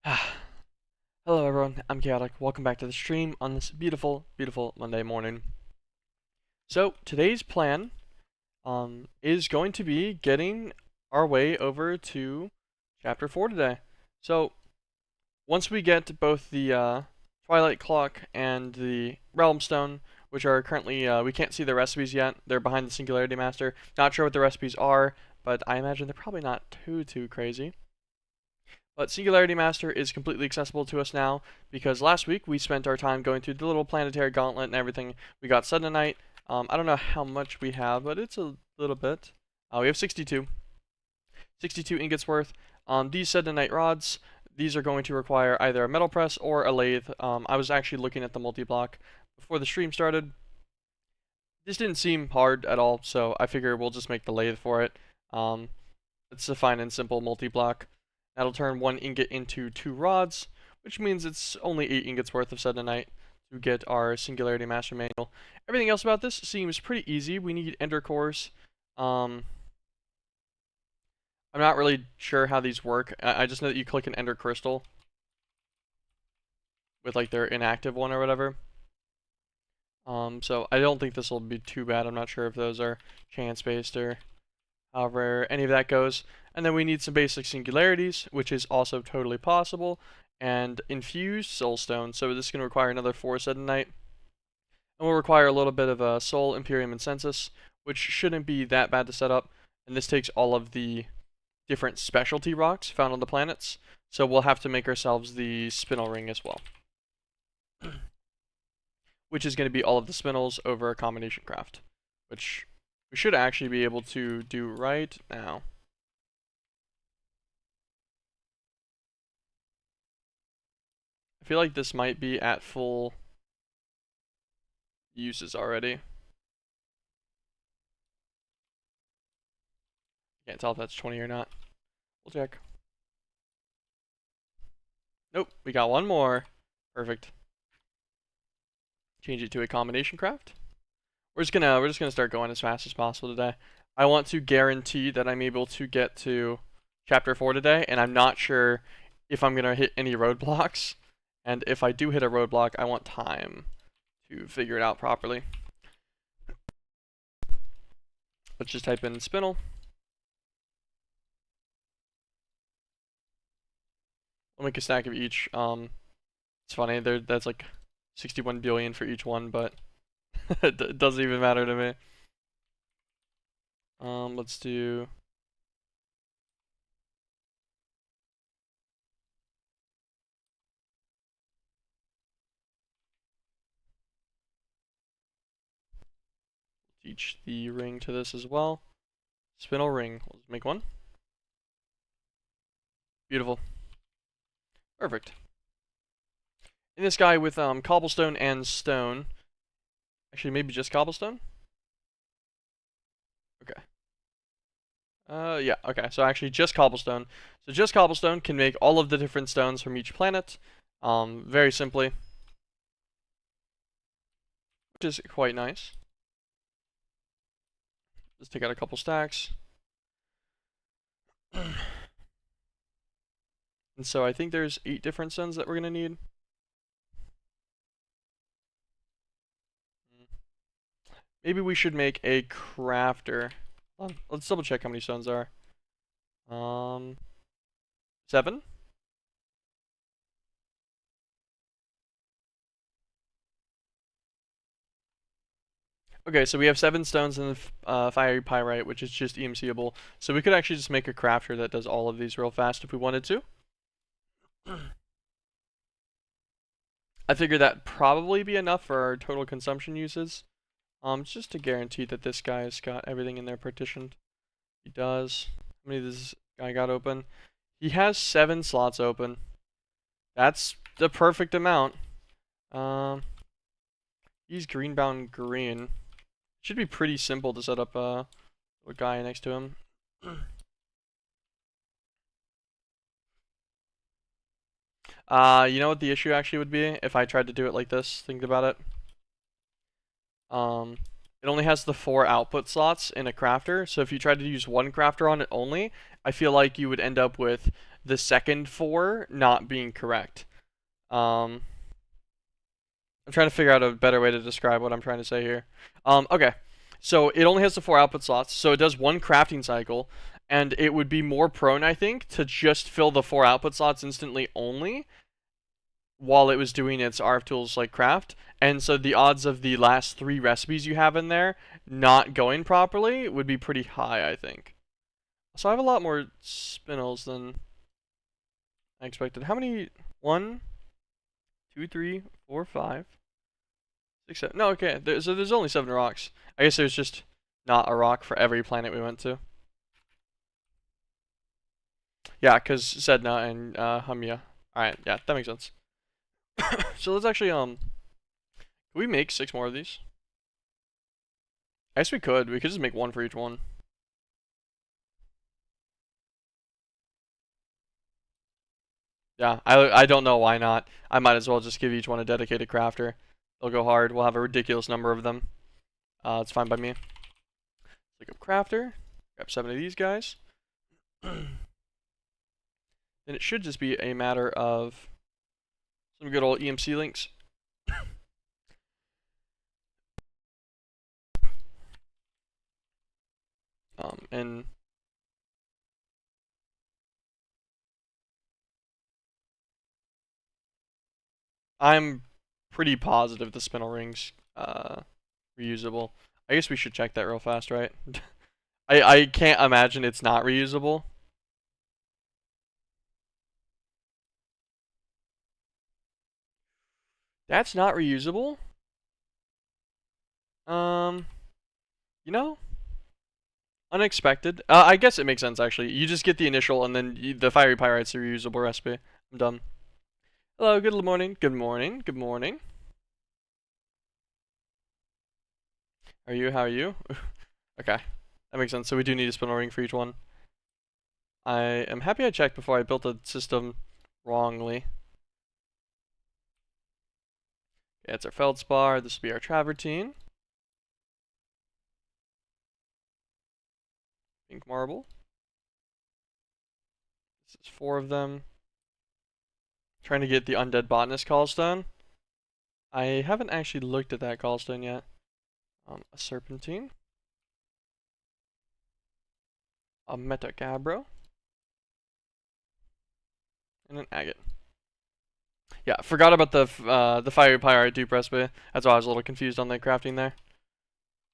Hello everyone, I'm Chaotic. Welcome back to the stream on this beautiful, beautiful Monday morning. So today's plan is going to be getting our way over to Chapter 4 today. So once we get both the Twilight Clock and the Realm Stone, which are currently, we can't see the recipes yet. They're behind the Singularity Master. Not sure what the recipes are, but I imagine they're probably not too crazy. But Singularity Master is completely accessible to us now because last week we spent our time going through the little planetary gauntlet and everything. We got Suddenite. I don't know how much we have, but it's a little bit. We have 62. 62 ingots worth. These Suddenite rods, these are going to require either a metal press or a lathe. I was actually looking at the multi-block before the stream started. This didn't seem hard at all, so I figure we'll just make the lathe for it. It's a fine and simple multi-block. That'll turn 1 ingot into 2 rods, which means it's only 8 ingots worth of Suddenite to get our Singularity Master Manual. Everything else about this seems pretty easy. We need Ender Cores. I'm not really sure how these work. I just know that you click an Ender Crystal with like their inactive one or whatever. So I don't think this will be too bad. I'm not sure if those are chance-based or however any of that goes. And then we need some basic singularities, which is also totally possible, and infused soulstone. So this is going to require another 4 Suddenite. And we'll require a little bit of a Soul, Imperium, and Census, which shouldn't be that bad to set up. And this takes all of the different specialty rocks found on the planets. So we'll have to make ourselves the spinel ring as well. Which is going to be all of the spinels over a combination craft, which we should actually be able to do right now. I feel like this might be at full uses already. Can't tell if that's 20 or not. We'll check. Nope, we got one more. Perfect. Change it to a combination craft. We're just gonna start going as fast as possible today. I want to guarantee that I'm able to get to Chapter 4 today, and I'm not sure if I'm gonna hit any roadblocks. And if I do hit a roadblock, I want time to figure it out properly. Let's just type in spinel. I'll make a stack of each. It's funny, that's like 61 billion for each one, but it doesn't even matter to me. Let's do teach the ring to this as well. Spinel ring. Let's make one. Beautiful. Perfect. In this guy with cobblestone and stone. Actually, maybe just cobblestone? Okay. Yeah, okay. So actually just cobblestone. So just cobblestone can make all of the different stones from each planet. Very simply. Which is quite nice. Let's take out a couple stacks. And so I think there's 8 different stones that we're going to need. Maybe we should make a crafter. Let's double check how many stones there are. 7? Okay, so we have 7 stones in the fiery pyrite, which is just EMCable. So we could actually just make a crafter that does all of these real fast if we wanted to. I figured that'd probably be enough for our total consumption uses. Just to guarantee that this guy's got everything in there partitioned. He does. How many does this guy got open? He has 7 slots open. That's the perfect amount. He's green-bound green. Should be pretty simple to set up a guy next to him. You know what the issue actually would be if I tried to do it like this? Think about it. It only has the 4 output slots in a crafter, so if you tried to use one crafter on it only, I feel like you would end up with the second 4 not being correct. I'm trying to figure out a better way to describe what I'm trying to say here. Okay, so it only has the 4 output slots, so it does one crafting cycle, and it would be more prone, I think, to just fill the 4 output slots instantly only while it was doing its RF tools like craft. And so the odds of the last 3 recipes you have in there not going properly would be pretty high, I think. So I have a lot more spinels than I expected. How many? 1, 2, 3, 4, 5, 6, 7. No, okay. So there's only 7 rocks. I guess there's just not a rock for every planet we went to. Yeah, because Sedna and Humya. Alright, yeah, that makes sense. So let's actually, can we make 6 more of these? I guess we could. We could just make 1 for each one. Yeah, I don't know why not. I might as well just give each one a dedicated crafter. They'll go hard. We'll have a ridiculous number of them. It's fine by me. Pick up crafter. Grab 7 of these guys. Then it should just be a matter of some good old EMC links. And I'm pretty positive the spinel ring's reusable. I guess we should check that real fast, right? I can't imagine it's not reusable. That's not reusable? Um, you know, unexpected. I guess it makes sense actually. You just get the initial and then the fiery pyrite's a reusable recipe. I'm done. Hello, good morning. Good morning. Good morning. Are you? How are you? Okay, that makes sense. So we do need a spinel ring for each one. I am happy I checked before I built the system wrongly. Yeah, it's our feldspar. This will be our travertine. Pink marble. This is 4 of them. Trying to get the undead botanist callstone. I haven't actually looked at that callstone yet. A serpentine. A metacabro. And an agate. Yeah, forgot about the fiery pyrite dupe recipe. That's why I was a little confused on the crafting there.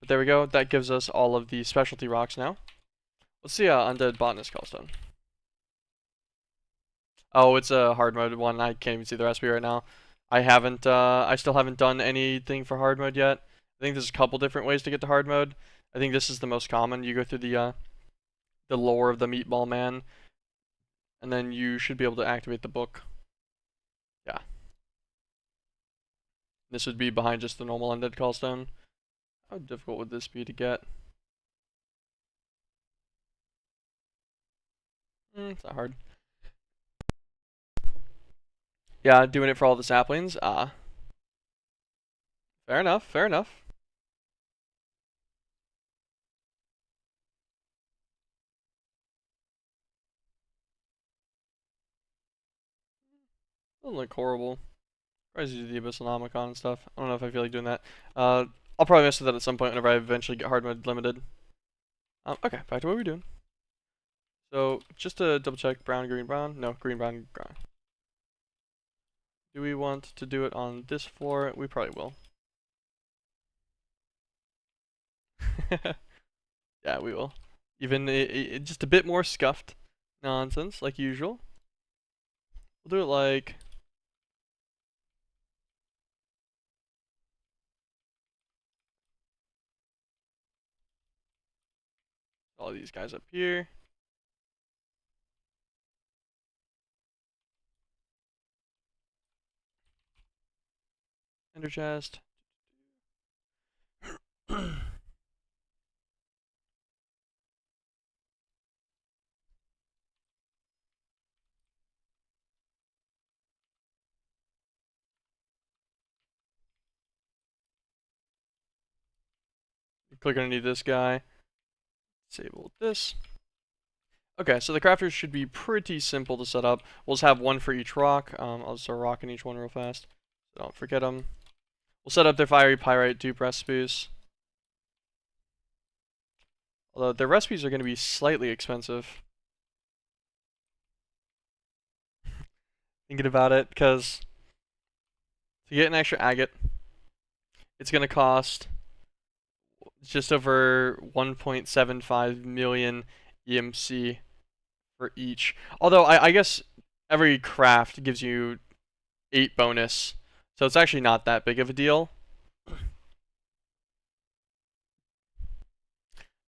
But there we go. That gives us all of the specialty rocks now. Let's see undead botanist callstone. Oh, it's a hard mode one. I can't even see the recipe right now. I still haven't done anything for hard mode yet. I think there's a couple different ways to get to hard mode. I think this is the most common. You go through the lore of the meatball man, and then you should be able to activate the book. Yeah. This would be behind just the normal undead callstone. How difficult would this be to get? It's not hard. Yeah, doing it for all the saplings. Fair enough, fair enough. Doesn't look horrible. Tries to do the Abyssalnomicon and stuff. I don't know if I feel like doing that. I'll probably mess with that at some point whenever I eventually get hard mode limited. Okay, back to what we're doing. So, just to double check, brown, green, brown. No, green, brown, brown. Do we want to do it on this floor? We probably will. Yeah, we will. Even just a bit more scuffed nonsense, like usual. We'll do it like... all these guys up here. Ender chest. Click underneath this guy. Disable this. Okay, so the crafters should be pretty simple to set up. We'll just have one for each rock. I'll just start rocking each one real fast. So don't forget them. We'll set up their fiery pyrite dupe recipes. Although their recipes are going to be slightly expensive. Thinking about it, because to get an extra agate, it's going to cost just over 1.75 million EMC for each. Although I guess every craft gives you 8 bonus, so it's actually not that big of a deal.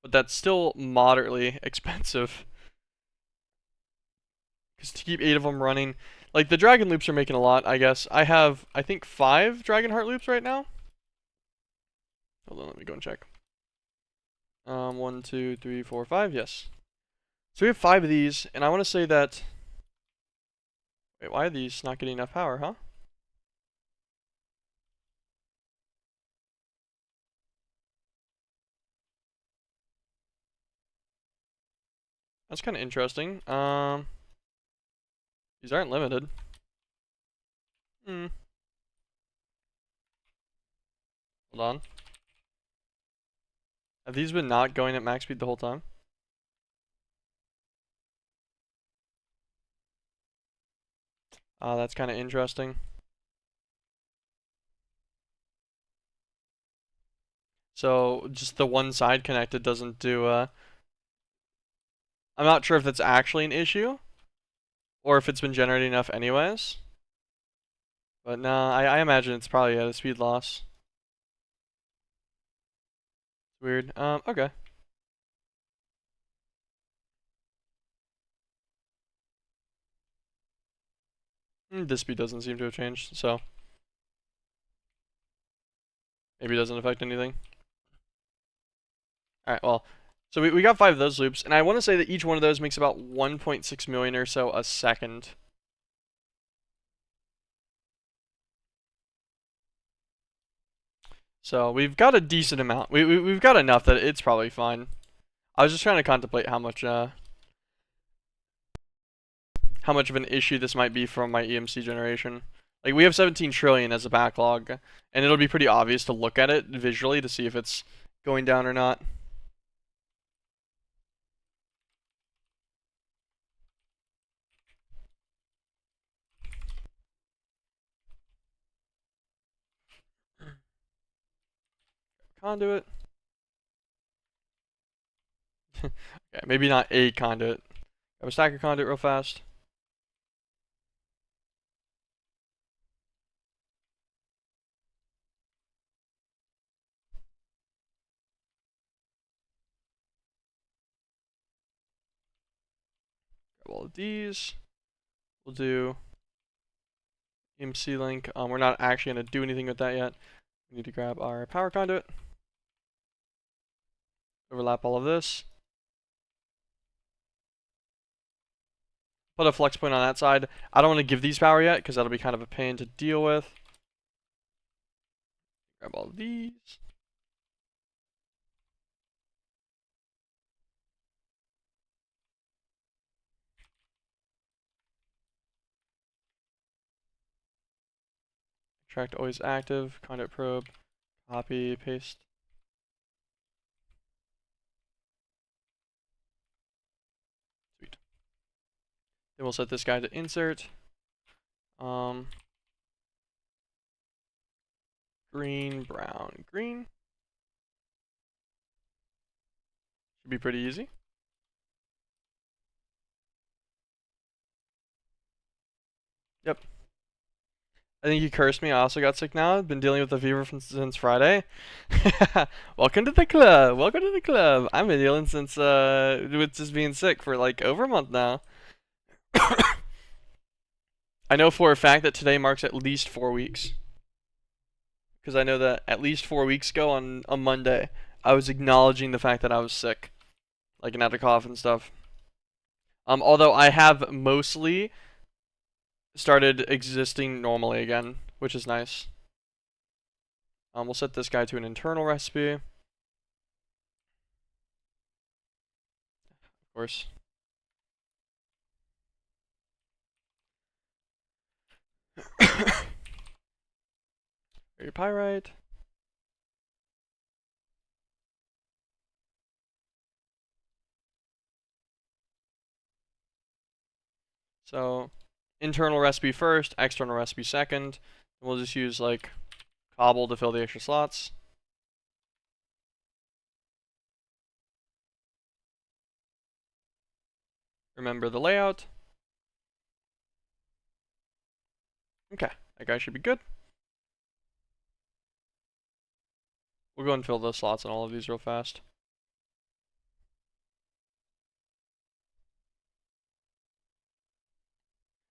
But that's still moderately expensive. Because to keep 8 of them running, like the dragon loops are making a lot, I guess. I have, I think, 5 dragon heart loops right now. Hold on, let me go and check. 1, 2, 3, 4, 5, yes. So we have 5 of these, and I want to say that... Wait, why are these not getting enough power, huh? That's kind of interesting. These aren't limited. Hmm. Hold on. Have these been not going at max speed the whole time? That's kind of interesting. So just the one side connected doesn't do, I'm not sure if that's actually an issue, or if it's been generating enough anyways. But no, I imagine it's probably at a speed loss. Weird. Okay. This speed doesn't seem to have changed, so maybe it doesn't affect anything. Alright, well, so we got 5 of those loops, and I want to say that each one of those makes about 1.6 million or so a second. So we've got a decent amount. We've got enough that it's probably fine. I was just trying to contemplate how much of an issue this might be from my EMC generation. Like, we have 17 trillion as a backlog, and it'll be pretty obvious to look at it visually to see if it's going down or not. Conduit. Okay, maybe not a conduit. Grab a stack of conduit real fast. Grab all of these. We'll do EMC link. We're not actually going to do anything with that yet. We need to grab our power conduit. Overlap all of this. Put a flex point on that side. I don't want to give these power yet, because that'll be kind of a pain to deal with. Grab all of these. Extract always active. Conduit probe. Copy, paste. Sweet. Then we'll set this guy to insert. Green, brown, green. Should be pretty easy. Yep. I think you cursed me. I also got sick now. I've been dealing with a fever since Friday. Welcome to the club. Welcome to the club. I've been dealing since with just being sick for like over a month now. I know for a fact that today marks at least 4 weeks. Because I know that at least 4 weeks ago on a Monday, I was acknowledging the fact that I was sick. Like, and had a cough and stuff. Although I have mostly started existing normally again, which is nice. We'll set this guy to an internal recipe. Of course. Very pyrite. So internal recipe first, external recipe second. And we'll just use like cobble to fill the extra slots. Remember the layout. Okay, that guy should be good. We'll go and fill the slots on all of these real fast.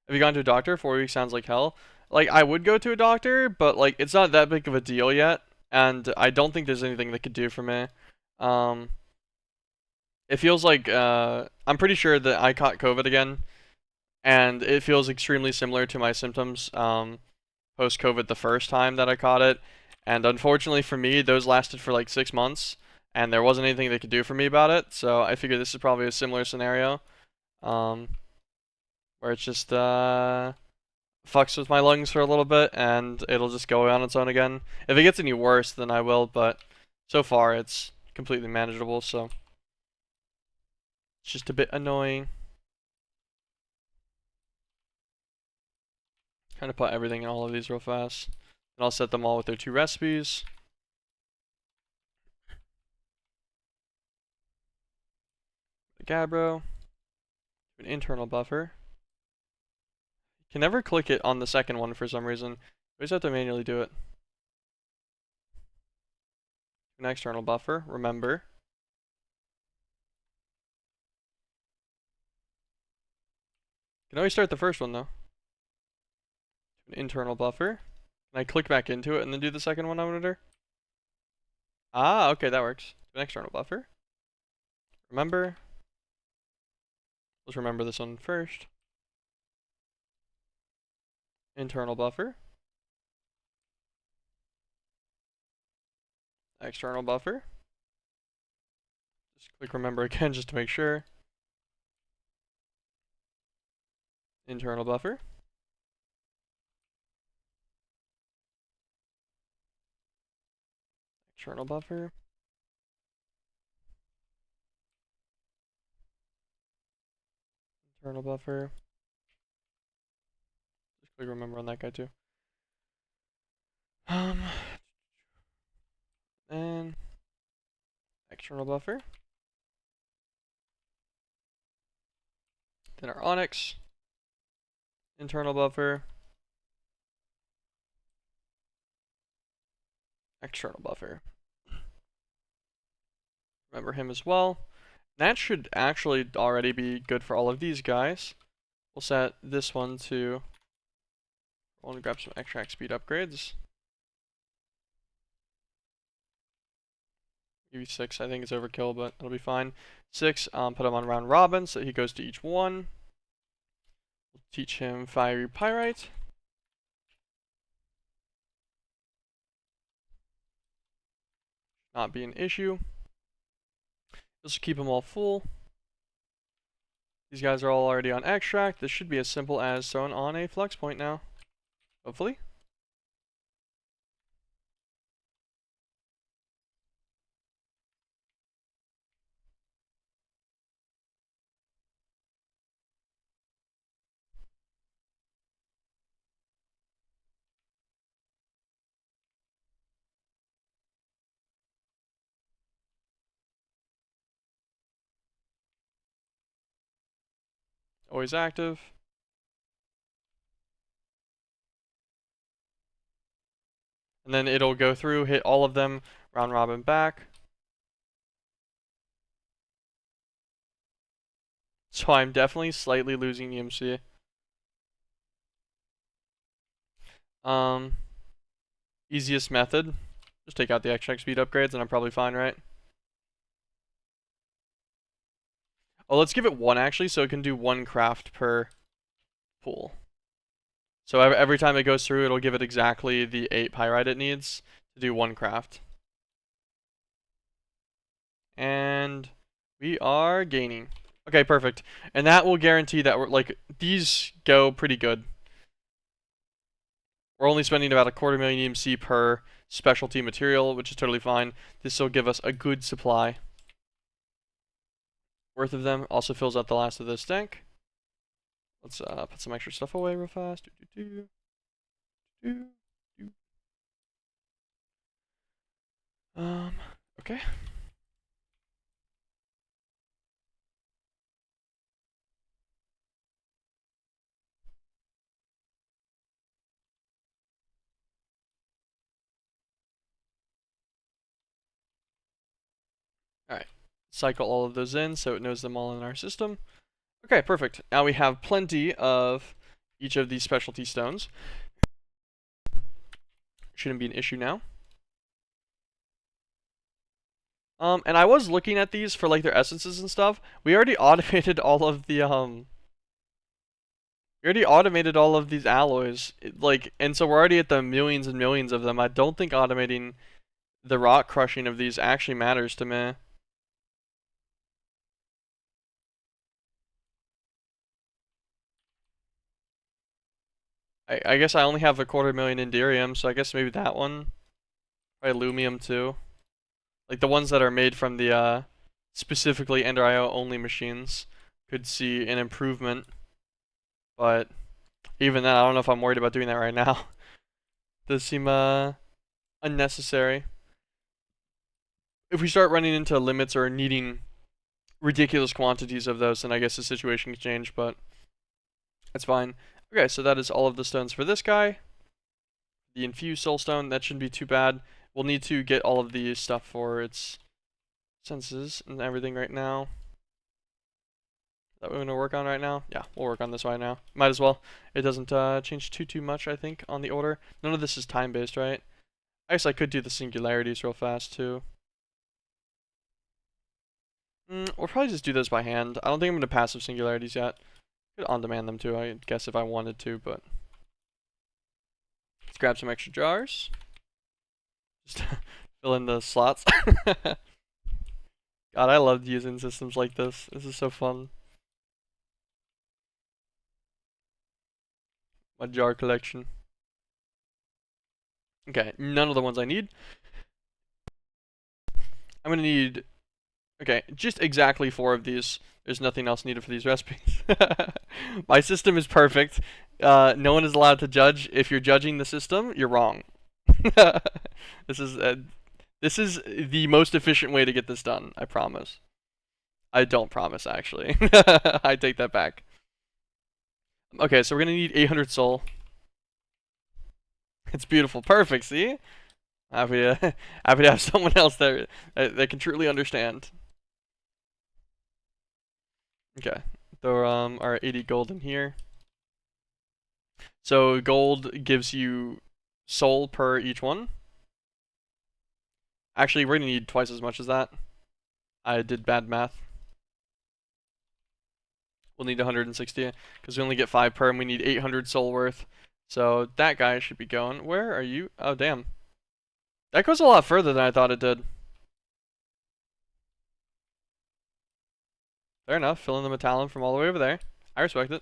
Have you gone to a doctor? 4 weeks sounds like hell. Like, I would go to a doctor, but like it's not that big of a deal yet, and I don't think there's anything they could do for me. Um, it feels like I'm pretty sure that I caught COVID again, and it feels extremely similar to my symptoms post-COVID the first time that I caught it. And unfortunately for me, those lasted for like 6 months, and there wasn't anything they could do for me about it. So I figure this is probably a similar scenario, um, where it's just fucks with my lungs for a little bit, and it'll just go on its own again. If it gets any worse, then I will. But so far, it's completely manageable. So it's just a bit annoying. Kind of put everything in all of these real fast. And I'll set them all with their 2 recipes. The Gabbro. An internal buffer. You can never click it on the second one for some reason. You always have to manually do it. An external buffer, remember. You can always start the first one though. An internal buffer. Can I click back into it and then do the second one on it? Ah, okay, that works. An external buffer. Remember. Let's remember this one first. Internal buffer. External buffer. Just click remember again just to make sure. Internal buffer. External buffer. Internal buffer. Just click remember on that guy too. And external buffer. Then our onyx. Internal buffer. External buffer. Remember him as well. That should actually already be good for all of these guys. We'll set this one to... I want to grab some extract speed upgrades. Maybe 6, I think it's overkill, but it'll be fine. 6, put him on round robin, so he goes to each one. We'll teach him fiery pyrite. Not be an issue. Just keep them all full. These guys are all already on extract. This should be as simple as throwing on a flux point now. Hopefully. Always active. And then it'll go through, hit all of them, round robin back. So I'm definitely slightly losing EMC. Easiest method, just take out the extract speed upgrades and I'm probably fine, right? Oh, let's give it 1 actually, so it can do 1 craft per pool. So every time it goes through, it'll give it exactly the 8 pyrite it needs to do 1 craft. And we are gaining. Okay, perfect. And that will guarantee that we're like, these go pretty good. We're only spending about 250,000 EMC per specialty material, which is totally fine. This will give us a good supply worth of them. Also fills out the last of this tank. Let's put some extra stuff away real fast. Okay. Alright. Cycle all of those in so it knows them all in our system. Okay, perfect. Now we have plenty of each of these specialty stones. Shouldn't be an issue now. And I was looking at these for like their essences and stuff. We already automated all of the we already automated all of these alloys. And so we're already at the millions and millions of them. I don't think automating the rock crushing of these actually matters to me. I guess I only have 250,000 inderium, so I guess maybe that one. Probably aluminum too. Like the ones that are made from the specifically Ender IO only machines could see an improvement. But even then, I don't know if I'm worried about doing that right now. Does seem unnecessary. If we start running into limits or needing ridiculous quantities of those, then I guess the situation can change, but that's fine. Okay, so that is all of the stones for this guy. The infused soulstone, that shouldn't be too bad. We'll need to get all of the stuff for its senses and everything right now. That we're going to work on right now? Yeah, we'll work on this right now. Might as well. It doesn't change too much, I think, on the order. None of this is time-based, right? I guess I could do the singularities real fast, too. We'll probably just do those by hand. I don't think I'm going to passive singularities yet. Could on-demand them, too, I guess, if I wanted to, but... Let's grab some extra jars. Just fill in the slots. God, I loved using systems like this. This is so fun. My jar collection. Okay, none of the ones I need. I'm gonna need, okay, just exactly 4 of these. There's nothing else needed for these recipes. My system is perfect. No one is allowed to judge. If you're judging the system, you're wrong. This is the most efficient way to get this done. I promise. I don't promise, actually. I take that back. Okay, so we're gonna need 800 soul. It's beautiful. Perfect, see? Happy to, happy to have someone else there that can truly understand. Okay, throw our 80 gold in here. So gold gives you soul per each one. Actually, we're gonna need twice as much as that. I did bad math. We'll need 160 because we only get 5 per, and we need 800 soul worth. So that guy should be going. Where are you? Oh, damn. That goes a lot further than I thought it did. Fair enough. Fill in the metallum from all the way over there. I respect it.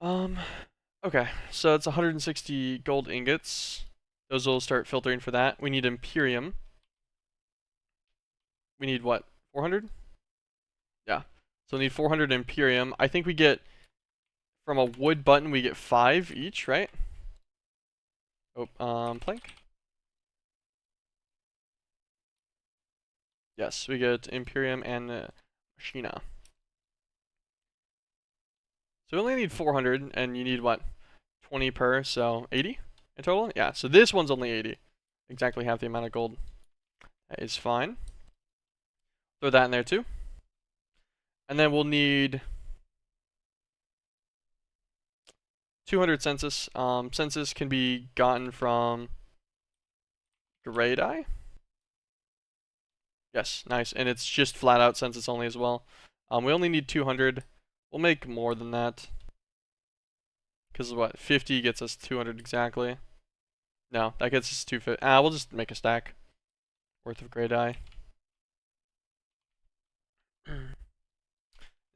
Okay. So it's 160 gold ingots. Those will start filtering for that. We need Imperium. We need what? 400? Yeah. So we need 400 Imperium. I think we get, from a wood button, we get 5 each, right? Oh, plank. Yes, we get Imperium and Machina. So we only need 400, and you need what? 20 per, so 80 in total? Yeah, so this one's only 80. Exactly half the amount of gold. That is fine. Throw that in there too. And then we'll need 200 census. Census can be gotten from gray dye. Yes, nice. And it's just flat out census only as well. We only need 200. We'll make more than that. Because what? 50 gets us 200 exactly. No, that gets us 250. We'll just make a stack worth of gray dye.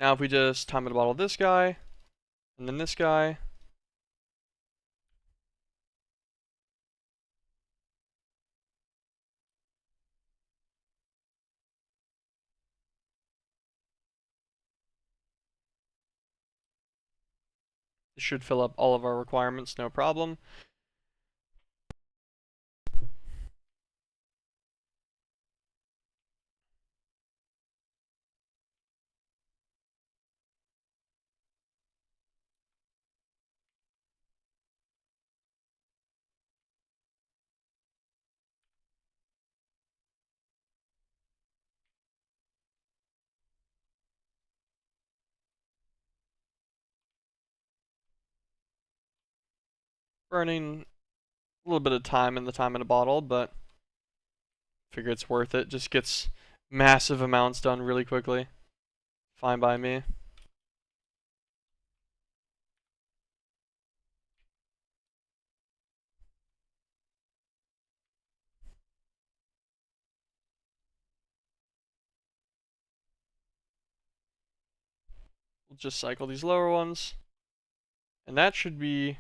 Now if we just time it bottle this guy, and then this guy, This should fill up all of our requirements, no problem. Burning a little bit of time in a bottle, but figure it's worth it. Just gets massive amounts done really quickly. Fine by me. We'll just cycle these lower ones. And that should be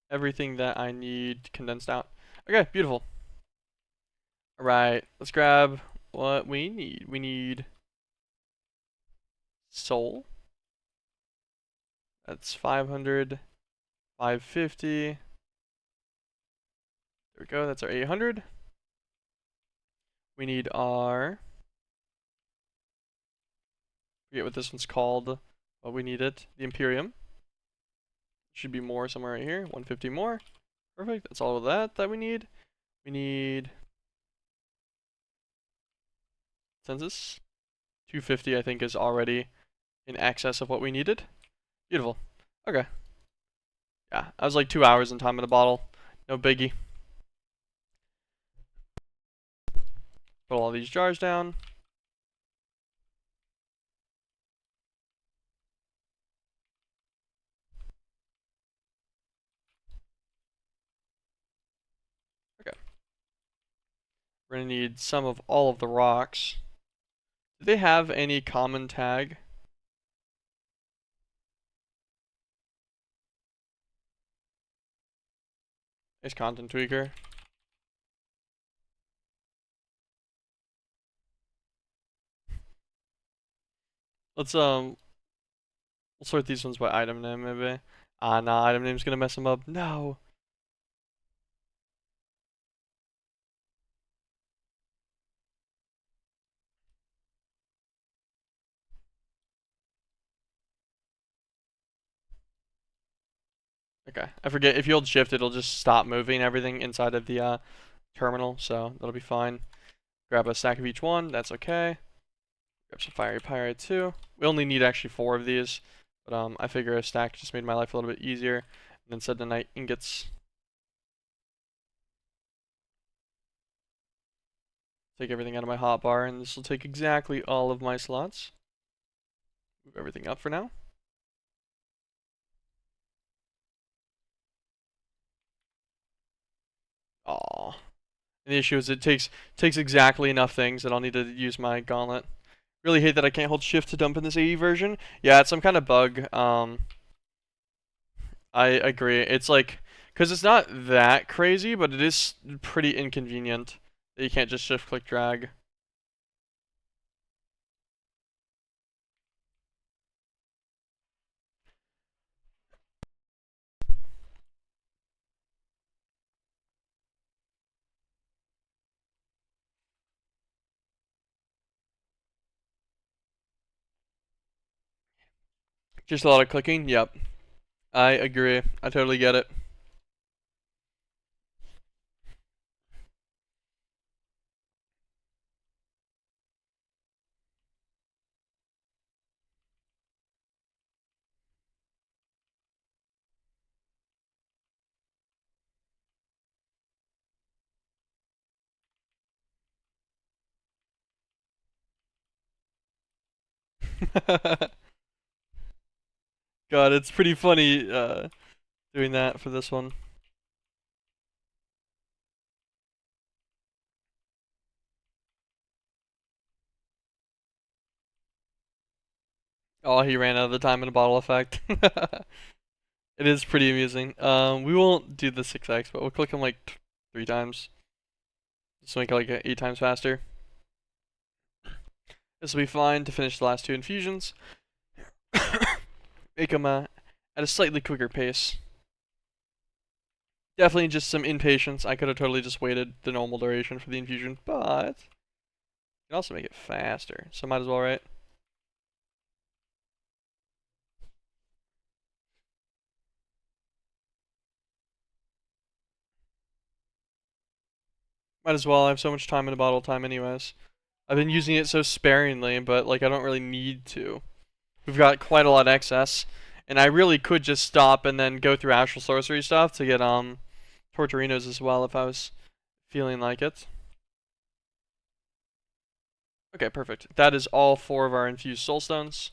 everything that I need condensed out. Okay, beautiful. Alright, let's grab what we need. We need soul. That's 500, 550. There we go, that's our 800. We need our, forget what this one's called, but we need it. The Imperium. Should be more somewhere right here. 150 more. Perfect. That's all of that we need. We need census. 250 I think is already in excess of what we needed. Beautiful. Okay. Yeah, I was like 2 hours in time in a bottle. No biggie. Put all these jars down. Okay. We're gonna need some of all of the rocks. Do they have any common tag? Nice content tweaker. Let's we'll sort these ones by item name maybe. Nah, item name's gonna mess them up. No. Okay, I forget, if you hold shift it'll just stop moving everything inside of the terminal, so that'll be fine. Grab a stack of each one, that's okay. Grab some fiery pyrite too. We only need actually 4 of these, but I figure a stack just made my life a little bit easier. And then selenite ingots. Take everything out of my hotbar, and this will take exactly all of my slots. Move everything up for now. Aww. And the issue is it takes exactly enough things that I'll need to use my gauntlet. Really hate that I can't hold shift to dump in this AE version. Yeah, it's some kind of bug. I agree. It's like, because it's not that crazy, but it is pretty inconvenient that you can't just shift click drag. Just a lot of clicking. Yep. I agree. I totally get it. God, it's pretty funny doing that for this one. Oh, he ran out of the time in a bottle effect. It is pretty amusing. We won't do the 6x, but we'll click him like 3 times. Just make it like 8 times faster. This will be fine to finish the last 2 infusions. Make them at a slightly quicker pace. Definitely just some impatience. I could have totally just waited the normal duration for the infusion, but you can also make it faster, so might as well, right? Might as well. I have so much time in the bottle time anyways. I've been using it so sparingly, but like I don't really need to. We've got quite a lot of excess, and I really could just stop and then go through Astral Sorcery stuff to get Torturinos as well if I was feeling like it. Okay, perfect. That is all 4 of our infused soulstones.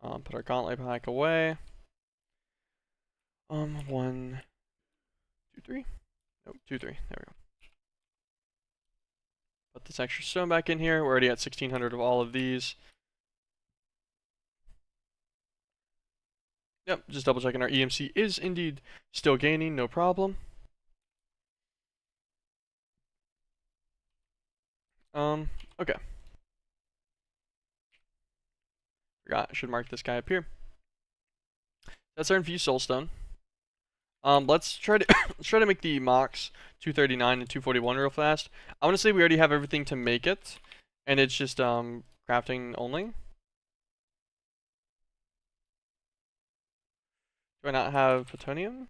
Put our gauntlet pack away. 1, 2, 3. Nope, 2, 3. There we go. Put this extra stone back in here. We're already at 1,600 of all of these. Yep, just double checking our EMC is indeed still gaining, no problem. Okay. Forgot, I should mark this guy up here. That's our infused soulstone. Let's try to let's try to make the Mox 239 and 241 real fast. I want to say we already have everything to make it, and it's just crafting only. Do I not have plutonium?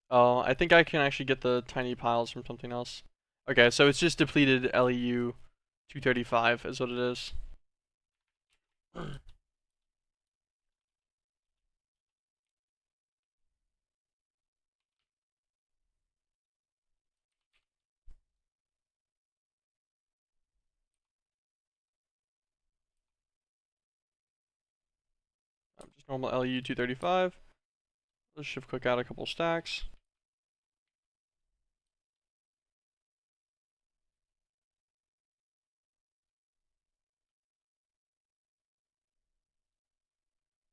Oh, I think I can actually get the tiny piles from something else. Okay, so it's just depleted LEU 235 is what it is. Just normal LEU 235. Let's shift click out a couple stacks.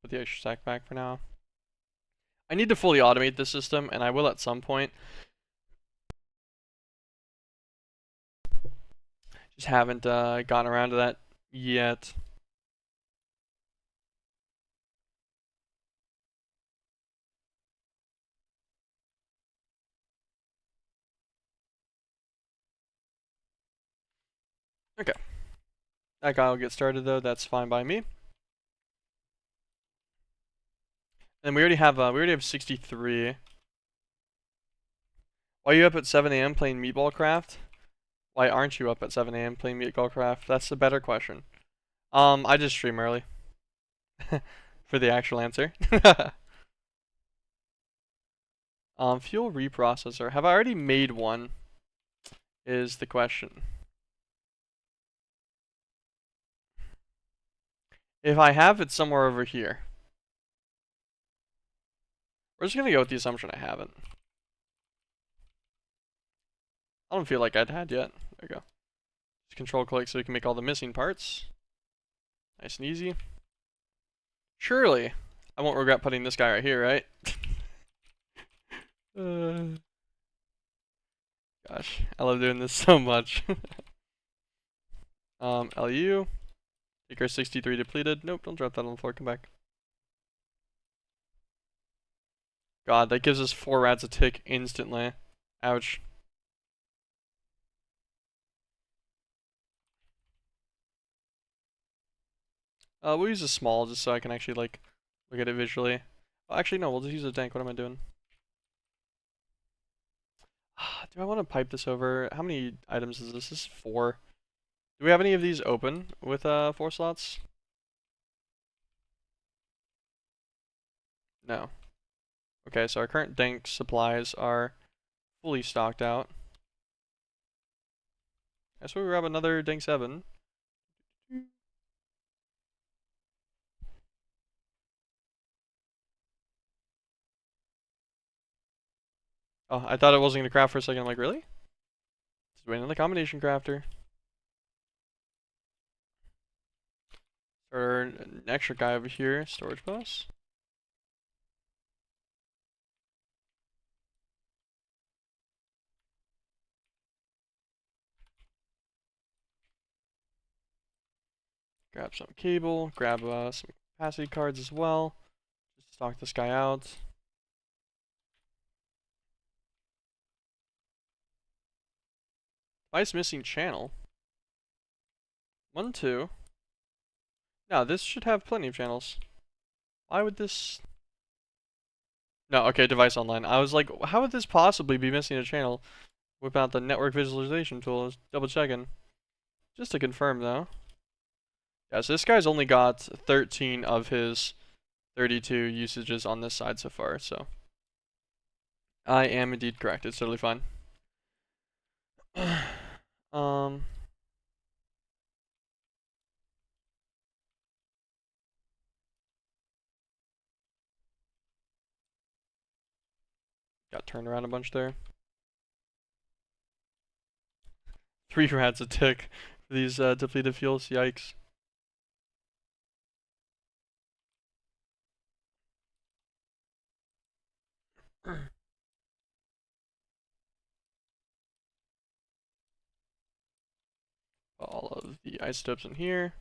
Put the extra stack back for now. I need to fully automate this system, and I will at some point. Just haven't gotten around to that yet. Okay. That guy will get started though. That's fine by me. And we already have 63. Why are you up at 7 a.m. playing MeatBallCraft? Why aren't you up at 7 a.m. playing MeatBallCraft? That's the better question. I just stream early. For the actual answer. Fuel reprocessor. Have I already made one? Is the question. If I have, it's somewhere over here. We're just gonna go with the assumption I haven't. I don't feel like I'd had yet. There we go. Just control click so we can make all the missing parts. Nice and easy. Surely, I won't regret putting this guy right here, right? Gosh, I love doing this so much. LU. Take our 63 depleted. Nope, don't drop that on the floor. Come back. God, that gives us 4 rats a tick instantly. Ouch. We'll use a small just so I can actually like look at it visually. Oh, actually, no, we'll just use a tank. What am I doing? Do I want to pipe this over? How many items is this? This is 4. Do we have any of these open with 4 slots? No. Okay, so our current dank supplies are fully stocked out. I guess we'll grab another dank 7. Oh, I thought it wasn't going to craft for a second. I'm like, really? Just waiting on the combination crafter. Or an extra guy over here, storage bus. Grab some cable, grab some capacity cards as well. Just stock this guy out. Device missing channel. 1, 2. No, this should have plenty of channels. Why would this... No, okay, device online. I was like, how would this possibly be missing a channel? Whip out the network visualization tool. I was double checking. Just to confirm though. Yeah, so this guy's only got 13 of his 32 usages on this side so far, so I am indeed correct. It's totally fine. um Got turned around a bunch there. 3 rats a tick for these depleted fuels, yikes. All of the isotopes in here.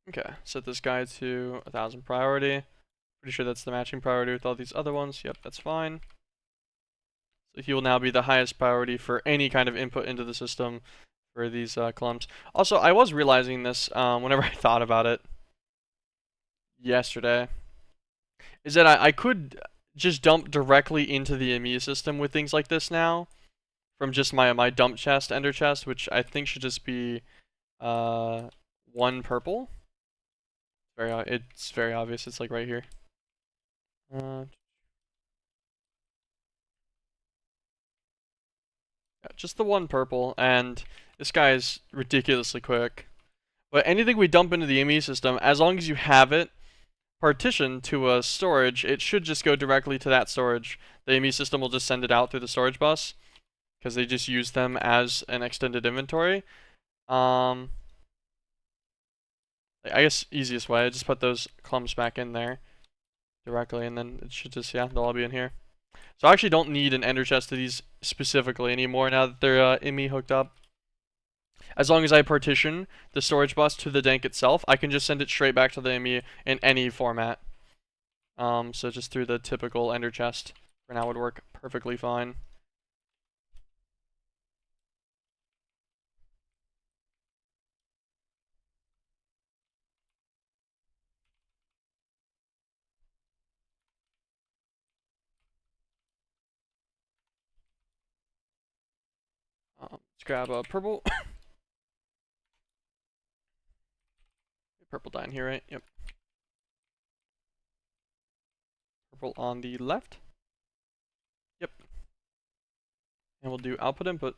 Okay, set this guy to 1000 priority. Pretty sure that's the matching priority with all these other ones. Yep, that's fine. So he will now be the highest priority for any kind of input into the system for these clumps. Also, I was realizing this whenever I thought about it yesterday, is that I could just dump directly into the ME system with things like this now, from just my dump chest, ender chest, which I think should just be 1 purple. It's very obvious. It's like right here. Yeah, just the 1 purple, and this guy is ridiculously quick. But anything we dump into the ME system, as long as you have it partitioned to a storage, it should just go directly to that storage. The ME system will just send it out through the storage bus, because they just use them as an extended inventory. I guess easiest way, I just put those clumps back in there directly, and then it should just, yeah, they'll all be in here. So I actually don't need an ender chest to these specifically anymore now that they're ME hooked up. As long as I partition the storage bus to the dank itself, I can just send it straight back to the ME in any format. So just through the typical ender chest for now would work perfectly fine. Let's grab a purple. Purple down here, right? Yep. Purple on the left. Yep. And we'll do output input.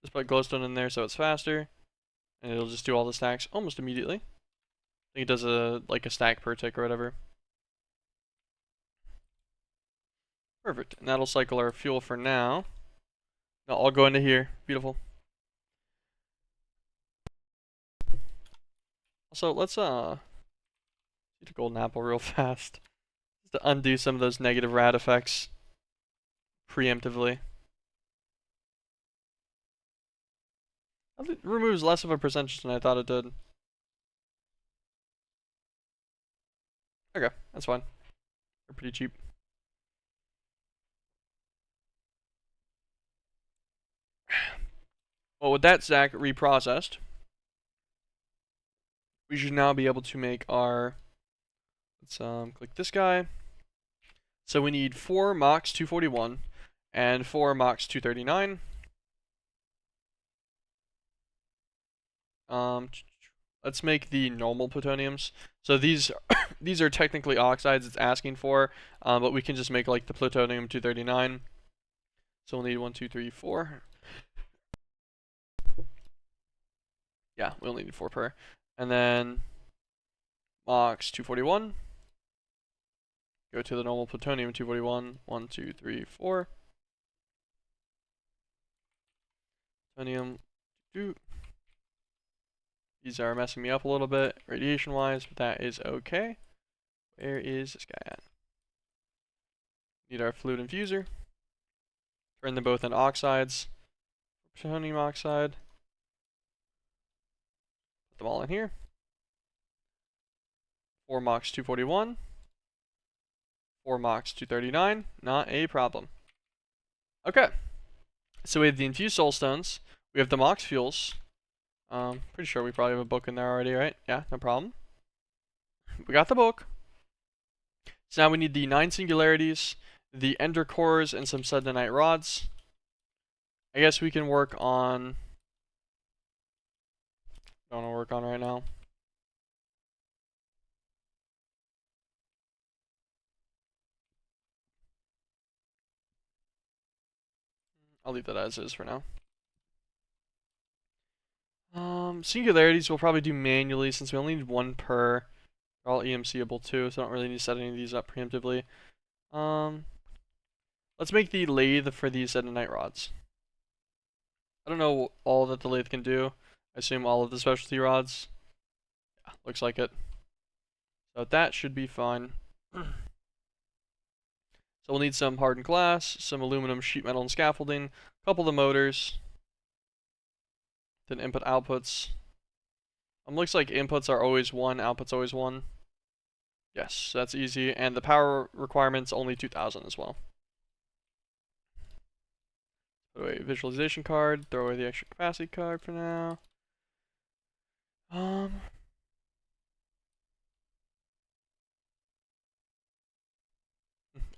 Just put glowstone in there so it's faster. And it'll just do all the stacks almost immediately. I think it does like a stack per tick or whatever. Perfect. And that'll cycle our fuel for now. Now I'll go into here. Beautiful. So let's eat a golden apple real fast. Just to undo some of those negative rad effects preemptively. It removes less of a percentage than I thought it did. Okay, that's fine. They're pretty cheap. Well, with that stack reprocessed, we should now be able to make our, let's click this guy. So we need 4 MOX 241 and 4 MOX 239. Let's make the normal plutoniums. So these these are technically oxides it's asking for, but we can just make like the plutonium 239. So we'll need 1, 2, 3, 4. Yeah, we only need 4 per. And then MOX 241. Go to the normal plutonium 241. 1, 2, 3, 4. Plutonium 2. These are messing me up a little bit radiation wise, but that is okay. Where is this guy at? Need our fluid infuser. Turn them both into oxides. Plutonium oxide. Put them all in here. 4 MOX 241. 4 MOX 239. Not a problem. Okay. So we have the infused soulstones. We have the MOX fuels. Pretty sure we probably have a book in there already, right? Yeah, no problem. We got the book. So now we need the 9 singularities, the ender cores, and some suddenite rods. I guess we can work on... Don't want to work on right now. I'll leave that as is for now. Singularities we'll probably do manually since we only need 1 per. They're all EMC-able too, so I don't really need to set any of these up preemptively. Let's make the lathe for these suddenite rods. I don't know all that the lathe can do. I assume all of the specialty rods. Yeah, looks like it. So that should be fine. So we'll need some hardened glass, some aluminum sheet metal and scaffolding, a couple of the motors, then input outputs. Looks like inputs are always 1, outputs always 1. Yes, that's easy. And the power requirement's only 2000 as well. Put away visualization card, throw away the extra capacity card for now.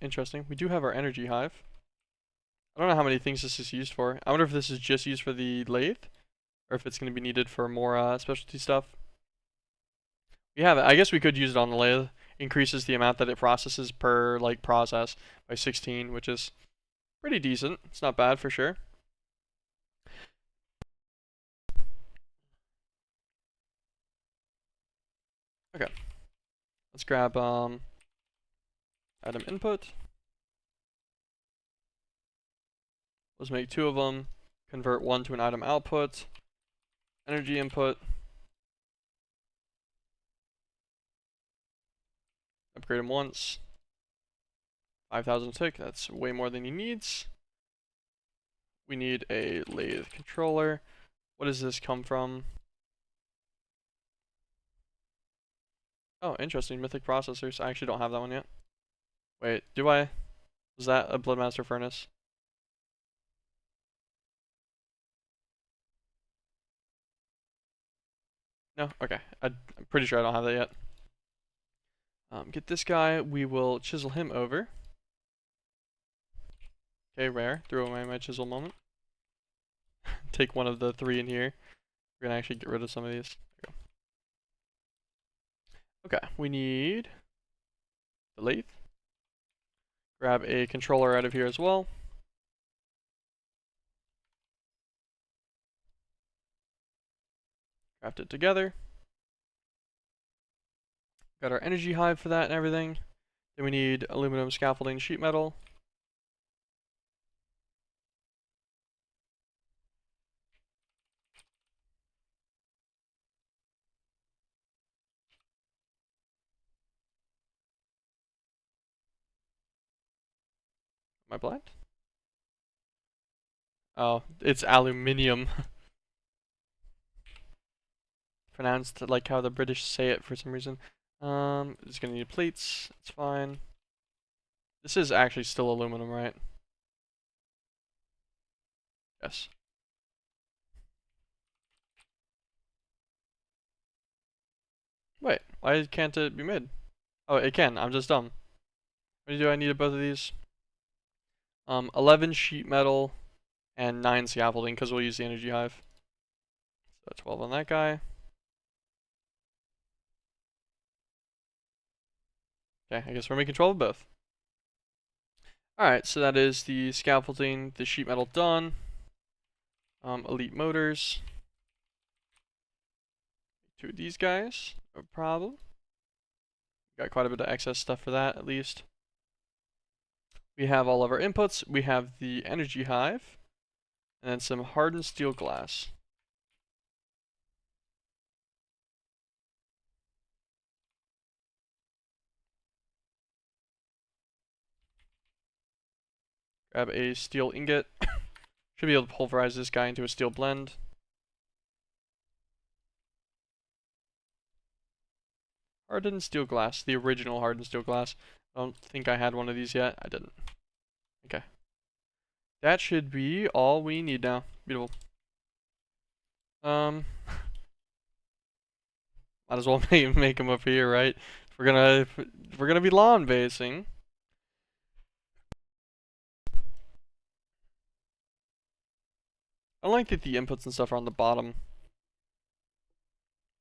Interesting. We do have our energy hive. I don't know how many things this is used for. I wonder if this is just used for the lathe, or if it's going to be needed for more specialty stuff. We have it. I guess we could use it on the lathe. Increases the amount that it processes per process by 16, which is pretty decent. It's not bad for sure. Okay. Let's grab item input. Let's make 2 of them. Convert 1 to an item output. Energy input. Upgrade him once. 5,000 tick. That's way more than he needs. We need a lathe controller. What does this come from? Oh, interesting. Mythic processors. I actually don't have that one yet. Wait, do I? Was that a Bloodmaster furnace? No? Okay. I'm pretty sure I don't have that yet. Get this guy. We will chisel him over. Okay, rare. Throw away my chisel moment. Take one of the 3 in here. We're gonna actually get rid of some of these. There we go. Okay, we need the lathe. Grab a controller out of here as well. Craft it together. Got our energy hive for that and everything. Then we need aluminum scaffolding sheet metal. Am I blind? Oh, it's aluminium. Pronounced like how the British say it for some reason. It's gonna need plates. It's fine. This is actually still aluminum, right? Yes. Wait, why can't it be made? Oh, it can. I'm just dumb. What do I need of both of these? 11 sheet metal and 9 scaffolding because we'll use the energy hive. So 12 on that guy. Okay, I guess we're making 12 of both. Alright, so that is the scaffolding, the sheet metal done. Elite motors. 2 of these guys, no problem. Got quite a bit of excess stuff for that, at least. We have all of our inputs. We have the energy hive. And then some hardened steel glass. Grab a steel ingot. Should be able to pulverize this guy into a steel blend. Hardened steel glass, the original hardened steel glass. I don't think I had one of these yet. I didn't. Okay. That should be all we need now. Beautiful. Might as well make them up here, right? If we're gonna be lawn basing. I like that the inputs and stuff are on the bottom.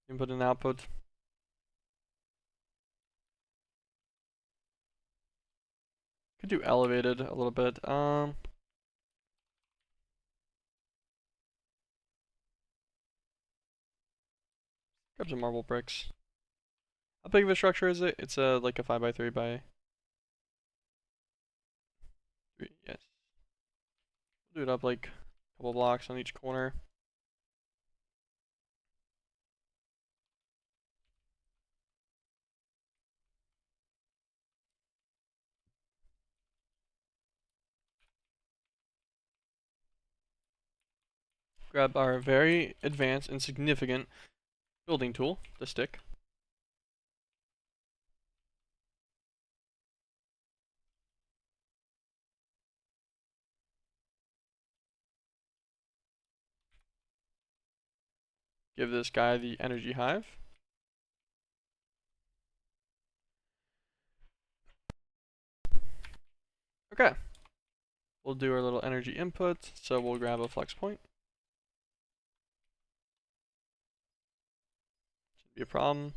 Input and output. Could do elevated a little bit. Grab some marble bricks. How big of a structure is it? It's like a 5x3 by 3. Yes. Do it up like a couple blocks on each corner. Grab our very advanced and significant building tool, the stick. Give this guy the energy hive. Okay. We'll do our little energy input, so we'll grab a flex point. Shouldn't be a problem.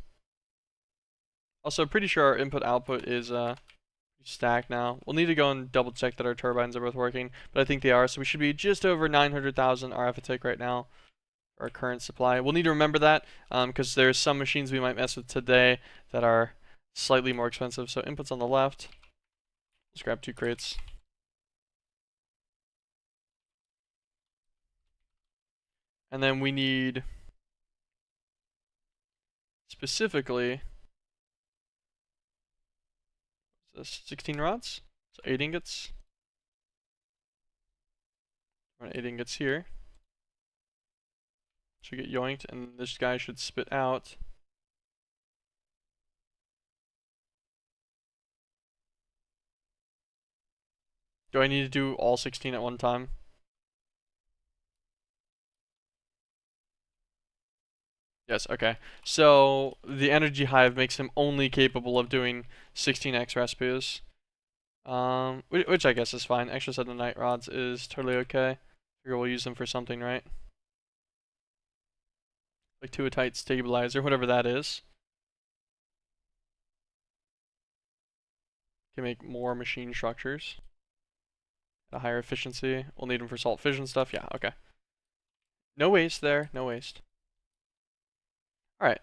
Also, pretty sure our input output is stacked now. We'll need to go and double check that our turbines are both working, but I think they are, so we should be just over 900,000 RF a tick right now. Our current supply. We'll need to remember that because there's some machines we might mess with today that are slightly more expensive. So inputs on the left. Let's grab 2 crates. And then we need specifically 16 rods. So 8 ingots. Run 8 ingots here. Should get yoinked, and this guy should spit out. Do I need to do all 16 at one time? Yes, okay. So the energy hive makes him only capable of doing 16x recipes. Which I guess is fine. Extra set of night rods is totally okay. Figure we'll use them for something, right? Like tuatite stabilizer, whatever that is. Can make more machine structures at a higher efficiency. We'll need them for salt fission stuff. Yeah, okay. No waste there, no waste. Alright.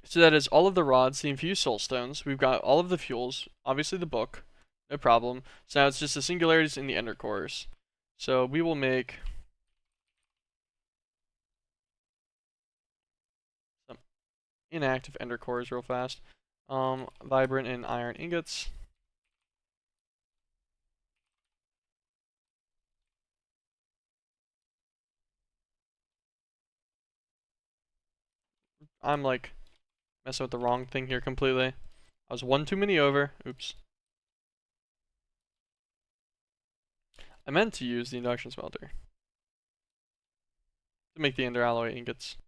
So that is all of the rods, the infused soul stones. We've got all of the fuels, obviously the book, no problem. So now it's just the singularities in the ender cores. So we will make some inactive ender cores real fast. Vibrant and iron ingots. I'm like messing with the wrong thing here completely. I was one too many over. Oops. I meant to use the induction smelter to make the ender alloy ingots.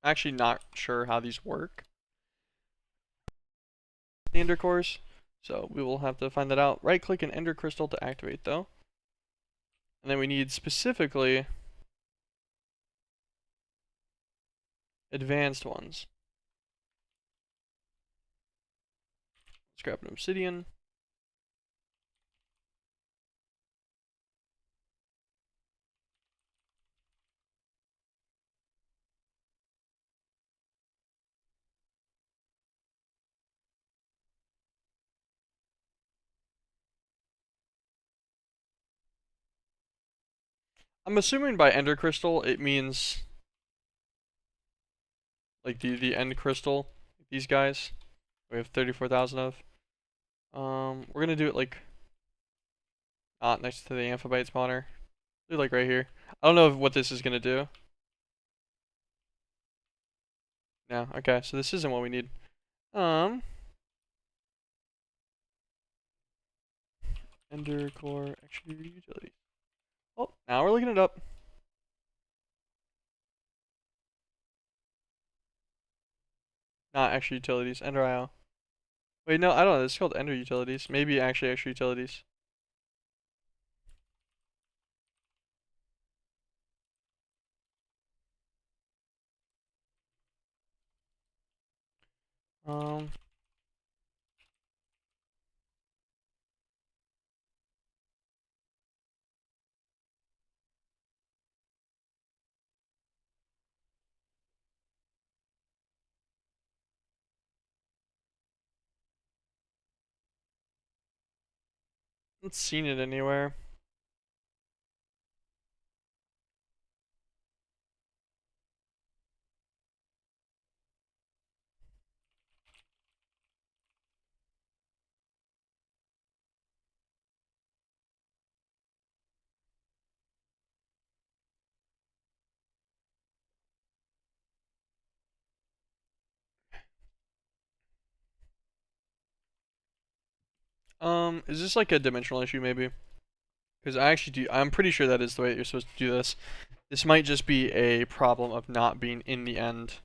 Actually not sure how these work. The ender cores. So we will have to find that out. Right click an ender crystal to activate though. And then we need specifically advanced ones. Let's grab an obsidian. I'm assuming by ender crystal it means like the end crystal, these guys. We have 34,000 of. We're gonna do it like not next to the amphibite spawner. Do it like right here. I don't know what this is gonna do. No, okay, so this isn't what we need. Um, Ender core extra utilities. Oh, now we're looking it up. Not extra utilities. Ender IO. Wait, no, I don't know. It's called Ender utilities. Maybe actually extra utilities. Um, haven't seen it anywhere. Is this like a dimensional issue maybe? Because I actually do. I'm pretty sure that is the way you're supposed to do this. This might just be a problem of not being in the end.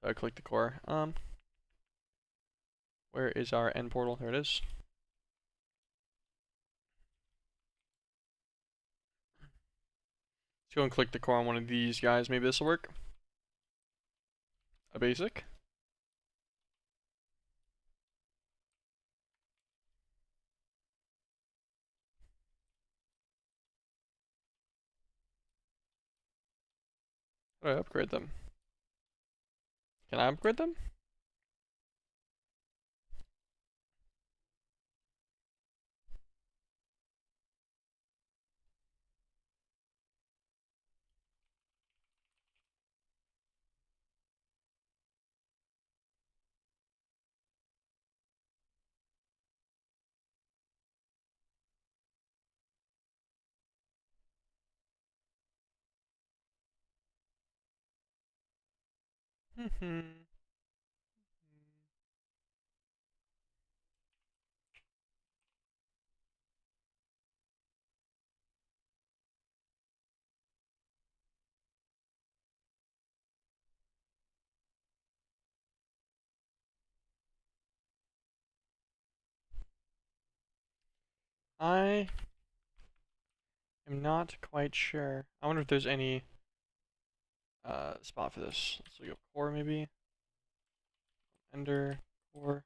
So I click the core. Where is our end portal? There it is. Let's go and click the core on one of these guys. Maybe this will work. A basic. How do I upgrade them? Can I upgrade them? I am not quite sure. I wonder if there's any spot for this. Let's look up core maybe. Ender core.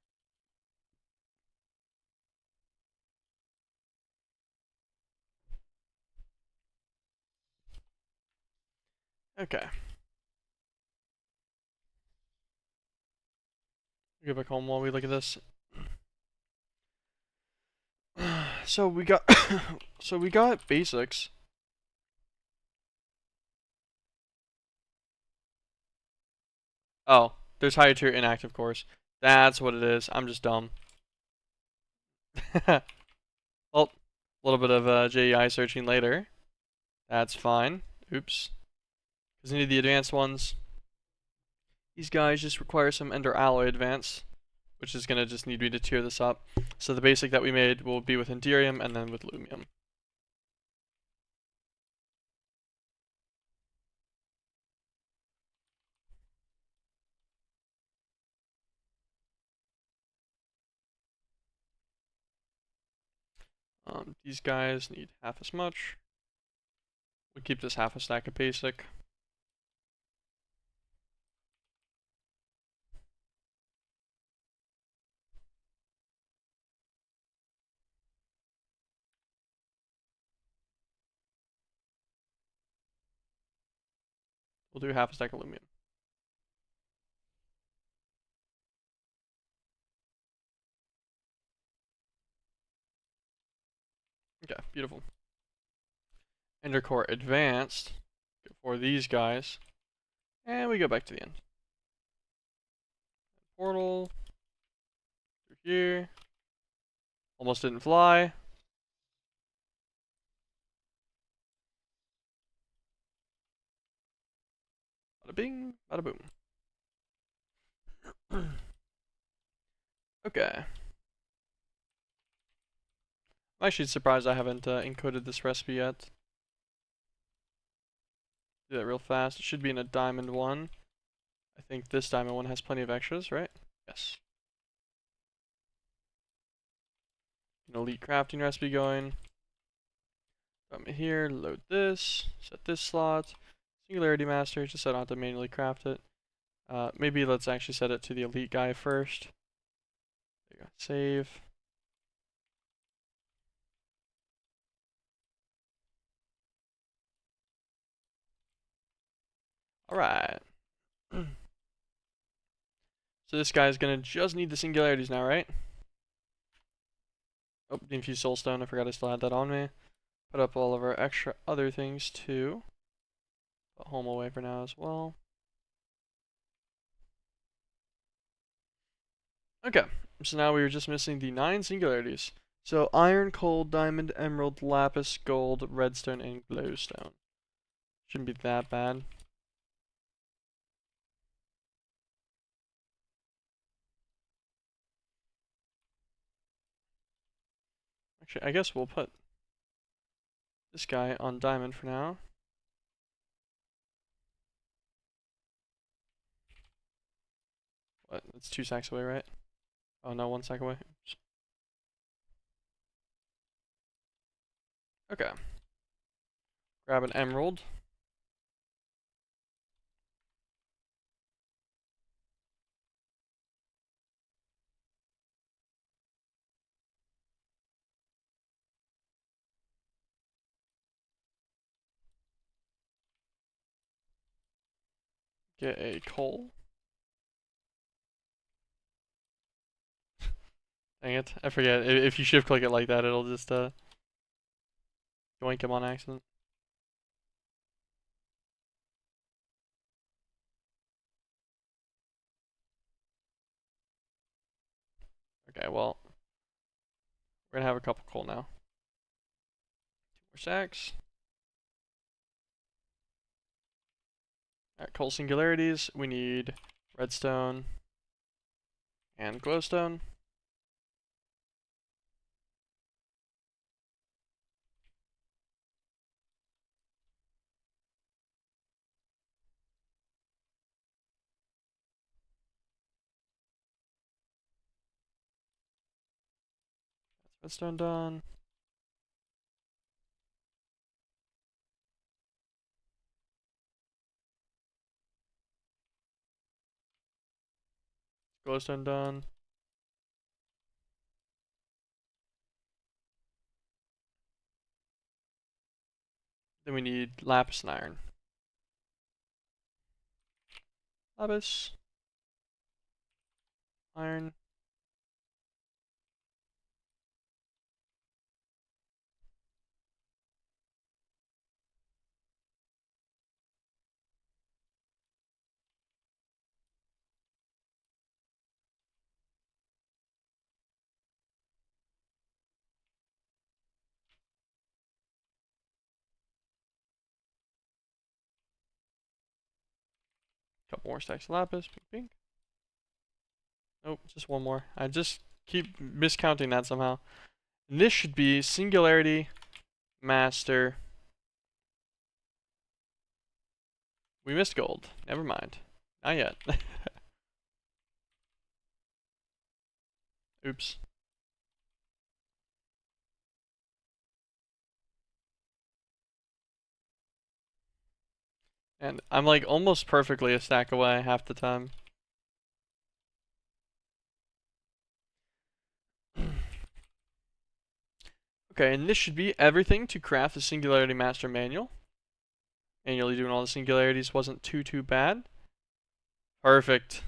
Okay. Go back home while we look at this. So we got so we got basics. Oh, there's higher tier inactive cores. That's what it is. I'm just dumb. Well, a little bit of JEI searching later. That's fine. Oops. Because I need the advanced ones. These guys just require some Ender Alloy Advance, which is going to just need me to tier this up. So the basic that we made will be with Enderium and then with Lumium. These guys need half as much. We'll keep this half a stack of basic. We'll do half a stack of Lumium. Okay, beautiful. Ender Core Advanced for these guys. And we go back to the end. portal through here. Almost didn't fly. Bada bing, bada boom. Okay. I'm actually surprised I haven't encoded this recipe yet. Do that real fast. It should be in a diamond one. I think this diamond one has plenty of extras, right? Yes. An elite crafting recipe going. Come here, load this, set this slot. Singularity master, just so I don't have to manually craft it. Maybe let's actually set it to the elite guy first. There you go. Save. Alright. So this guy's gonna just need the singularities now, right? Oh, the infused soulstone, I forgot I still had that on me. Put up all of our extra other things too. Put home away for now as well. Okay, so now we were just missing the 9 singularities. So iron, coal, diamond, emerald, lapis, gold, redstone, and glowstone. Shouldn't be that bad. Actually, I guess we'll put this guy on diamond for now. What? It's 2 stacks away, right? Oh no, 1 stack away. Oops. Okay. Grab an emerald. Get a coal. Dang it, I forget. If you shift click it like that, it'll just yoink him on accident. Okay, well, we're gonna have a couple coal now. 2 more stacks. Alright, coal singularities. We need redstone and glowstone. That's redstone done. Glowstone done. Then we need lapis and iron. Lapis. Iron. Couple more stacks of lapis. Pink, pink. Nope, just 1 more. I just keep miscounting that somehow. And this should be singularity master. We missed gold. Never mind. Not yet. Oops. And I'm like almost perfectly a stack away half the time. Okay, and this should be everything to craft the Singularity Master Manual. Manually doing all the singularities wasn't too bad. Perfect.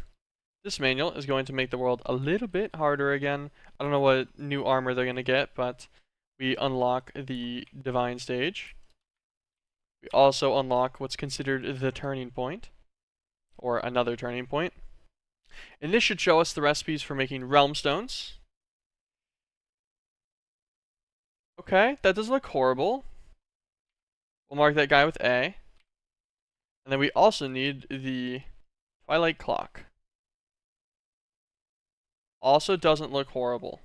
This manual is going to make the world a little bit harder again. I don't know what new armor they're going to get, but we unlock the Divine Stage. We also unlock what's considered the turning point, or another turning point. And this should show us the recipes for making realm stones. Okay, that doesn't look horrible. We'll mark that guy with A. And then we also need the Twilight Clock. Also doesn't look horrible.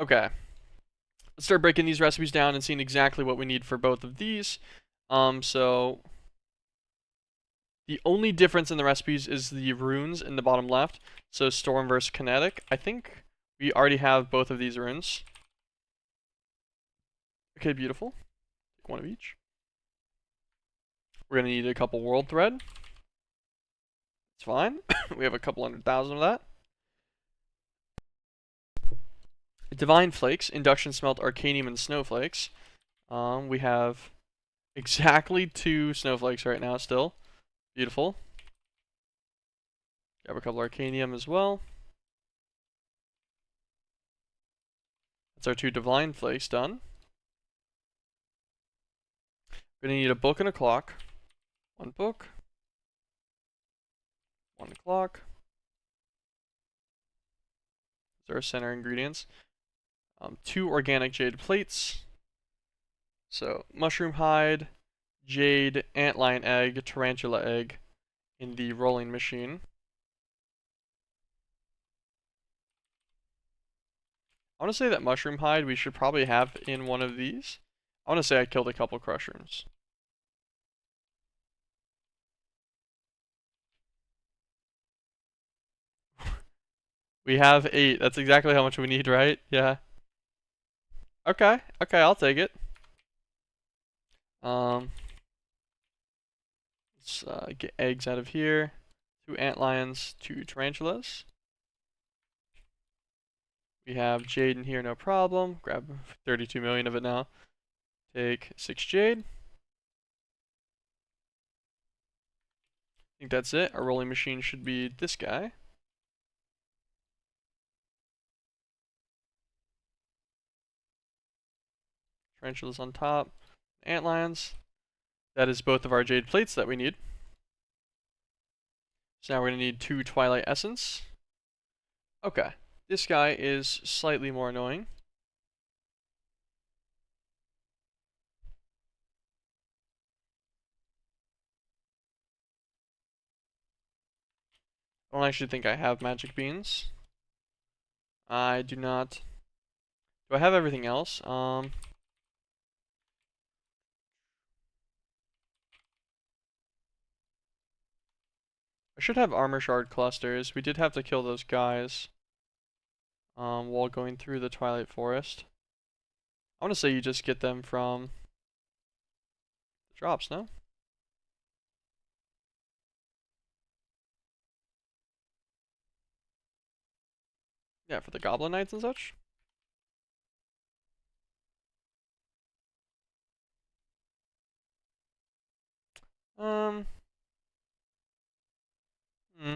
Okay. Let's start breaking these recipes down and seeing exactly what we need for both of these. So the only difference in the recipes is the runes in the bottom left. So Storm versus Kinetic. I think we already have both of these runes. Okay, beautiful. Take one of each. We're going to need a couple World Thread. It's fine. We have a couple 100,000 of that. Divine Flakes, Induction Smelt, Arcanium, and Snowflakes. We have exactly 2 Snowflakes right now still. Beautiful. Grab a couple Arcanium as well. That's our 2 Divine Flakes done. We're going to need a book and a clock. 1 book. 1 clock. Those are our center ingredients. 2 organic jade plates. So mushroom hide, jade, antlion egg, tarantula egg in the rolling machine. I want to say that mushroom hide we should probably have in one of these. I want to say I killed a couple crushrooms. We have 8. That's exactly how much we need, right? Yeah. Okay. Okay, I'll take it. Let's get eggs out of here. 2 antlions, 2 tarantulas. We have jade in here, no problem. Grab 32 million of it now. Take 6 jade. I think that's it. Our rolling machine should be this guy. Tarantulas on top. Antlions. That is both of our jade plates that we need. So now we're going to need 2 Twilight Essence. Okay. This guy is slightly more annoying. I don't actually think I have magic beans. I do not. Do I have everything else? I should have armor shard clusters. We did have to kill those guys while going through the Twilight Forest. I want to say you just get them from the drops, no? Yeah, for the Goblin Knights and such. Um. Hmm.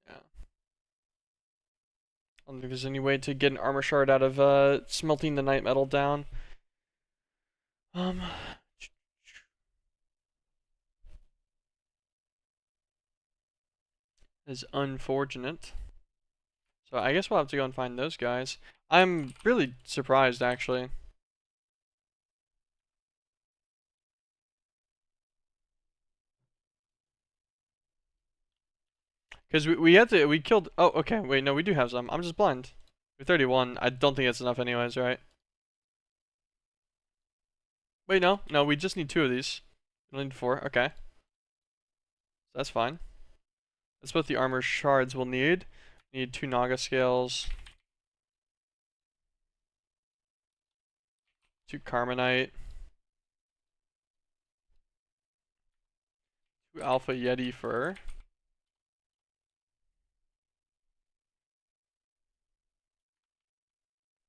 Yeah. I don't think there's any way to get an armor shard out of smelting the night metal down. Um. Is unfortunate. So I guess we'll have to go and find those guys. I'm really surprised, actually. Because we had to, we killed, oh, okay, wait, no, we do have some. I'm just blind. We're 31. I don't think it's enough anyways, right? Wait, no, we just need 2 of these. We don't need 4, okay. That's fine. That's both the armor shards we'll need. We need 2 Naga scales. 2 Carmenite. 2 Alpha Yeti fur.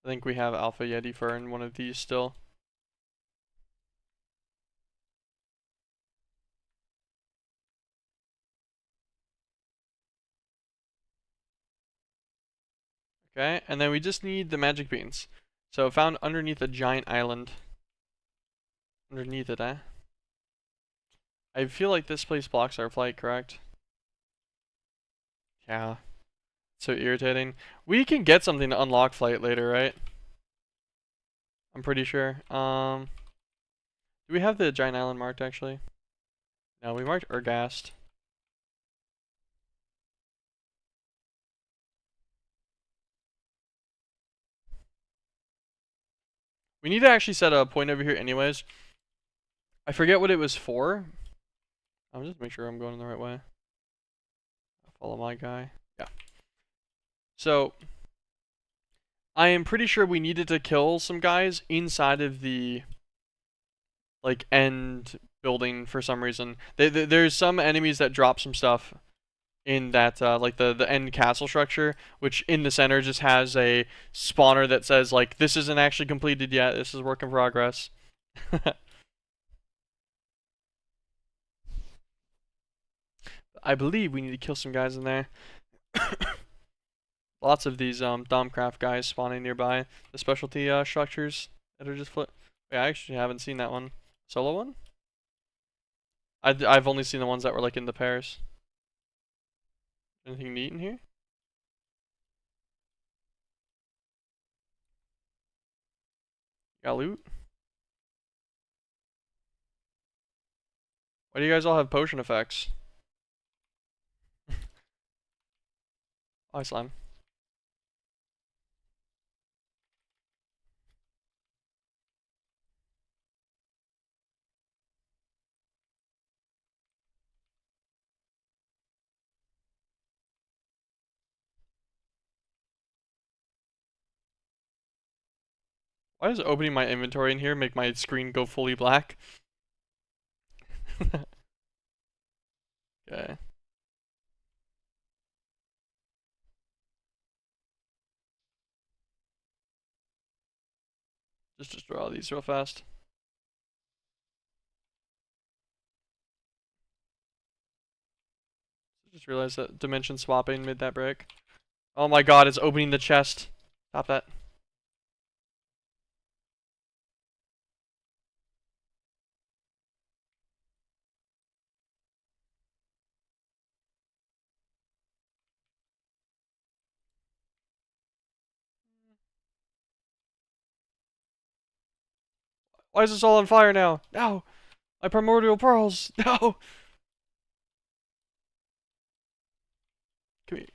I think we have Alpha Yeti fur in one of these still. Okay, and then we just need the magic beans. So found underneath a giant island. Underneath it, eh? I feel like this place blocks our flight, correct? Yeah. So irritating. We can get something to unlock flight later, right? I'm pretty sure. Do we have the giant island marked actually? No, we marked Ergast. We need to actually set a point over here anyways. I forget what it was for. I'll just make sure I'm going the right way. I'll follow my guy. Yeah. So I am pretty sure we needed to kill some guys inside of the like end building for some reason. There's some enemies that drop some stuff in that like the end castle structure, which in the center just has a spawner that says like this isn't actually completed yet. This is work in progress. I believe we need to kill some guys in there. Lots of these Domcraft guys spawning nearby the specialty structures that are just flip. Wait, I actually haven't seen that one. Solo one? I've only seen the ones that were like in the pairs. Anything neat in here? Got loot? Why do you guys all have potion effects? Hi, slime. Why does opening my inventory in here make my screen go fully black? Okay. Just destroy all these real fast. Just realized that dimension swapping made that break. Oh my god, it's opening the chest. Stop that. Why is this all on fire now? No! My primordial pearls! No! Come here.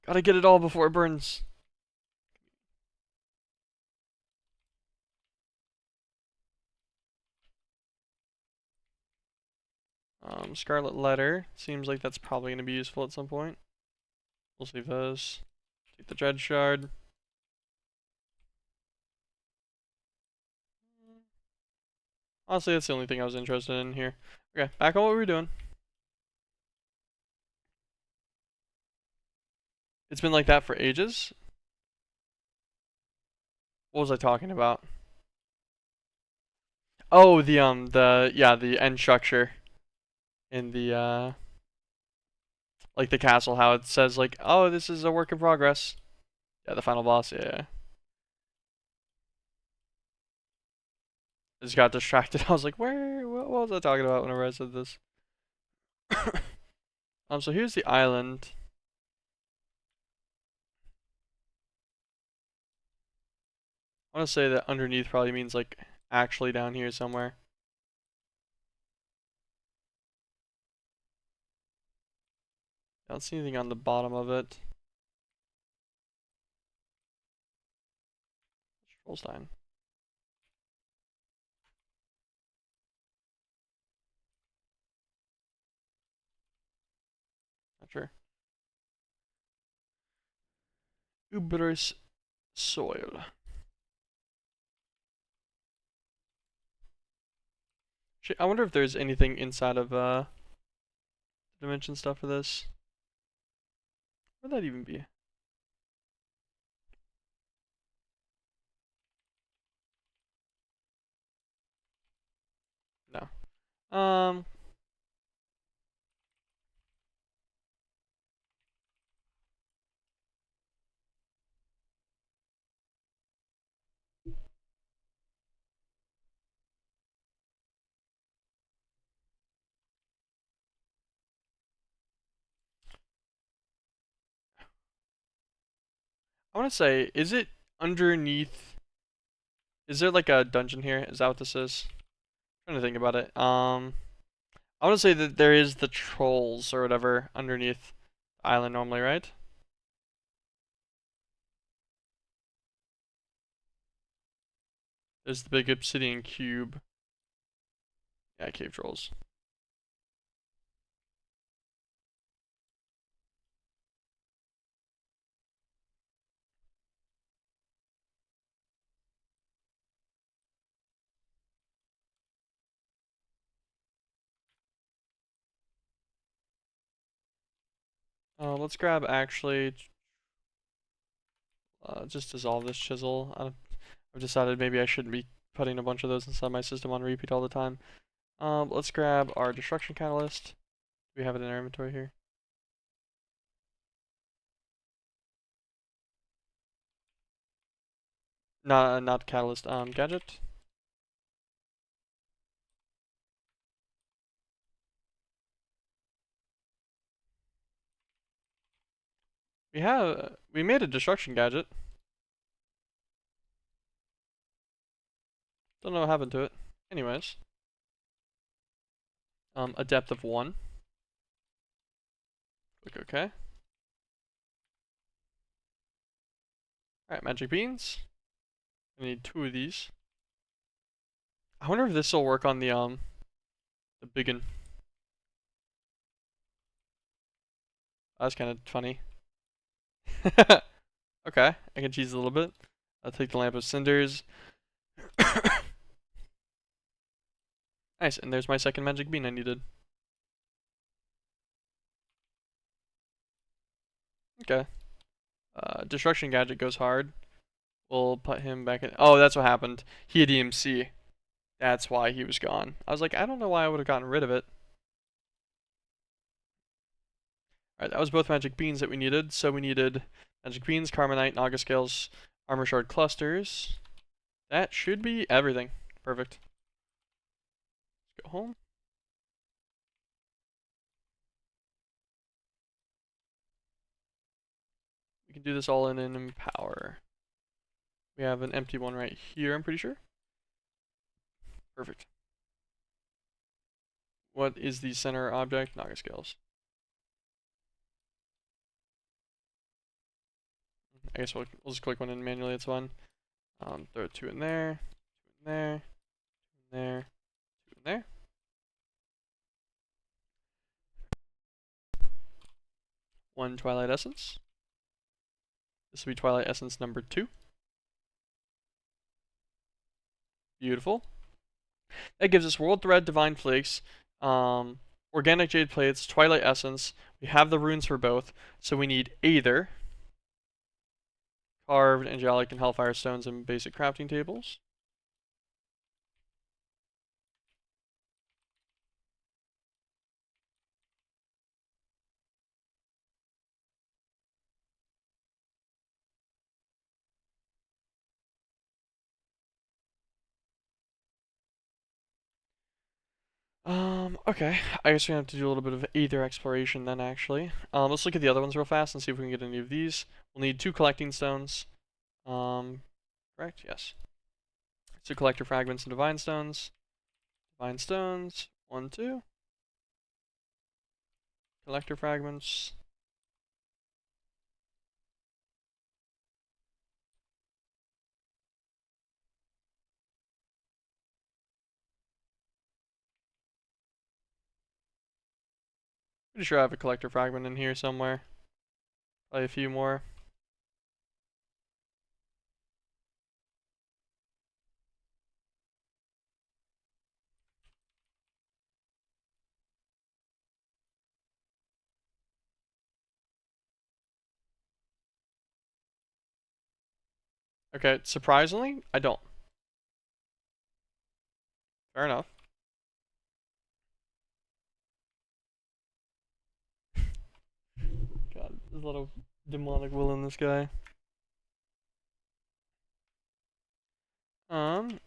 Gotta get it all before it burns. Scarlet Letter. Seems like that's probably gonna be useful at some point. We'll save those. Take the Dread Shard. Honestly, that's the only thing I was interested in here. Okay, back on what we were doing. It's been like that for ages. What was I talking about? Oh, the end structure in the like the castle, how it says like, oh, this is a work in progress. Yeah, the final boss, yeah. I just got distracted. I was like, what was I talking about whenever I said this? So here's the island. I want to say that underneath probably means like actually down here somewhere. I don't see anything on the bottom of it. Trollstein. Not sure. Uberous soil. I wonder if there's anything inside of dimension stuff for this. Where'd that even be? No. I want to say, is it underneath? Is there like a dungeon here? Is that what this is? I'm trying to think about it. I want to say that there is the trolls or whatever underneath the island normally, right? There's the big obsidian cube. Yeah, cave trolls. Let's grab actually, just dissolve this chisel. I've decided maybe I shouldn't be putting a bunch of those inside my system on repeat all the time. Let's grab our destruction catalyst. Do we have it in our inventory here? Not catalyst, gadget. We made a destruction gadget. Don't know what happened to it. Anyways, a depth of 1. Click OK. Alright, magic beans. I need 2 of these. I wonder if this will work on the biggin. That's kind of funny. Okay, I can cheese a little bit. I'll take the lamp of cinders. Nice, and there's my second magic bean I needed. Okay. Destruction gadget goes hard. We'll put him back in. Oh, that's what happened. He had EMC. That's why he was gone. I was like, I don't know why I would have gotten rid of it. Alright, that was both magic beans that we needed. So we needed magic beans, carbonite, naga scales, armor shard clusters. That should be everything. Perfect. Let's go home. We can do this all in Empower. We have an empty one right here, I'm pretty sure. Perfect. What is the center object? Naga scales. I guess we'll just click one in manually, it's fine. Throw 2 in there, 2 in there, 2 in there, 2 in there. One Twilight Essence. This will be Twilight Essence number 2. Beautiful. That gives us World Thread, Divine Flakes, Organic Jade Plates, Twilight Essence. We have the runes for both, so we need Aether, Carved, Angelic, and Hellfire Stones and basic crafting tables. Okay. I guess we have to do a little bit of Aether exploration then, actually. Let's look at the other ones real fast and see if we can get any of these. We'll need 2 collecting stones. Correct? Yes. So collector fragments and divine stones. Divine stones. 1, 2. Collector fragments. Pretty sure I have a collector fragment in here somewhere. Probably a few more. Okay, surprisingly, I don't. Fair enough. God, there's a lot of demonic will in this guy.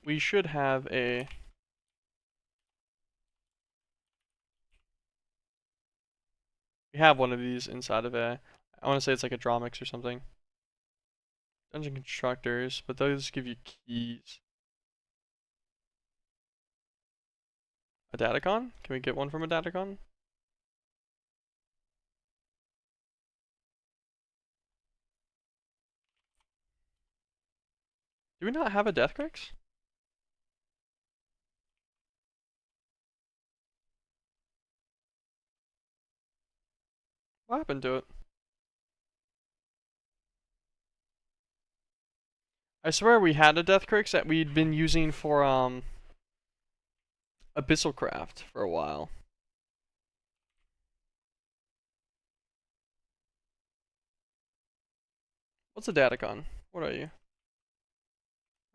We should have a... We have one of these inside of a... I want to say it's like a draw mix or something. Dungeon constructors, but those give you keys. A Datacon? Can we get one from a Datacon? Do we not have a Death Crix? What happened to it? I swear we had a Death Crix that we'd been using for MeatBallCraft for a while. What's a Datacon? What are you?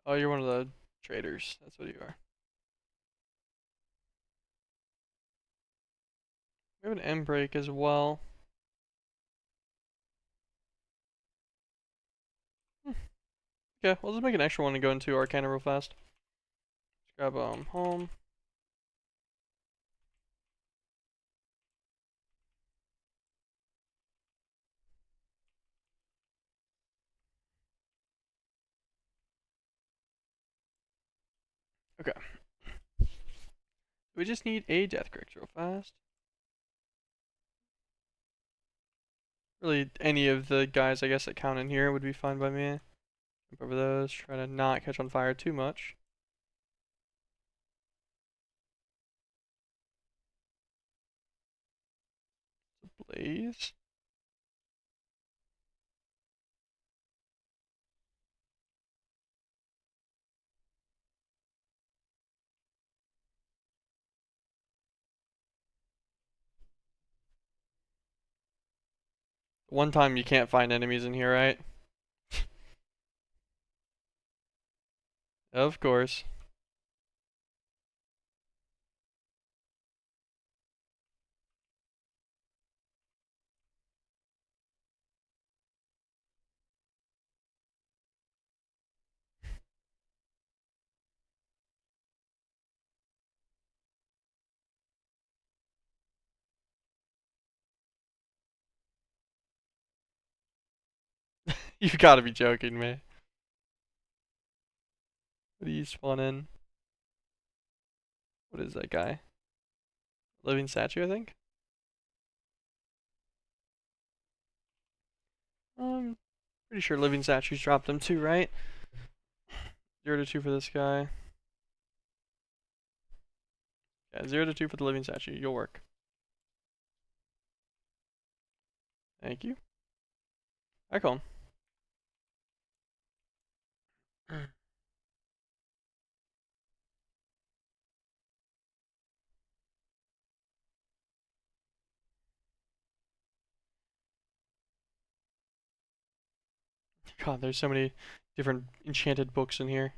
Oh, you're one of the traders. That's what you are. We have an M break as well. Okay, we'll just make an extra one and go into Arcana real fast. Let's grab home. Okay. We just need a Death Crix real fast. Really, any of the guys I guess that count in here would be fine by me. Jump over those, try to not catch on fire too much. Blaze. One time you can't find enemies in here, right? Of course. You've got to be joking me. What do you spawn in? What is that guy? Living statue, I think? Pretty sure living statues dropped them too, right? 0 to 2 for this guy. Yeah, 0 to 2 for the living statue. You'll work. Thank you. Back home. God, there's so many different enchanted books in here.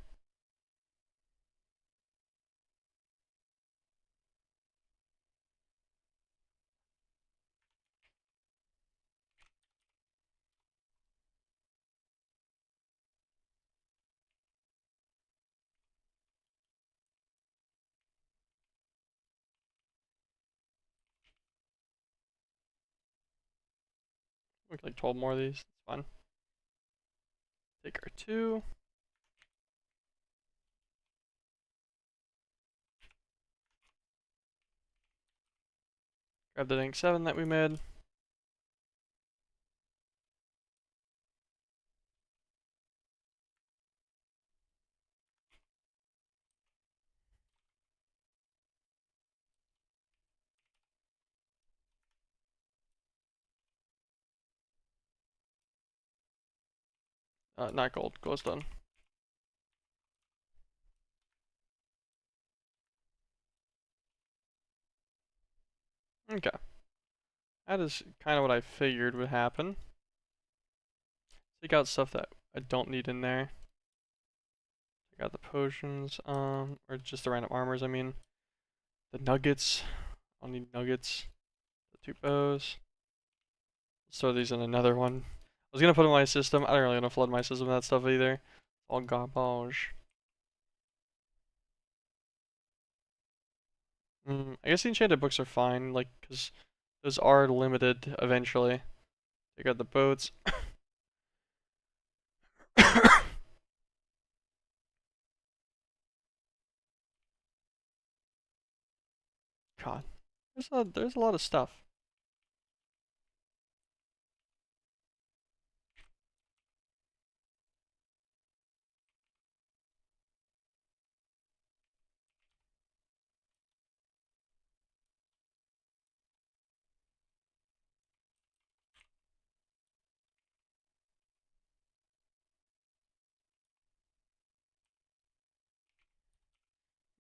Like 12 more of these. It's fine. Take our 2. Grab the dang 7 that we made. Not gold. Glowstone. Okay. That is kind of what I figured would happen. Take out stuff that I don't need in there. Take out the potions, or just the random armors, I mean. The nuggets. I'll need nuggets. The 2 bows. Let's throw these in another one. I was gonna put in my system. I don't really want to flood my system with that stuff either. All garbage. I guess the enchanted books are fine, like, because those are limited eventually. Take out the boats. God, there's a lot of stuff.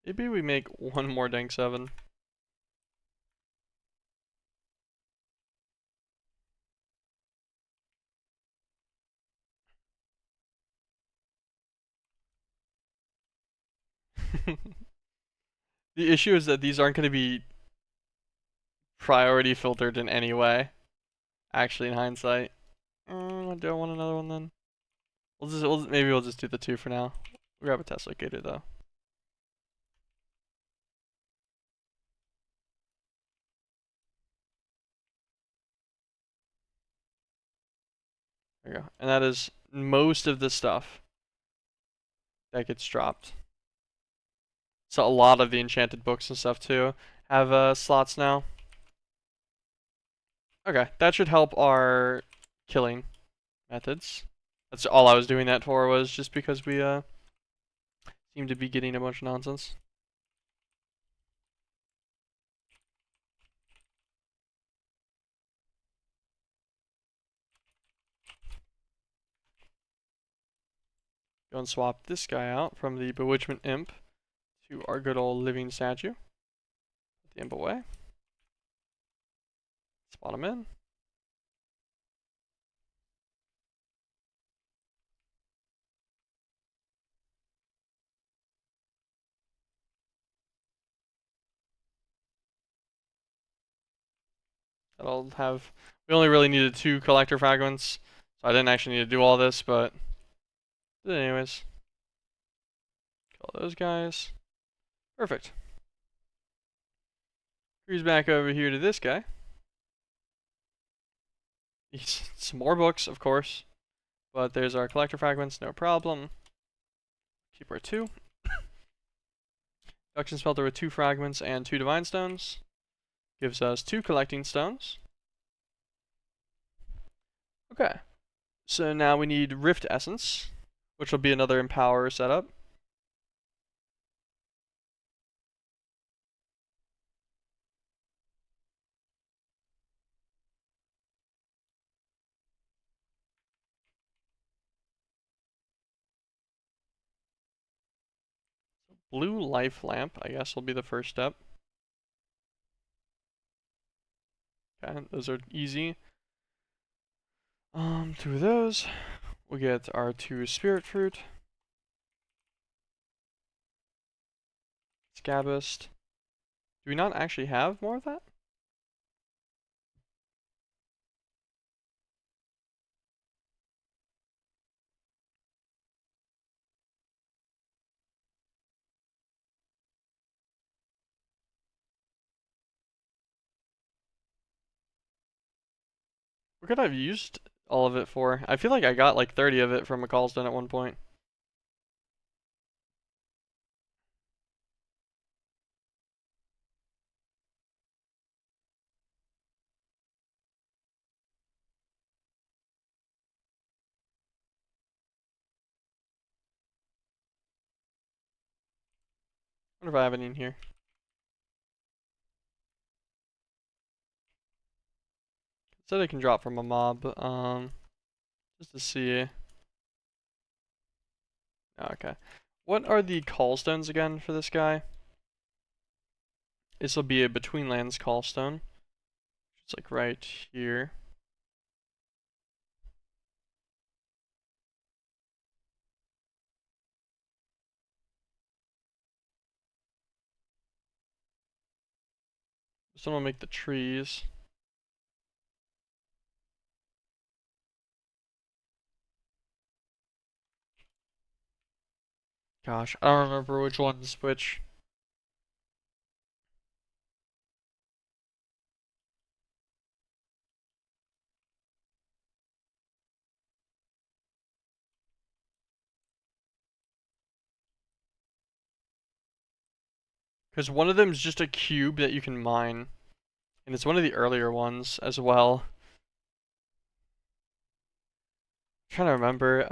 Maybe we make one more Dank 7. The issue is that these aren't going to be priority filtered in any way. Actually, in hindsight. Do I want another one then? Maybe we'll just do the 2 for now. We'll grab a Tesla Gator though. There we go. And that is most of the stuff that gets dropped. So a lot of the enchanted books and stuff too have slots now. Okay, that should help our killing methods. That's all I was doing that for, was just because we seem to be getting a bunch of nonsense. Go and swap this guy out from the Bewitchment Imp to our good old living statue. Put the imp away. Spot him in. That'll have... We only really needed 2 collector fragments, so I didn't actually need to do all this, but anyways. Kill those guys. Perfect. Cruise back over here to this guy. Some more books, of course. But there's our collector fragments, no problem. Keep our 2. Production smelter with 2 fragments and 2 divine stones. Gives us 2 collecting stones. Okay. So now we need Rift Essence, which will be another Empower setup. Blue Life Lamp, I guess, will be the first step. Okay, those are easy. 2 of those. We'll get our 2 Spirit Fruit. Scabist. Do we not actually have more of that? What could I have used all of it for? I feel like I got like 30 of it from a Callstone at one point. I wonder if I have any in here. It said it can drop from a mob, just to see. Oh, okay. What are the callstones again for this guy? This will be a Between Lands callstone. It's like right here. Someone make the trees. Gosh, I don't remember which one's which. Because one of them is just a cube that you can mine. And it's one of the earlier ones as well. I'm trying to remember.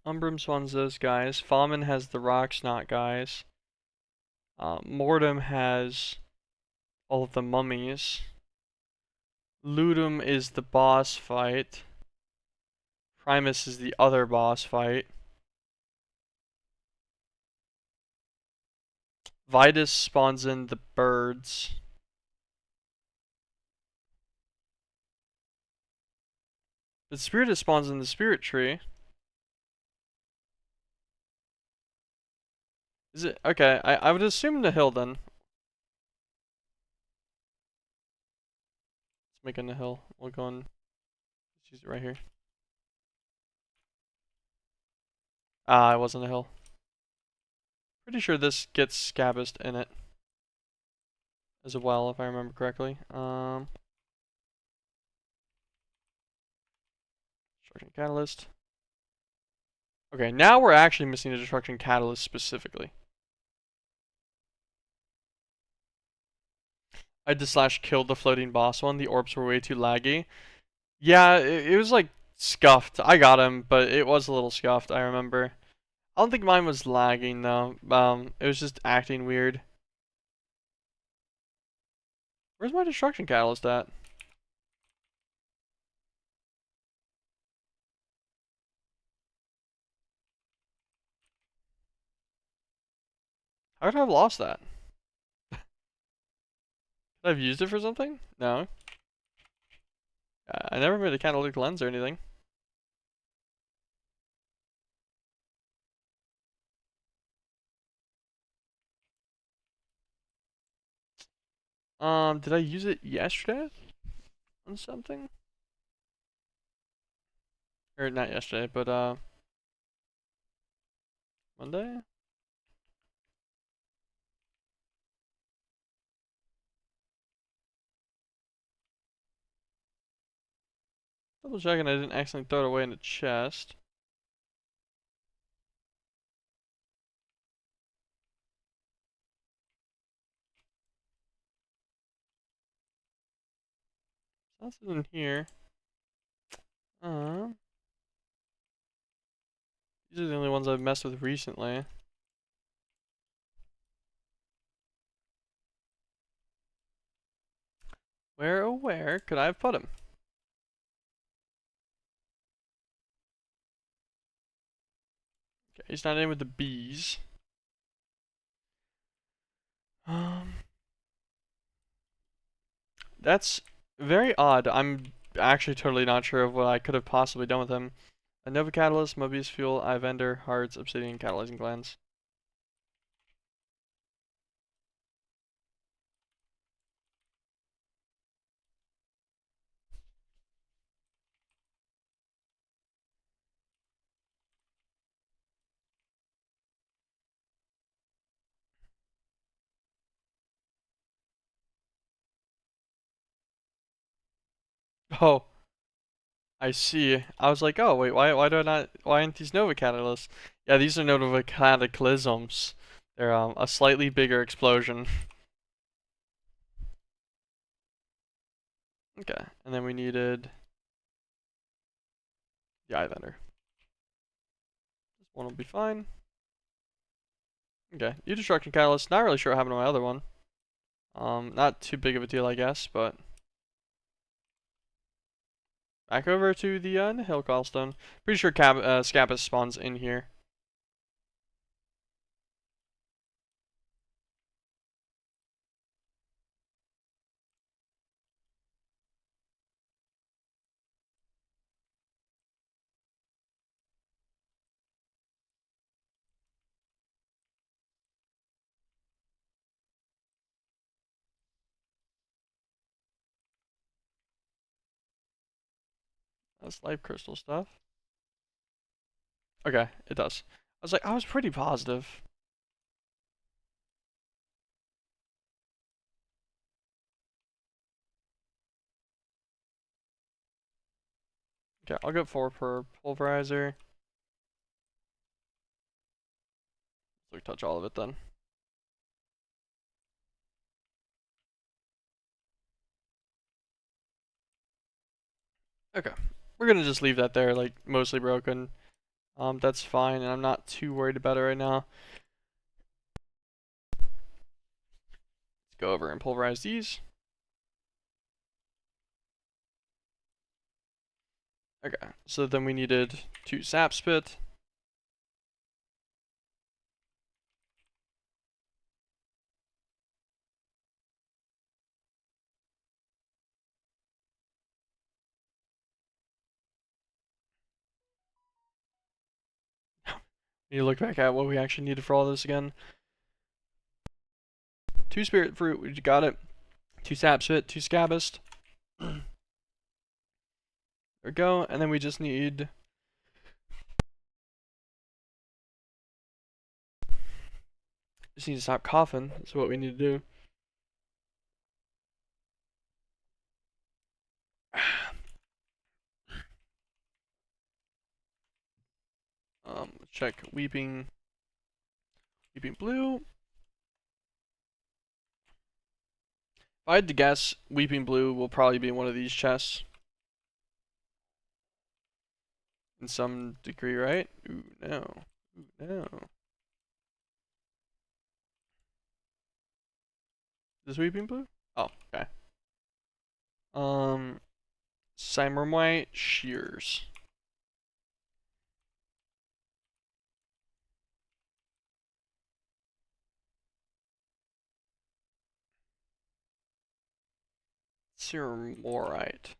Umbrum spawns those guys. Famen has the rock snot guys. Mortem has all of the mummies. Ludum is the boss fight. Primus is the other boss fight. Vitus spawns in the birds. The Spiritus spawns in the spirit tree. Is it? Okay, I would assume the hill then. Let's make it a hill. We'll go and let's use it right here. Ah, it wasn't a hill. Pretty sure this gets Scabbist in it as well, if I remember correctly. Destruction Catalyst. Okay, now we're actually missing a Destruction Catalyst specifically. I just killed the floating boss one. The orbs were way too laggy. Yeah, it was like scuffed. I got him, but it was a little scuffed, I remember. I don't think mine was lagging though. It was just acting weird. Where's my Destruction Catalyst at? How could I have lost that? Could I have used it for something? No. I never made a catalytic lens or anything. Did I use it yesterday on something? Or not yesterday, but Monday? Double checking I didn't accidentally throw it away in the chest. That's in here. These are the only ones I've messed with recently. Where, oh where could I have put him? Okay, he's not in with the bees. That's very odd. I'm actually totally not sure of what I could have possibly done with him. A Nova Catalyst, Mobius Fuel, Ivender, Hearts, Obsidian, Catalyzing Glands. Oh, I see. I was like, oh wait, why do I not? Why aren't these Nova Catalysts? Yeah, these are Nova Cataclysms. They're a slightly bigger explosion. Okay, and then we needed the Eye Vendor. This one will be fine. Okay, new Destruction Catalyst. Not really sure what happened to my other one. Not too big of a deal, I guess, but back over to the Hill Callstone. Pretty sure Scabbus spawns in here. That's life crystal stuff. Okay, it does. I was pretty positive. Okay, I'll go 4 per pulverizer. So touch all of it then. Okay. We're gonna just leave that there, like, mostly broken. That's fine, and I'm not too worried about it right now. Let's go over and pulverize these. Okay, so then we needed 2 sap spit. Need to look back at what we actually needed for all this again. 2 spirit fruit, we got it. 2 sap spit, 2 scabist. There we go, and then we just need to stop coughing. That's what we need to do. Check weeping blue. If I had to guess, weeping blue will probably be in one of these chests. In some degree, right? Ooh, no. Ooh, no. Is this weeping blue? Oh, okay. Simon White shears. Syrmorite.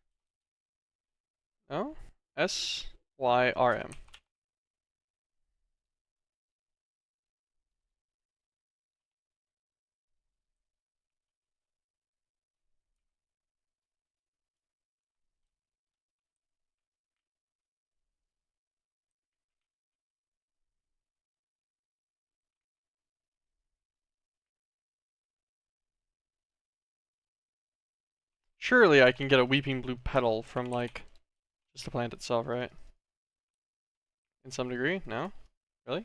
No? SYRM. Surely I can get a weeping blue petal from, like, just the plant itself, right? In some degree? No? Really?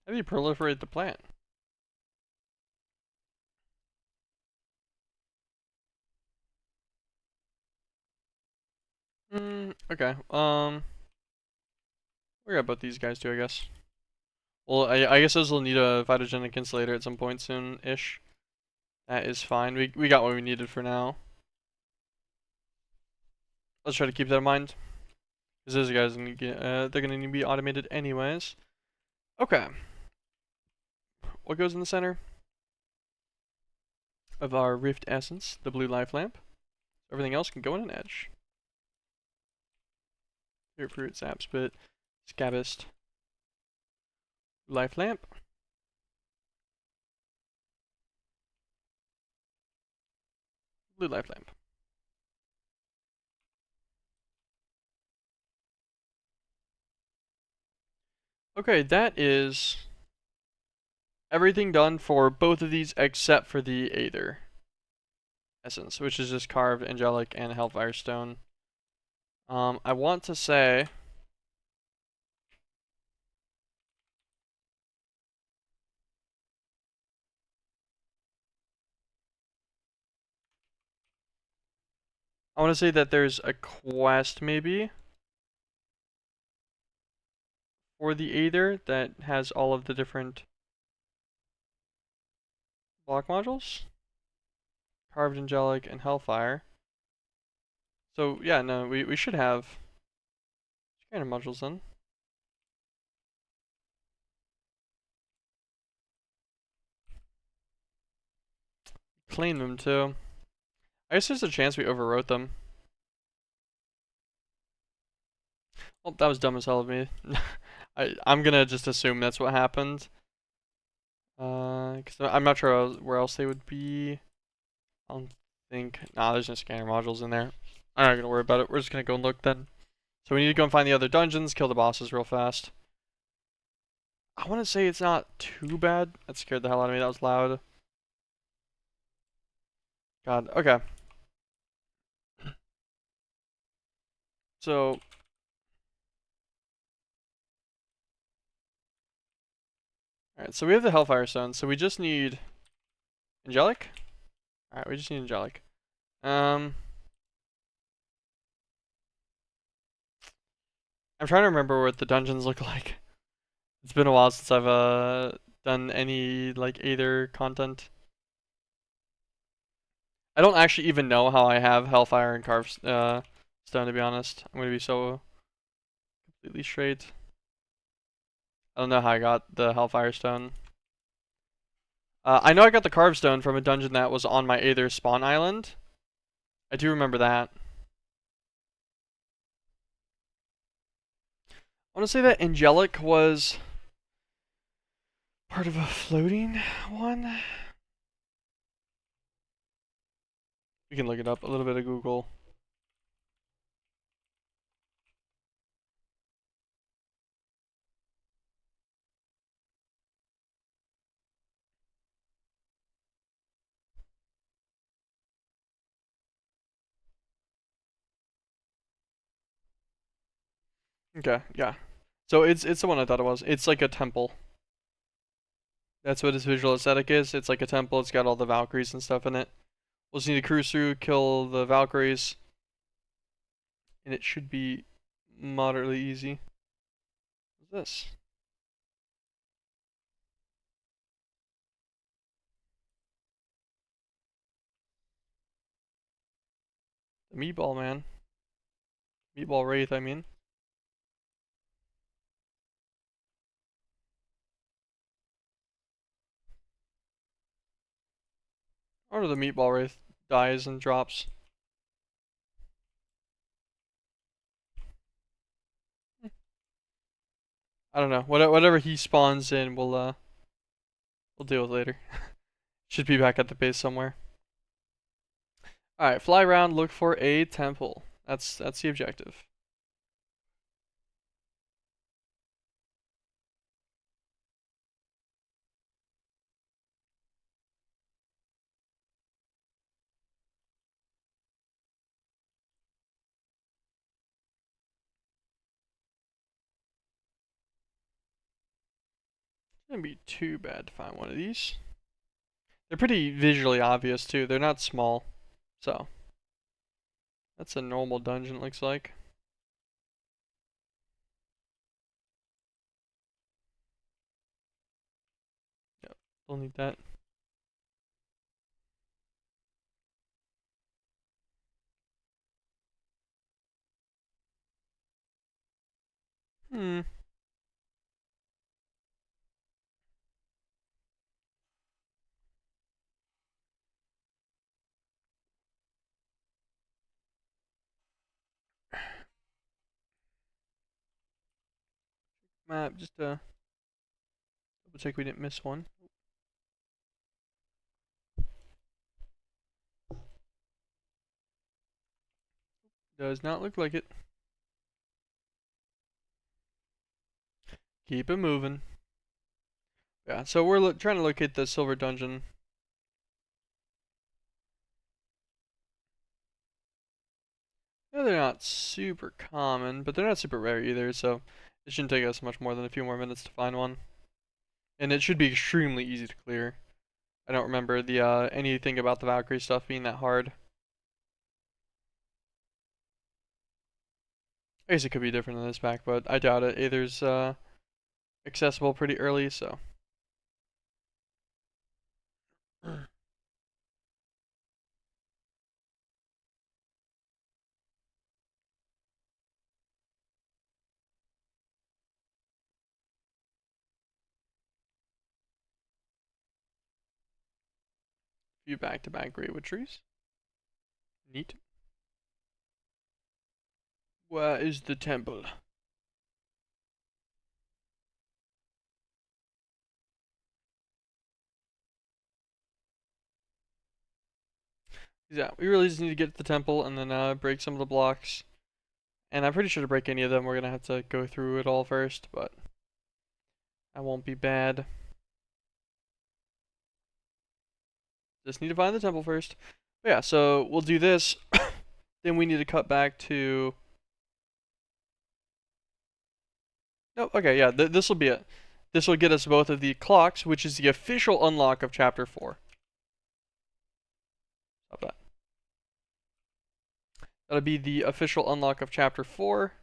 How do you proliferate the plant? Okay. We got both these guys too, I guess. Well, I guess those will need a phytogenic insulator at some point soon-ish. That is fine. We got what we needed for now. Let's try to keep that in mind. Because those guys are gonna get, they're gonna need to be automated anyways. Okay. What goes in the center of our Rift Essence? The blue life lamp. Everything else can go in an edge. Grapefruit, sap spit, scabist, life lamp. Blue life lamp. Okay, that is everything done for both of these except for the Aether Essence, which is just carved angelic and hellfire stone. I want to say that there's a quest maybe for the Aether that has all of the different block modules. Carved angelic and hellfire. So yeah, no, we should have scanner modules then. Claim them too. I guess there's a chance we overwrote them. Well, that was dumb as hell of me. I'm gonna just assume that's what happened. Cause I'm not sure where else they would be. I don't think. Nah, there's no scanner modules in there. I'm not gonna worry about it. We're just gonna go and look then. So we need to go and find the other dungeons, kill the bosses real fast. I want to say it's not too bad. That scared the hell out of me. That was loud. God, okay. So, alright, so we have the Hellfire Stone, so we just need Angelic? Alright, we just need Angelic. I'm trying to remember what the dungeons look like. It's been a while since I've done any like Aether content. I don't actually even know how I have Hellfire and Carved Stone, to be honest. I'm gonna be so completely straight. I don't know how I got the Hellfire Stone. I know I got the Carved Stone from a dungeon that was on my Aether spawn island. I do remember that. I want to say that Angelic was part of a floating one. We can look it up. A little bit of Google. Okay, yeah. So it's the one I thought it was. It's like a temple. That's what its visual aesthetic is. It's like a temple. It's got all the Valkyries and stuff in it. We'll just need to cruise through, kill the Valkyries, and it should be moderately easy. What's this? The Meatball Man. Meatball Wraith, I mean. Or the Meatball Wraith dies and drops. I don't know. Whatever he spawns in, we'll deal with later. Should be back at the base somewhere. All right, fly around, look for a temple. That's the objective. Shouldn't be too bad to find one of these. They're pretty visually obvious too. They're not small, so that's a normal dungeon. Looks like. Yep, don't need that. Hmm. Map just double check we didn't miss one. Does not look like it. Keep it moving. Yeah, so we're trying to locate the silver dungeon. Yeah, they're not super common, but they're not super rare either, so it shouldn't take us much more than a few more minutes to find one. And it should be extremely easy to clear. I don't remember the anything about the Valkyrie stuff being that hard. I guess it could be different in this pack, but I doubt it. Aether's accessible pretty early, so. Few back-to-back Greatwood trees. Neat. Where is the temple? Yeah, we really just need to get to the temple and then break some of the blocks. And I'm pretty sure to break any of them, we're gonna have to go through it all first, but that won't be bad. Just need to find the temple first. But yeah, so we'll do this. Then we need to cut back to. Oh, okay, yeah, this will be it. This will get us both of the clocks, which is the official unlock of Chapter 4. Stop that. That'll be the official unlock of Chapter 4.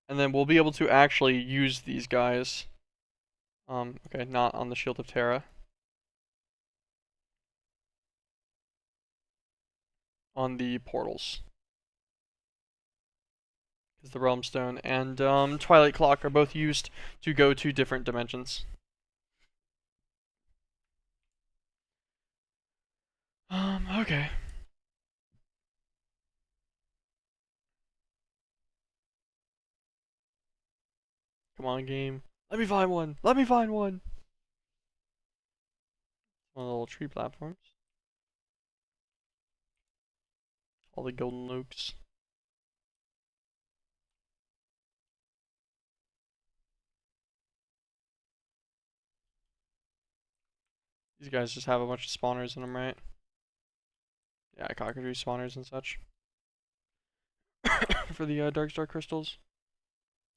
And then we'll be able to actually use these guys. Okay, not on the Shield of Terra. On the portals. Because the Realm Stone and Twilight Clock are both used to go to different dimensions. Okay. Come on, game. Let me find one. Let me find one. One of the little tree platforms. All the golden loops. These guys just have a bunch of spawners in them, right? Yeah, cockatoo spawners and such. For the Dark Star crystals.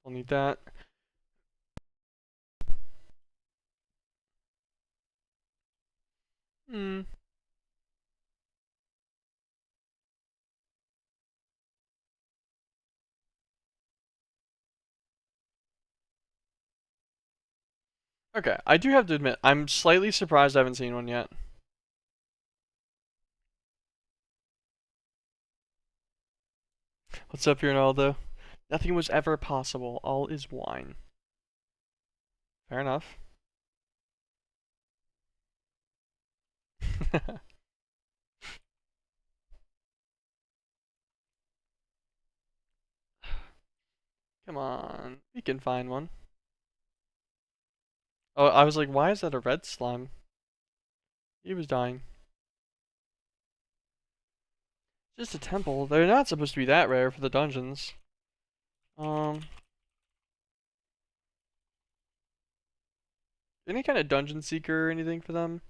I'll need that. Hmm. Okay, I do have to admit, I'm slightly surprised I haven't seen one yet. What's up, Ronaldo? Nothing was ever possible. All is wine. Fair enough. Come on, we can find one. Oh, I was like, why is that a red slime? He was dying. Just a temple. They're not supposed to be that rare for the dungeons. Um, any kind of dungeon seeker or anything for them?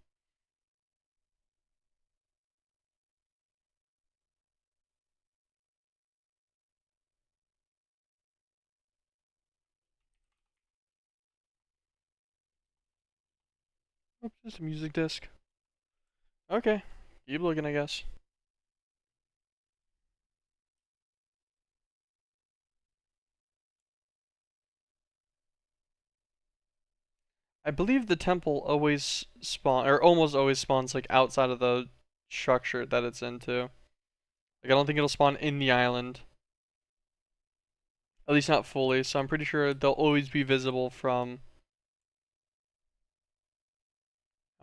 Oh, just a music disc. Okay, keep looking, I guess. I believe the temple always spawn or almost always spawns like outside of the structure that it's into. Like I don't think it'll spawn in the island. At least not fully, so I'm pretty sure they'll always be visible from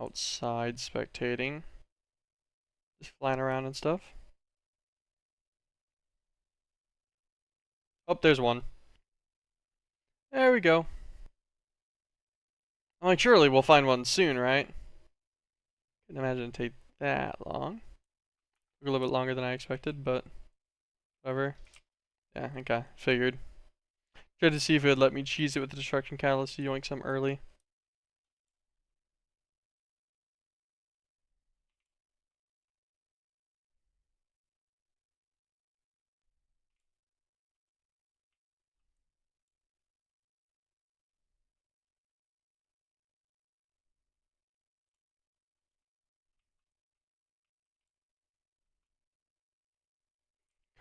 outside spectating. Just flying around and stuff. Oh, there's one. There we go. I'm like, surely we'll find one soon, right? Couldn't imagine it'd take that long. Took a little bit longer than I expected, but whatever. Yeah, okay, figured. Tried to see if it would let me cheese it with the destruction catalyst to yoink some early.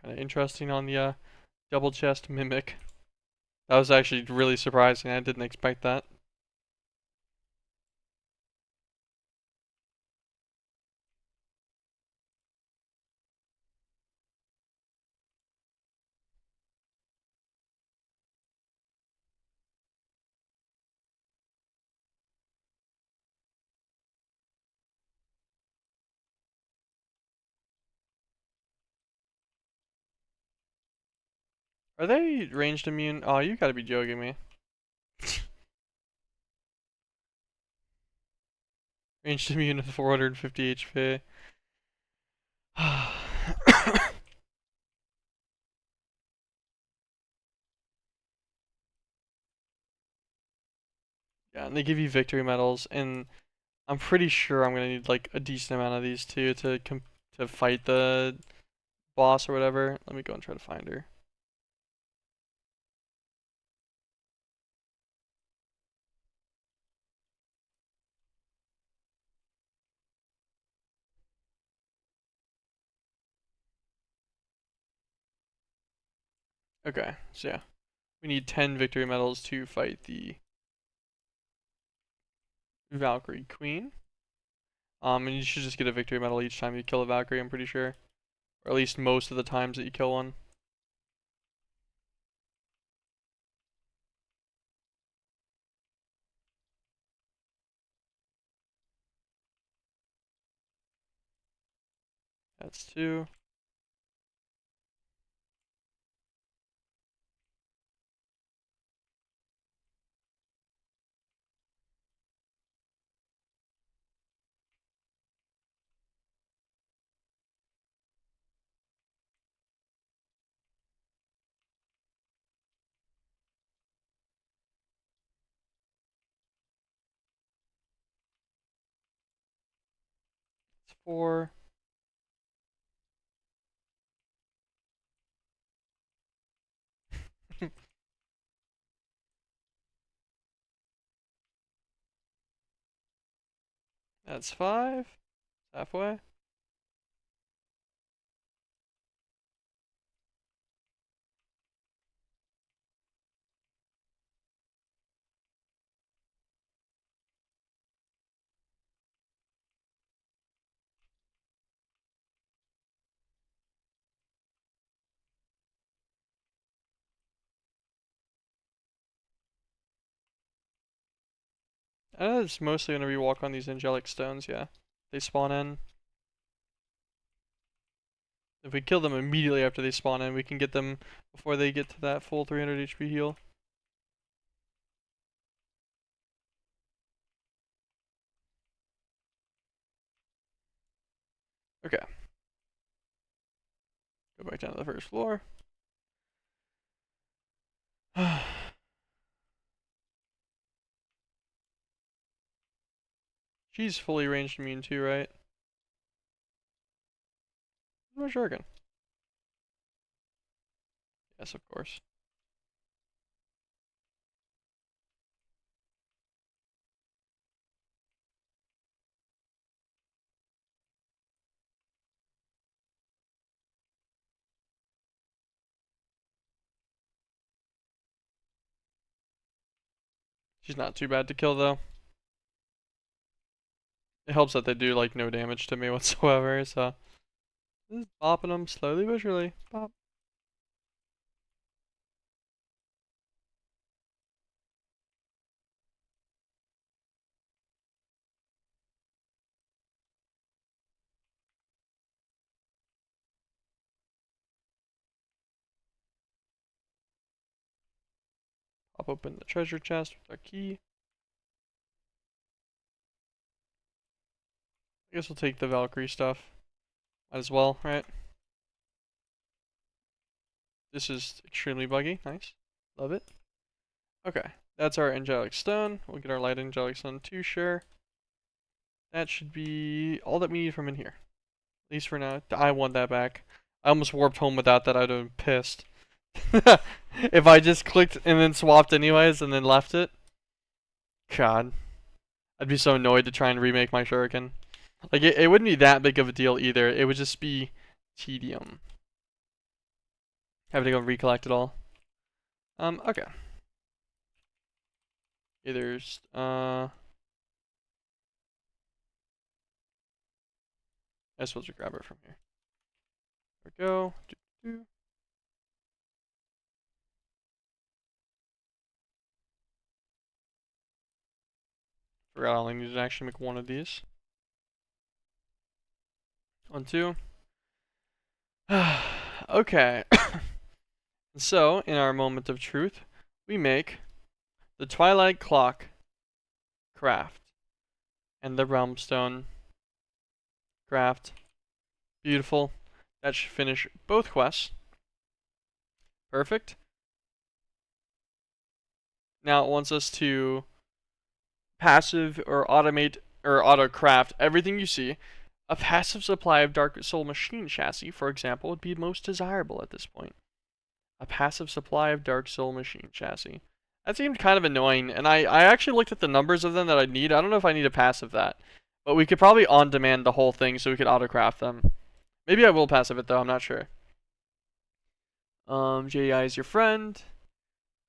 Kind of interesting on the double chest mimic. That was actually really surprising. I didn't expect that. Are they ranged immune? Oh, you gotta be joking me. Ranged immune with 450 HP. Yeah, and they give you victory medals, and I'm pretty sure I'm gonna need like a decent amount of these too to fight the boss or whatever. Let me go and try to find her. Okay, so yeah, we need 10 victory medals to fight the Valkyrie Queen. And you should just get a victory medal each time you kill a Valkyrie, I'm pretty sure. Or at least most of the times that you kill one. That's 2. That's 4. That's 5. Halfway. It's mostly gonna be walk on these angelic stones, yeah. They spawn in. If we kill them immediately after they spawn in, we can get them before they get to that full 300 HP heal. Okay. Go back down to the first floor. She's fully ranged immune too, right? Where's Jargon? Yes, of course. She's not too bad to kill though. It helps that they do like no damage to me whatsoever, so just bopping them slowly but surely. Bop. Pop open the treasure chest with our key. I guess we'll take the Valkyrie stuff. Might as well, right? This is extremely buggy. Nice. Love it. Okay. That's our angelic stone. We'll get our light angelic stone too, sure. That should be all that we need from in here. At least for now. I want that back. I almost warped home without that. I'd have been pissed. If I just clicked and then swapped anyways and then left it. God. I'd be so annoyed to try and remake my shuriken. Like, it wouldn't be that big of a deal either. It would just be tedium. Having to go recollect it all. Okay. There's, I suppose we grab it from here. There we go. Forgot I only needed to actually make one of these. 1, 2. Okay. So, in our moment of truth, we make the Twilight Clock craft and the Realm Stone craft. Beautiful. That should finish both quests. Perfect. Now it wants us to passive or automate auto-craft everything you see. A passive supply of Dark Soul machine chassis, for example, would be most desirable at this point. A passive supply of Dark Soul machine chassis. That seemed kind of annoying, and I actually looked at the numbers of them that I need. I don't know if I need a passive that. But we could probably on-demand the whole thing so we could auto-craft them. Maybe I will passive it though, I'm not sure. JEI is your friend.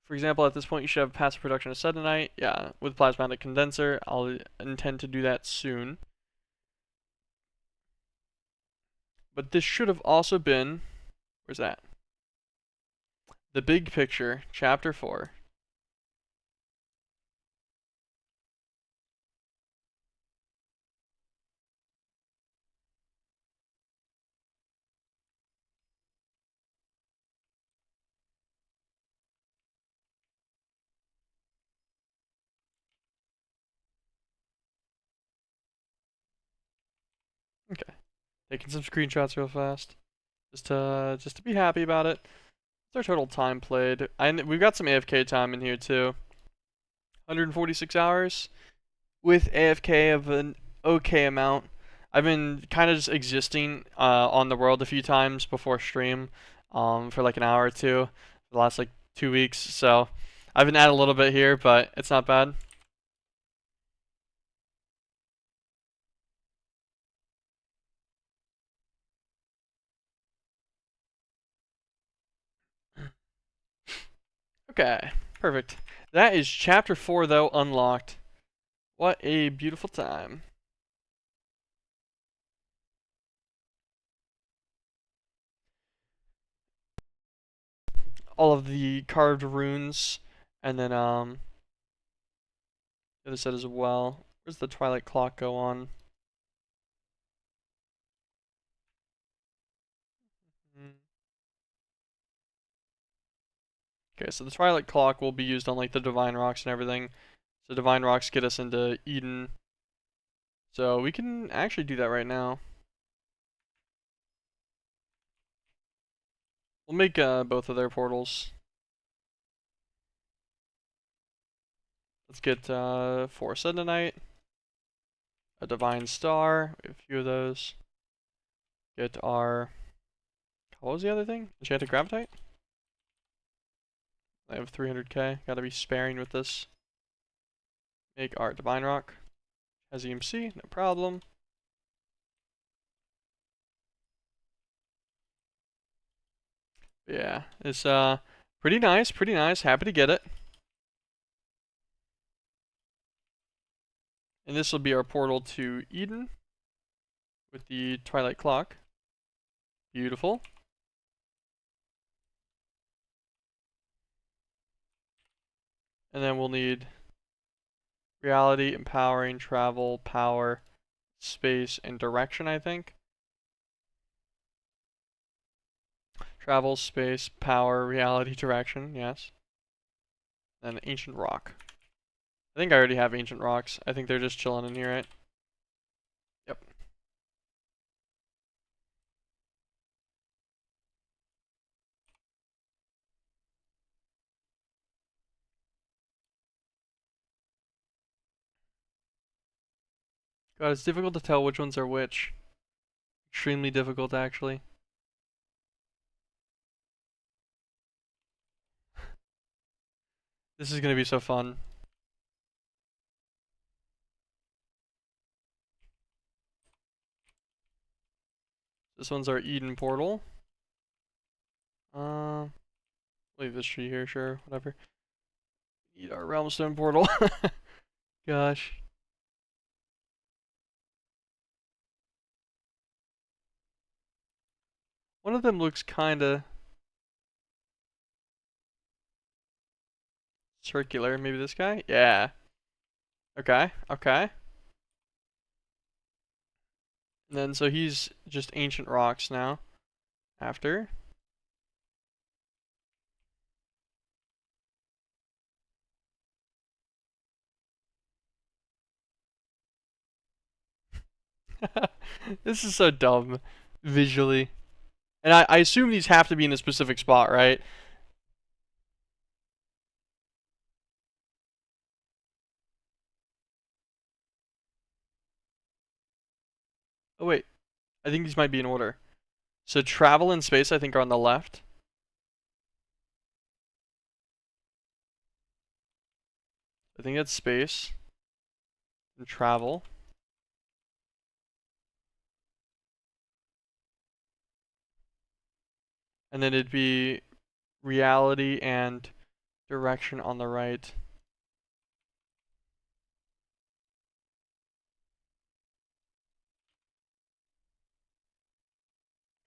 For example, at this point you should have passive production of Sedenite. Yeah, with plasmatic condenser. I'll intend to do that soon. But this should have also been... Where's that? The big picture, chapter 4. Okay. Taking some screenshots real fast. Just to be happy about it. What's our total time played? We've got some AFK time in here too. 146 hours. With AFK of an okay amount. I've been kind of just existing on the world a few times before stream for like an hour or two for the last like 2 weeks. So I've been at a little bit here, but it's not bad. Okay, perfect. That is chapter 4 though unlocked. What a beautiful time. All of the carved runes, and then the other set as well. Where's the Twilight Clock go on? Okay, so the Twilight Clock will be used on like the Divine Rocks and everything. So Divine Rocks get us into Eden. So we can actually do that right now. We'll make both of their portals. Let's get 4 Sedenite, a Divine Star, we have a few of those. Get our, what was the other thing? Enchanted Gravitite? I have 300k, gotta be sparing with this. Make our Divine Rock. As EMC, no problem. Yeah, it's pretty nice, pretty nice. Happy to get it. And this will be our portal to Eden with the Twilight Clock. Beautiful. And then we'll need reality, empowering, travel, power, space, and direction, I think. Travel, space, power, reality, direction, yes. Then ancient rock. I think I already have ancient rocks. I think they're just chilling in here, right? Yep. God, it's difficult to tell which ones are which. Extremely difficult, actually. This is gonna be so fun. This one's our Eden portal. Leave this tree here, sure, whatever. Need our Realmstone portal. Gosh. One of them looks kinda circular. Maybe this guy? Yeah. Okay, okay. And then, so he's just ancient rocks now. After. This is so dumb, visually. And I assume these have to be in a specific spot, right? Oh wait, I think these might be in order. So travel and space, I think, are on the left. I think that's space and travel. And then it'd be reality and direction on the right.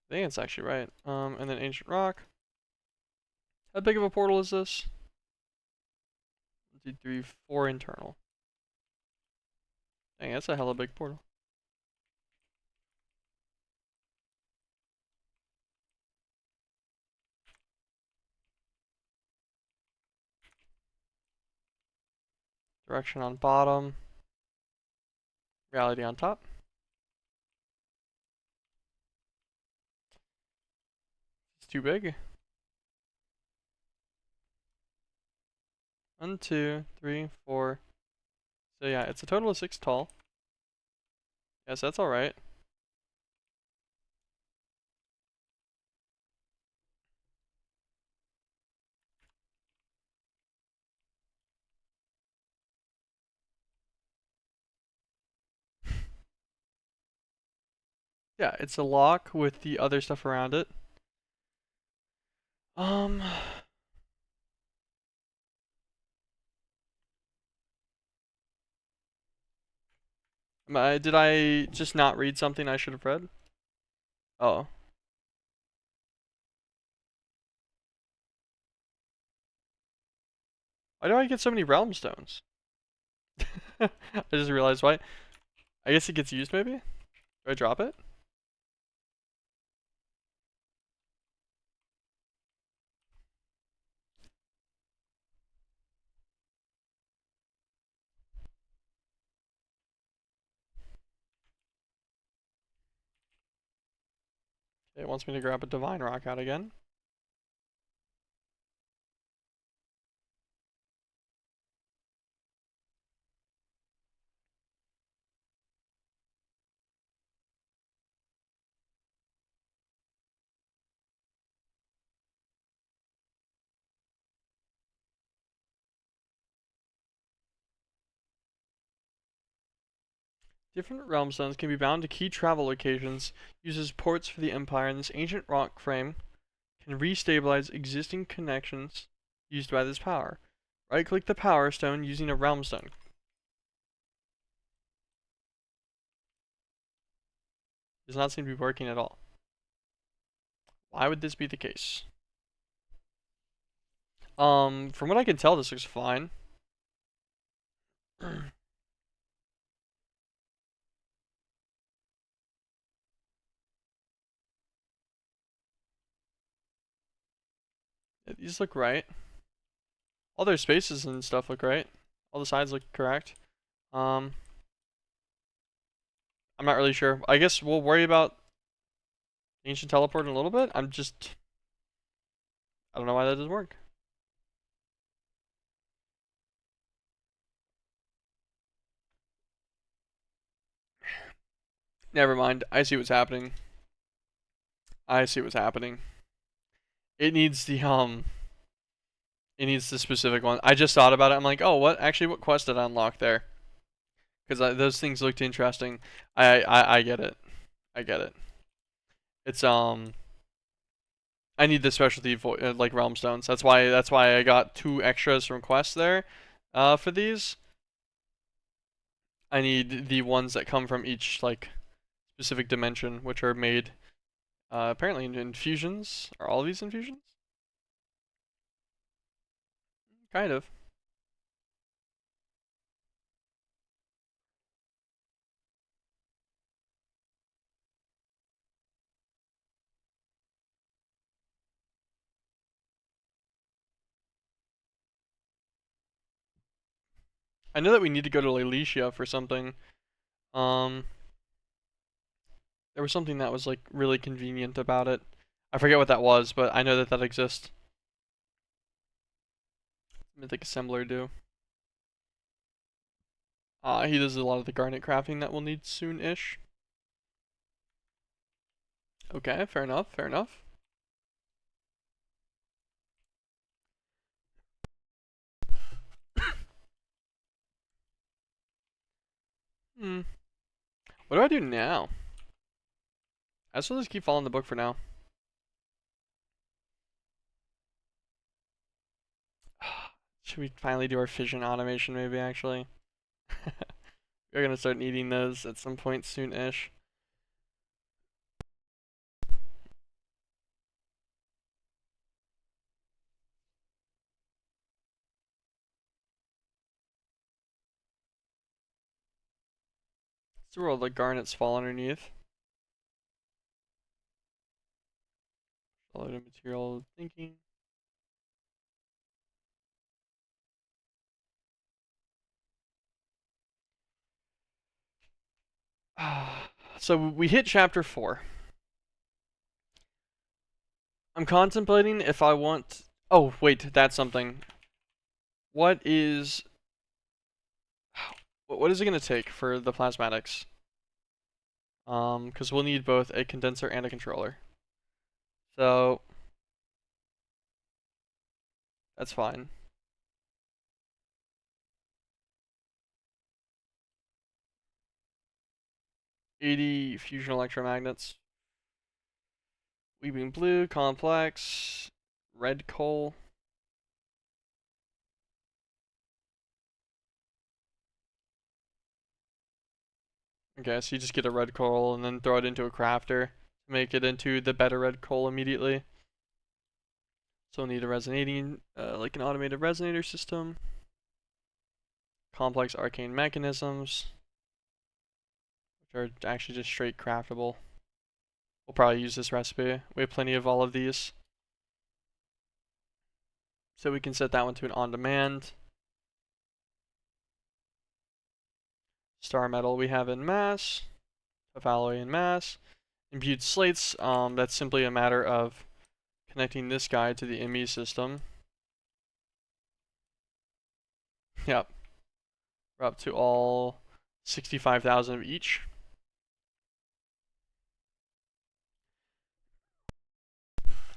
I think it's actually right. And then ancient rock. How big of a portal is this? 1, 2, 3, 4 internal. Dang, that's a hella big portal. Direction on bottom. Reality on top. It's too big. 1, 2, 3, 4. So yeah, it's a total of 6 tall. Yes, that's alright. Yeah, it's a lock with the other stuff around it. Um, did I just not read something I should have read? Oh. Why do I get so many realm stones? I just realized why. I guess it gets used maybe? Do I drop it? It wants me to grab a divine rock out again. Different realm stones can be bound to key travel locations, uses ports for the Empire, and this ancient rock frame can restabilize existing connections used by this power. Right-click the power stone using a realm stone. Does not seem to be working at all. Why would this be the case? From what I can tell, this looks fine. These look right. All their spaces and stuff look right. All the sides look correct. I'm not really sure. I guess we'll worry about ancient teleport in a little bit. I don't know why that doesn't work. Never mind. I see what's happening. I see what's happening. It needs the specific one. I just thought about it. I'm like, oh, what quest did I unlock there? Because those things looked interesting. I get it. I get it. It's I need the specialty like realm stones. That's why I got 2 extras from quests there. For these, I need the ones that come from each like specific dimension, which are made apparently in infusions. Are all of these infusions? Kind of. I know that we need to go to Lalicia for something. Um, there was something that was like really convenient about it. I forget what that was, but I know that that exists. Mythic Assembler do. He does a lot of the garnet crafting that we'll need soon-ish. Okay, fair enough, fair enough. Hmm. What do I do now? I just will just keep following the book for now. Should we finally do our fission automation maybe actually? We're gonna start needing those at some point soon-ish. So where all the garnets fall underneath. Loaded material thinking. So we hit chapter 4. I'm contemplating if I want. Oh, wait, that's something. What is. What is it going to take for the plasmatics? Because we'll need both a condenser and a controller. So, that's fine. 80 fusion electromagnets. Weeping blue, complex, red coal. Okay, so you just get a red coal and then throw it into a crafter to make it into the better red coal immediately. So we'll need a resonating, like an automated resonator system. Complex arcane mechanisms, which are actually just straight craftable. We'll probably use this recipe. We have plenty of all of these. So we can set that one to an on-demand. Star metal we have in mass. Tough alloy in mass. Imbued slates, that's simply a matter of connecting this guy to the ME system. Yep. We're up to all 65,000 of each.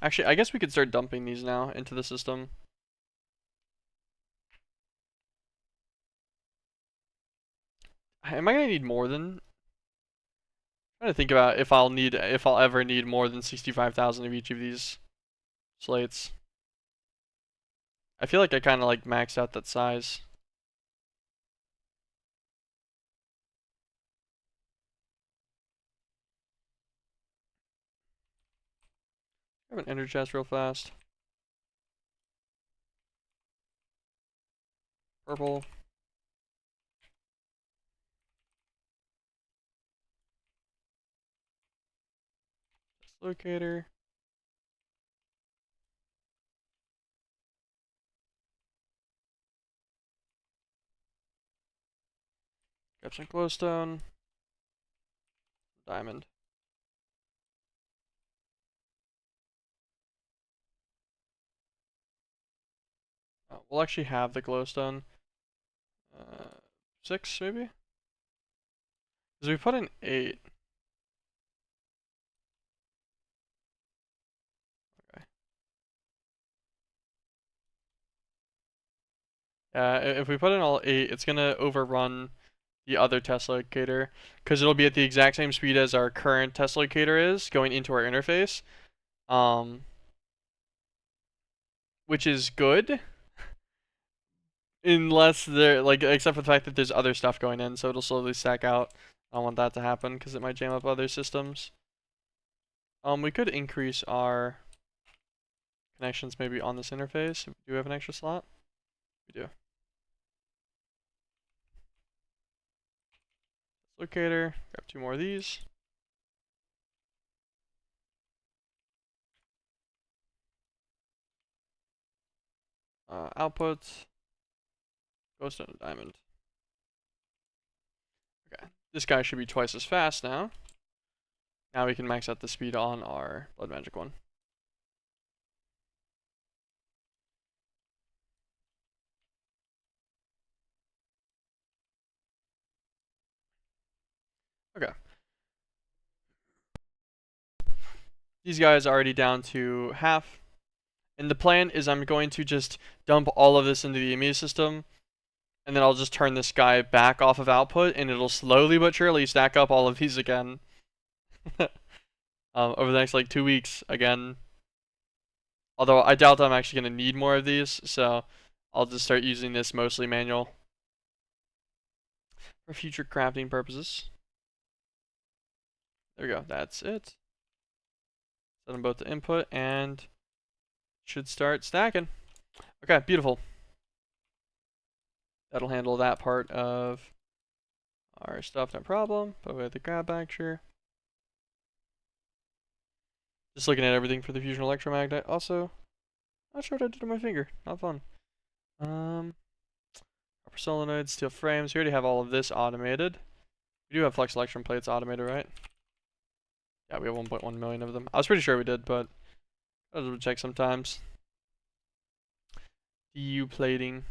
Actually, I guess we could start dumping these now into the system. Am I gonna need more than? I'm trying to think about if I'll ever need more than 65,000 of each of these slates. I feel like I kind of like maxed out that size. I have an ender chest real fast. Purple. Locator. Grab some glowstone. Diamond. Oh, we'll actually have the glowstone. 6 maybe? Because we put in 8. Okay. If we put in all 8, it's gonna overrun the other Tesla locator because it'll be at the exact same speed as our current Tesla locator is going into our interface. Which is good unless there like except for the fact that there's other stuff going in, so it'll slowly stack out. I don't want that to happen because it might jam up other systems. We could increase our connections maybe on this interface. Do we have an extra slot? We do. Locator, grab 2 more of these. Output, glowstone and diamond. Okay, this guy should be twice as fast now. Now we can max out the speed on our blood magic one. Okay. These guys are already down to half. And the plan is I'm going to just dump all of this into the immune system, and then I'll just turn this guy back off of output, and it'll slowly but surely stack up all of these again. Over the next like 2 weeks again. Although I doubt I'm actually going to need more of these, so I'll just start using this mostly manual for future crafting purposes. There we go, that's it. Set them both to input and should start stacking. Okay, beautiful. That'll handle that part of our stuff, no problem. Put away the grab bag, sure. Just looking at everything for the fusion electromagnet. Also, not sure what I did to my finger. Not fun. Copper solenoid, steel frames. We already have all of this automated. We do have flex electron plates automated, right? Yeah, we have 1.1 million of them. I was pretty sure we did, but I'll double check sometimes. DU plating.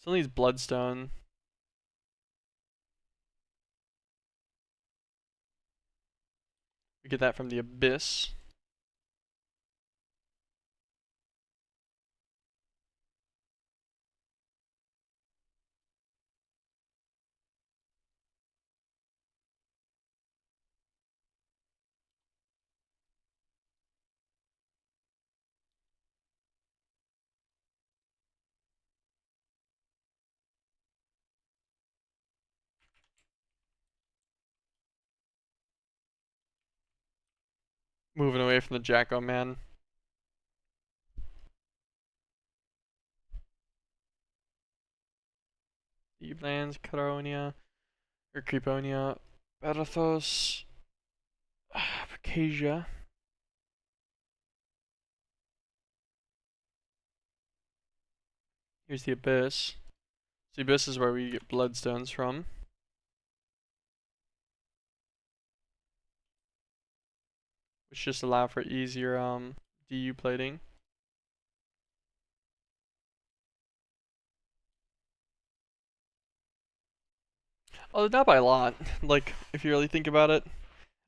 Still needs bloodstone. We get that from the abyss. Moving away from the Jacko man. Evelands, Caronia, or Creeponia, Barathos, Acacia. Here's the Abyss. The Abyss is where we get bloodstones from. Which just allow for easier DU plating. Oh, not by a lot. Like, if you really think about it.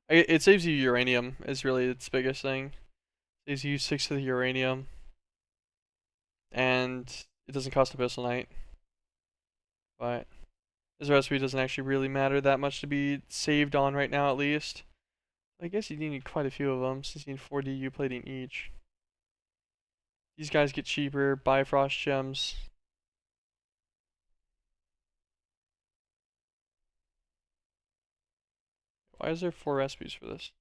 It saves you uranium, is really its biggest thing. It saves you 6 of the uranium. And it doesn't cost Abyssalite. But this recipe doesn't actually really matter that much to be saved on right now, at least. I guess you need quite a few of them, since you need 4 DU plating each. These guys get cheaper, Bifrost gems. Why is there 4 recipes for this?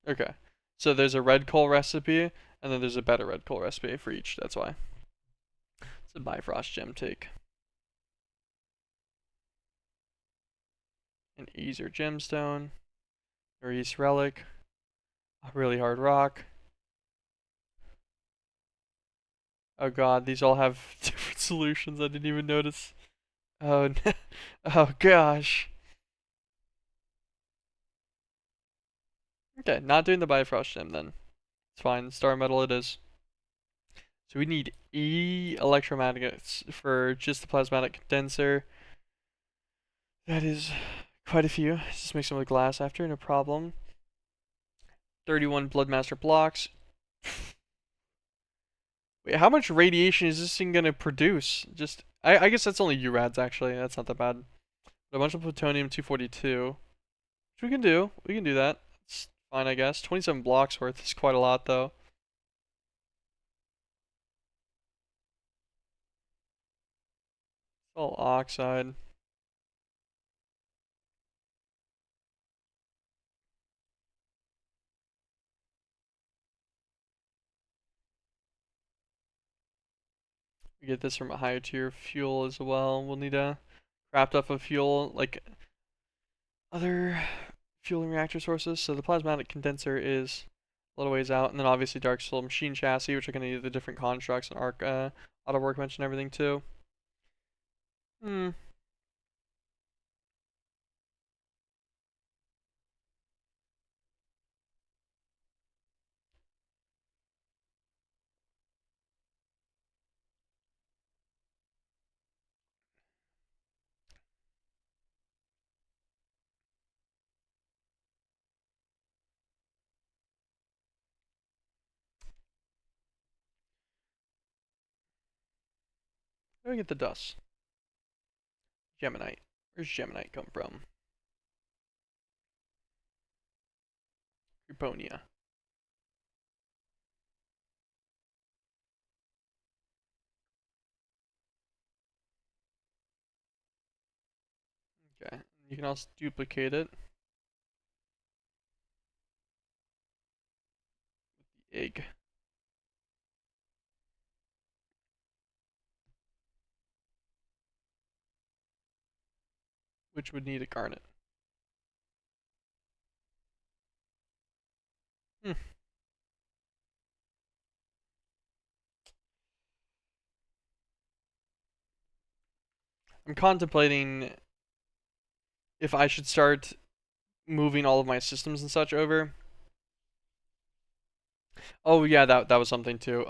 Okay. So there's a red coal recipe, and then there's a better red coal recipe for each, that's why. It's a Bifrost gem take. An Aether gemstone. Northeast relic. A really hard rock. Oh god, these all have different solutions. I didn't even notice. Oh no. Oh gosh. Okay, not doing the Bifrost gem then. It's fine. Star metal it is. So we need E electromagnets for just the plasmatic condenser. That is quite a few. Just make some of the glass after, no problem. 31 Bloodmaster blocks. Wait, how much radiation is this thing gonna produce? Just, I guess that's only URADs actually. That's not that bad. But a bunch of plutonium 242, which we can do. We can do that. It's fine, I guess. 27 blocks worth is quite a lot though. All oxide. We get this from a higher tier fuel as well. We'll need a wrapped up of fuel like other fueling reactor sources. So the plasmatic condenser is a little ways out, and then obviously Dark Soul machine chassis, which are going to need the different constructs and arc auto workbench and everything too. Hmm. Where do we get the dust? Geminite. Where's Geminite come from? Creponia. Okay. You can also duplicate it. Egg. Which would need a garnet. Hmm. I'm contemplating if I should start moving all of my systems and such over. Oh yeah, that was something too.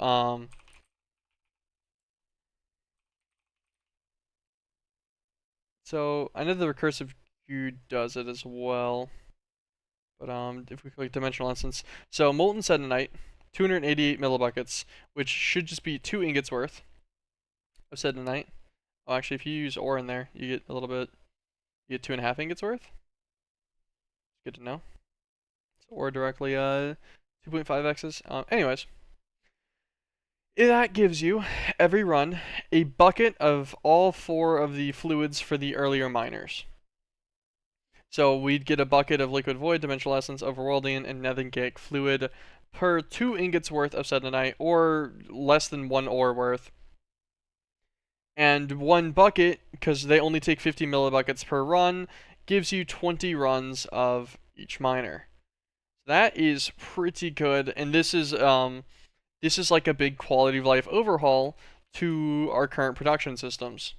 So I know the recursive queue does it as well. But if we click dimensional essence, so molten sedentite, 288 millibuckets, which should just be 2 ingots worth of sedentite. Oh, actually, if you use ore in there, you get a little bit. You get 2.5 ingots worth. Good to know. So ore directly 2.5x's. Anyways, that gives you every run a bucket of all 4 of the fluids for the earlier miners. So we'd get a bucket of liquid void, dimensional essence, overworlding, and nethergaic fluid per 2 ingots worth of sedentite, or less than 1 ore worth. And 1 bucket, because they only take 50 millibuckets per run, gives you 20 runs of each miner. That is pretty good, and this is like a big quality of life overhaul to our current production systems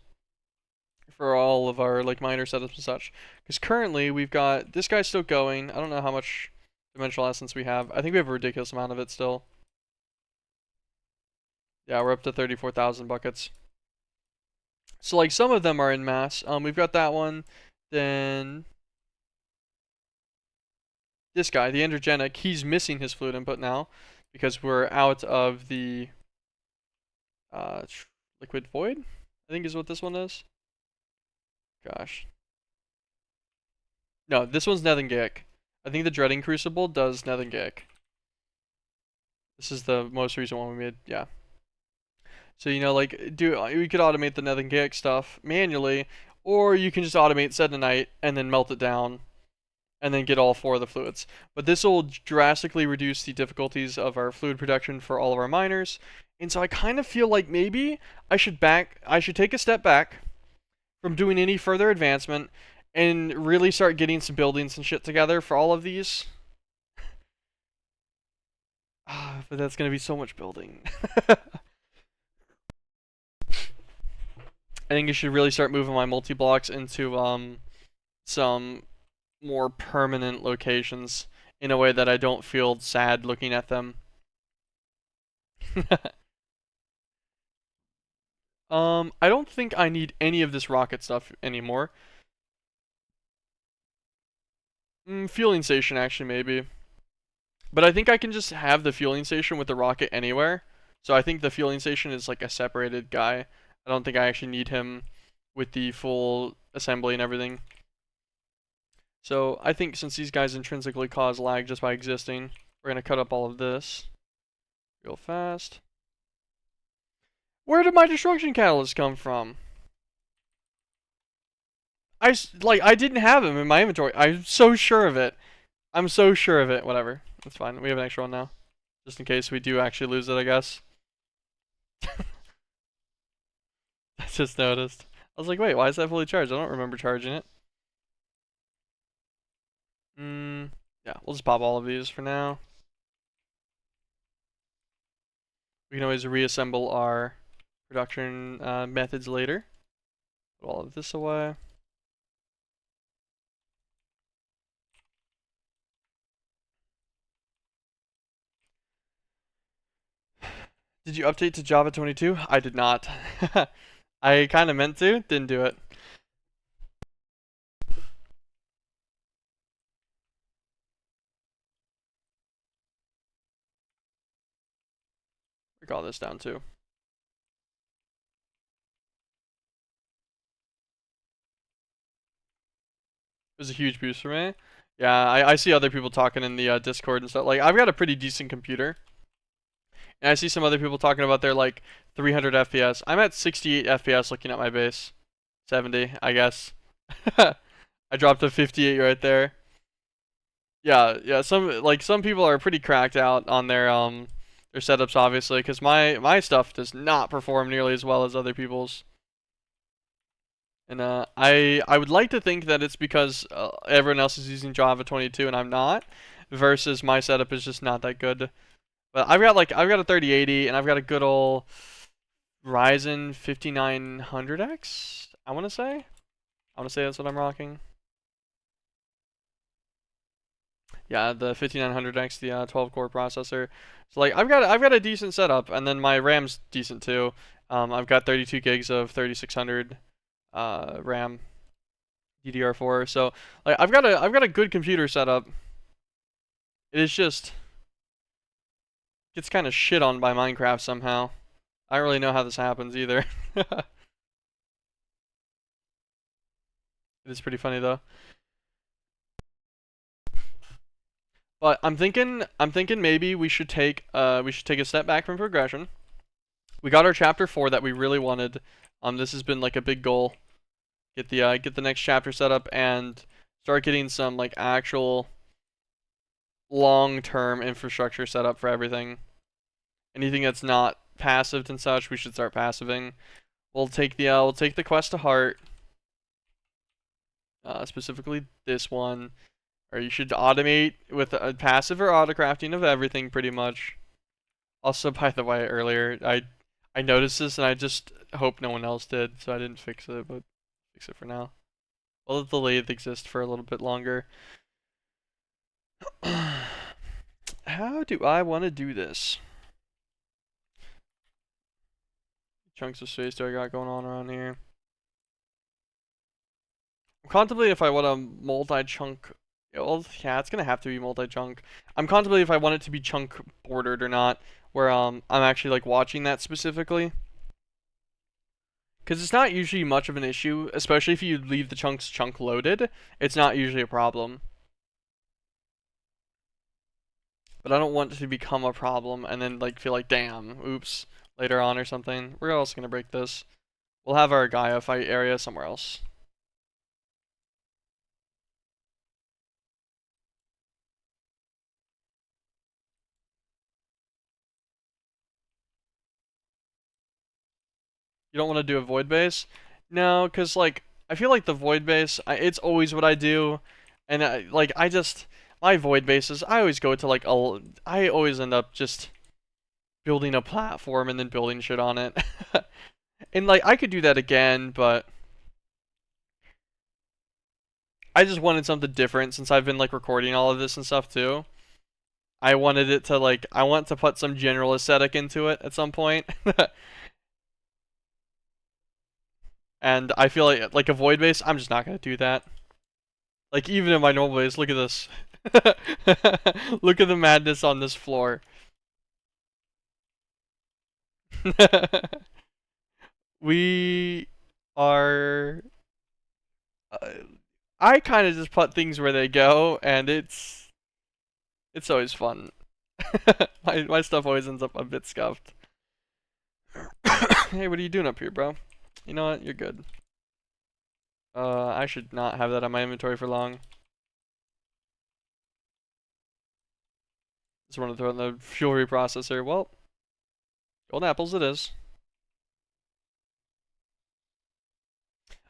for all of our like miner setups and such. Because currently we've got this guy still going. I don't know how much dimensional essence we have. I think we have a ridiculous amount of it still. Yeah, we're up to 34,000 buckets. So like some of them are in mass. We've got that one. Then this guy, the Androgenic, he's missing his fluid input now because we're out of the uh, liquid void. I think is what this one is. Gosh. No, this one's Nethergaic. I think the Dreading Crucible does Nethergaic. This is the most recent one we made. Yeah. So like we could automate the Nethergaic stuff manually, or you can just automate Sedentite and then melt it down, and then get all 4 of the fluids. But this will drastically reduce the difficulties of our fluid production for all of our miners. And so I kind of feel like maybe I should take a step back from doing any further advancement and really start getting some buildings and shit together for all of these. But that's gonna be so much building. I think I should really start moving my multi-blocks into some more permanent locations in a way that I don't feel sad looking at them. I don't think I need any of this rocket stuff anymore. Fueling station actually maybe. But I think I can just have the fueling station with the rocket anywhere. So I think the fueling station is like a separated guy. I don't think I actually need him with the full assembly and everything. So I think since these guys intrinsically cause lag just by existing, we're going to cut up all of this real fast. Where did my destruction catalyst come from? I didn't have him in my inventory. I'm so sure of it. I'm so sure of it. Whatever. That's fine. We have an extra one now. Just in case we do actually lose it, I guess. I just noticed. I was like, wait, why is that fully charged? I don't remember charging it. Yeah, we'll just pop all of these for now. We can always reassemble our production methods later. Put all of this away. Did you update to Java 22? I did not. I kind of meant to, didn't do it. Break all this down too. was a huge boost for me. Yeah, I see other people talking in the Discord and stuff. Like, I've got a pretty decent computer, and I see some other people talking about their like 300 FPS. I'm at 68 FPS looking at my base. 70, I guess. I dropped to 58 right there. Yeah, yeah. Some people are pretty cracked out on their setups, obviously, because my stuff does not perform nearly as well as other people's. And I would like to think that it's because everyone else is using Java 22 and I'm not, versus my setup is just not that good. But I've got a 3080 and I've got a good old Ryzen 5900X. I want to say that's what I'm rocking. Yeah, the 5900X, the 12 core processor. So like I've got a decent setup, and then my RAM's decent too. I've got 32 gigs of 3600 RAM DDR4. So like I've got a good computer setup. It is just gets kind of shit on by Minecraft somehow. I don't really know how this happens either. It is pretty funny though. But I'm thinking maybe we should take a step back from progression. We got our chapter 4 that we really wanted. This has been like a big goal. Get the next chapter set up and start getting some like actual long-term infrastructure set up for everything. Anything that's not passive and such, we should start passiving. We'll take the quest to heart. Specifically this one. Or you should automate with a passive or auto crafting of everything pretty much. Also, by the way, earlier I noticed this and I just hope no one else did, so I didn't fix it, but fix it for now. We'll let the lathe exist for a little bit longer. How do I want to do this? Chunks of space do I got going on around here? I'm contemplating if I want a multi-chunk. Well, yeah, it's gonna have to be multi-chunk. I'm contemplating if I want it to be chunk bordered or not, where I'm actually like watching that specifically. Because it's not usually much of an issue, especially if you leave the chunks chunk loaded. It's not usually a problem. But I don't want it to become a problem and then like feel like, damn, oops, later on or something. We're also gonna break this. We'll have our Gaia fight area somewhere else. You don't want to do a void base? No, because like I feel like the void base, it's always what I do, and my void bases, I always go to like I always end up just building a platform and then building shit on it. And like I could do that again, but I just wanted something different since I've been like recording all of this and stuff too. I wanted it to like I want to put some general aesthetic into it at some point. And I feel like a void base, I'm just not gonna do that. Like even in my normal base, look at this. Look at the madness on this floor. We are. I kind of just put things where they go, and it's always fun. My stuff always ends up a bit scuffed. Hey, what are you doing up here, bro? You know what? You're good. I should not have that on my inventory for long. Just want to throw in the fuel reprocessor. Well, gold apples it is.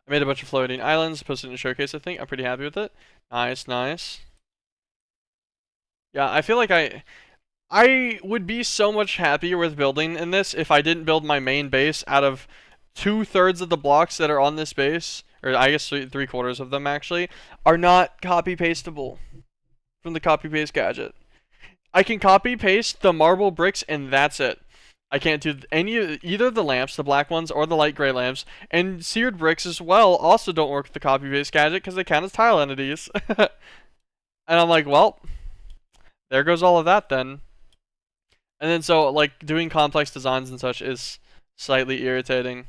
I made a bunch of floating islands, posted in a showcase, I think. I'm pretty happy with it. Nice, nice. Yeah, I feel like I would be so much happier with building in this if I didn't build my main base out of 2/3 of the blocks that are on this base, or I guess 3/4 of them actually, are not copy pastable from the copy paste gadget. I can copy paste the marble bricks and that's it. I can't do either the lamps, the black ones, or the light gray lamps. And seared bricks as well also don't work with the copy paste gadget because they count as tile entities. And I'm like, well, there goes all of that then. And then so like doing complex designs and such is slightly irritating.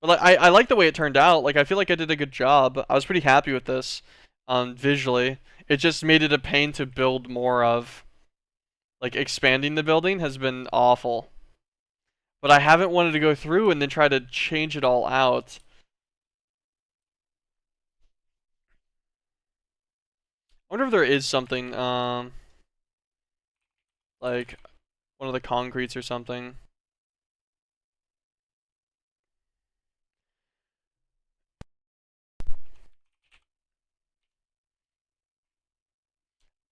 But like I like the way it turned out. Like I feel like I did a good job. I was pretty happy with this. visually. It just made it a pain to build more of. Like, expanding the building has been awful. But I haven't wanted to go through and then try to change it all out. I wonder if there is something, like one of the concretes or something.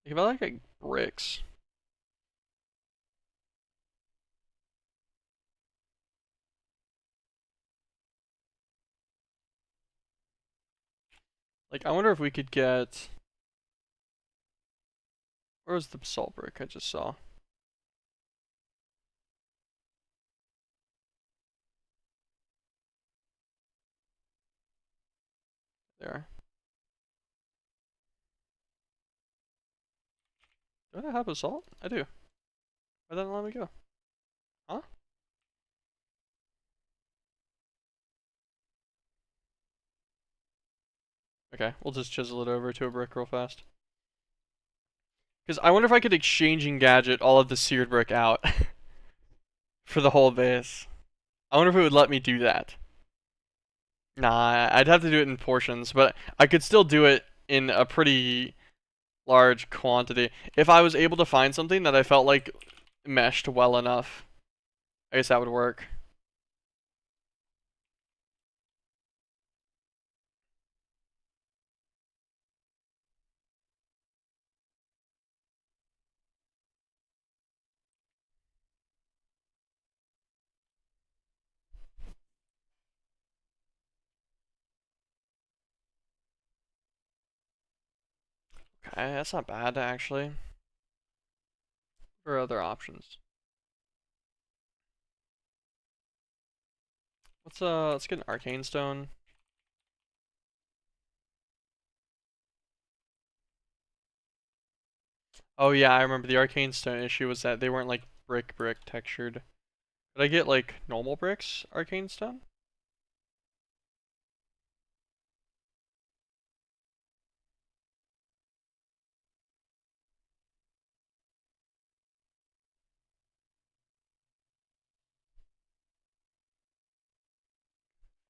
If I like bricks. Like, I wonder if we could get. Where was the basalt brick I just saw? There. Do I have basalt? I do. Why didn't it let me go? Huh? Okay, we'll just chisel it over to a brick real fast. Because I wonder if I could exchange and gadget all of the seared brick out for the whole base. I wonder if it would let me do that. Nah, I'd have to do it in portions, but I could still do it in a pretty large quantity. If I was able to find something that I felt like meshed well enough, I guess that would work. Okay, that's not bad actually. What are other options? Let's get an arcane stone. Oh yeah, I remember the arcane stone issue was that they weren't like brick textured. Could I get like normal bricks arcane stone?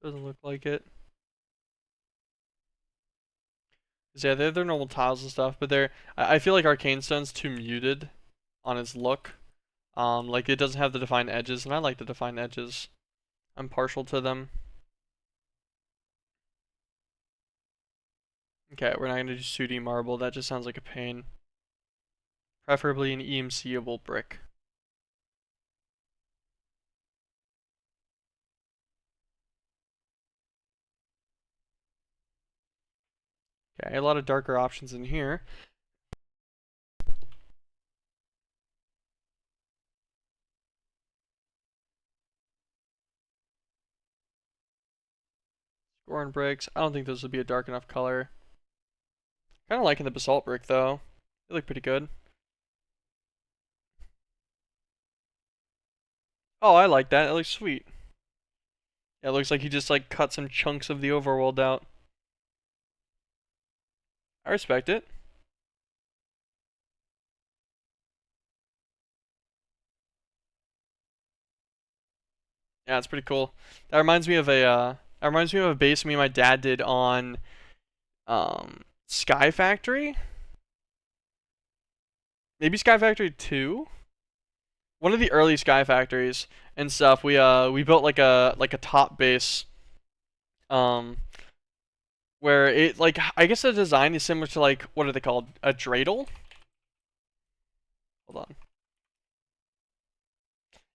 Doesn't look like it. 'Cause yeah, they're normal tiles and stuff, but I feel like arcane stone's too muted on its look. Like it doesn't have the defined edges, and I like the defined edges. I'm partial to them. Okay, we're not gonna do sooty marble. That just sounds like a pain. Preferably an EMC-able brick. Okay, a lot of darker options in here. Scoring bricks. I don't think this would be a dark enough color. Kind of liking the basalt brick though. They look pretty good. Oh, I like that. It looks sweet. Yeah, it looks like he just like cut some chunks of the overworld out. I respect it. Yeah, it's pretty cool. That reminds me of a base me and my dad did on Sky Factory. Maybe Sky Factory 2. One of the early Sky Factories and stuff. We built like a top base where it like I guess the design is similar to like what are they called? A dreidel? Hold on.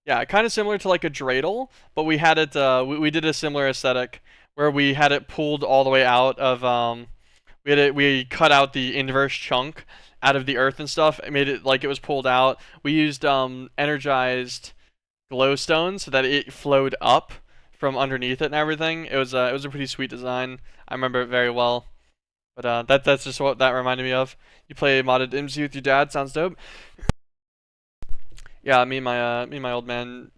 Yeah, kind of similar to like a dreidel, but we had it we did a similar aesthetic where we had it pulled all the way out of we cut out the inverse chunk out of the earth and stuff. It made it like it was pulled out. We used energized glowstone so that it flowed up from underneath it and everything. It was a pretty sweet design. I remember it very well. But that's just what that reminded me of. You play modded MC with your dad, sounds dope. Yeah, me and my old man,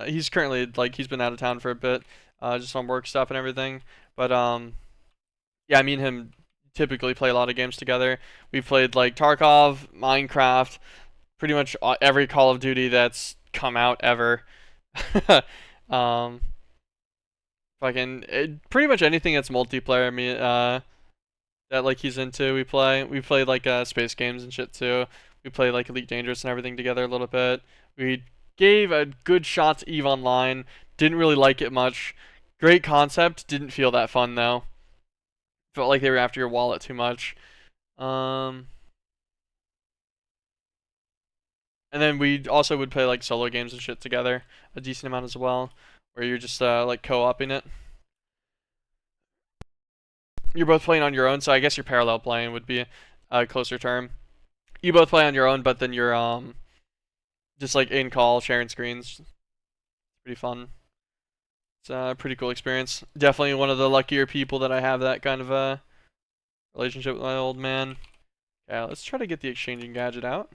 he's currently like he's been out of town for a bit, just on work stuff and everything. But yeah, me and him typically play a lot of games together. We've played like Tarkov, Minecraft, pretty much every Call of Duty that's come out ever. um, pretty much anything that's multiplayer. I mean, that like he's into. We play. We played like space games and shit too. We played like Elite Dangerous and everything together a little bit. We gave a good shot to Eve Online. Didn't really like it much. Great concept. Didn't feel that fun though. Felt like they were after your wallet too much. Um, and then we also would play like solo games and shit together a decent amount as well, where you're just like co-oping it. You're both playing on your own, so I guess your parallel playing would be a closer term. You both play on your own, but then you're just like in call sharing screens. Pretty fun. It's a pretty cool experience. Definitely one of the luckier people that I have that kind of a relationship with my old man. Yeah, let's try to get the exchanging gadget out.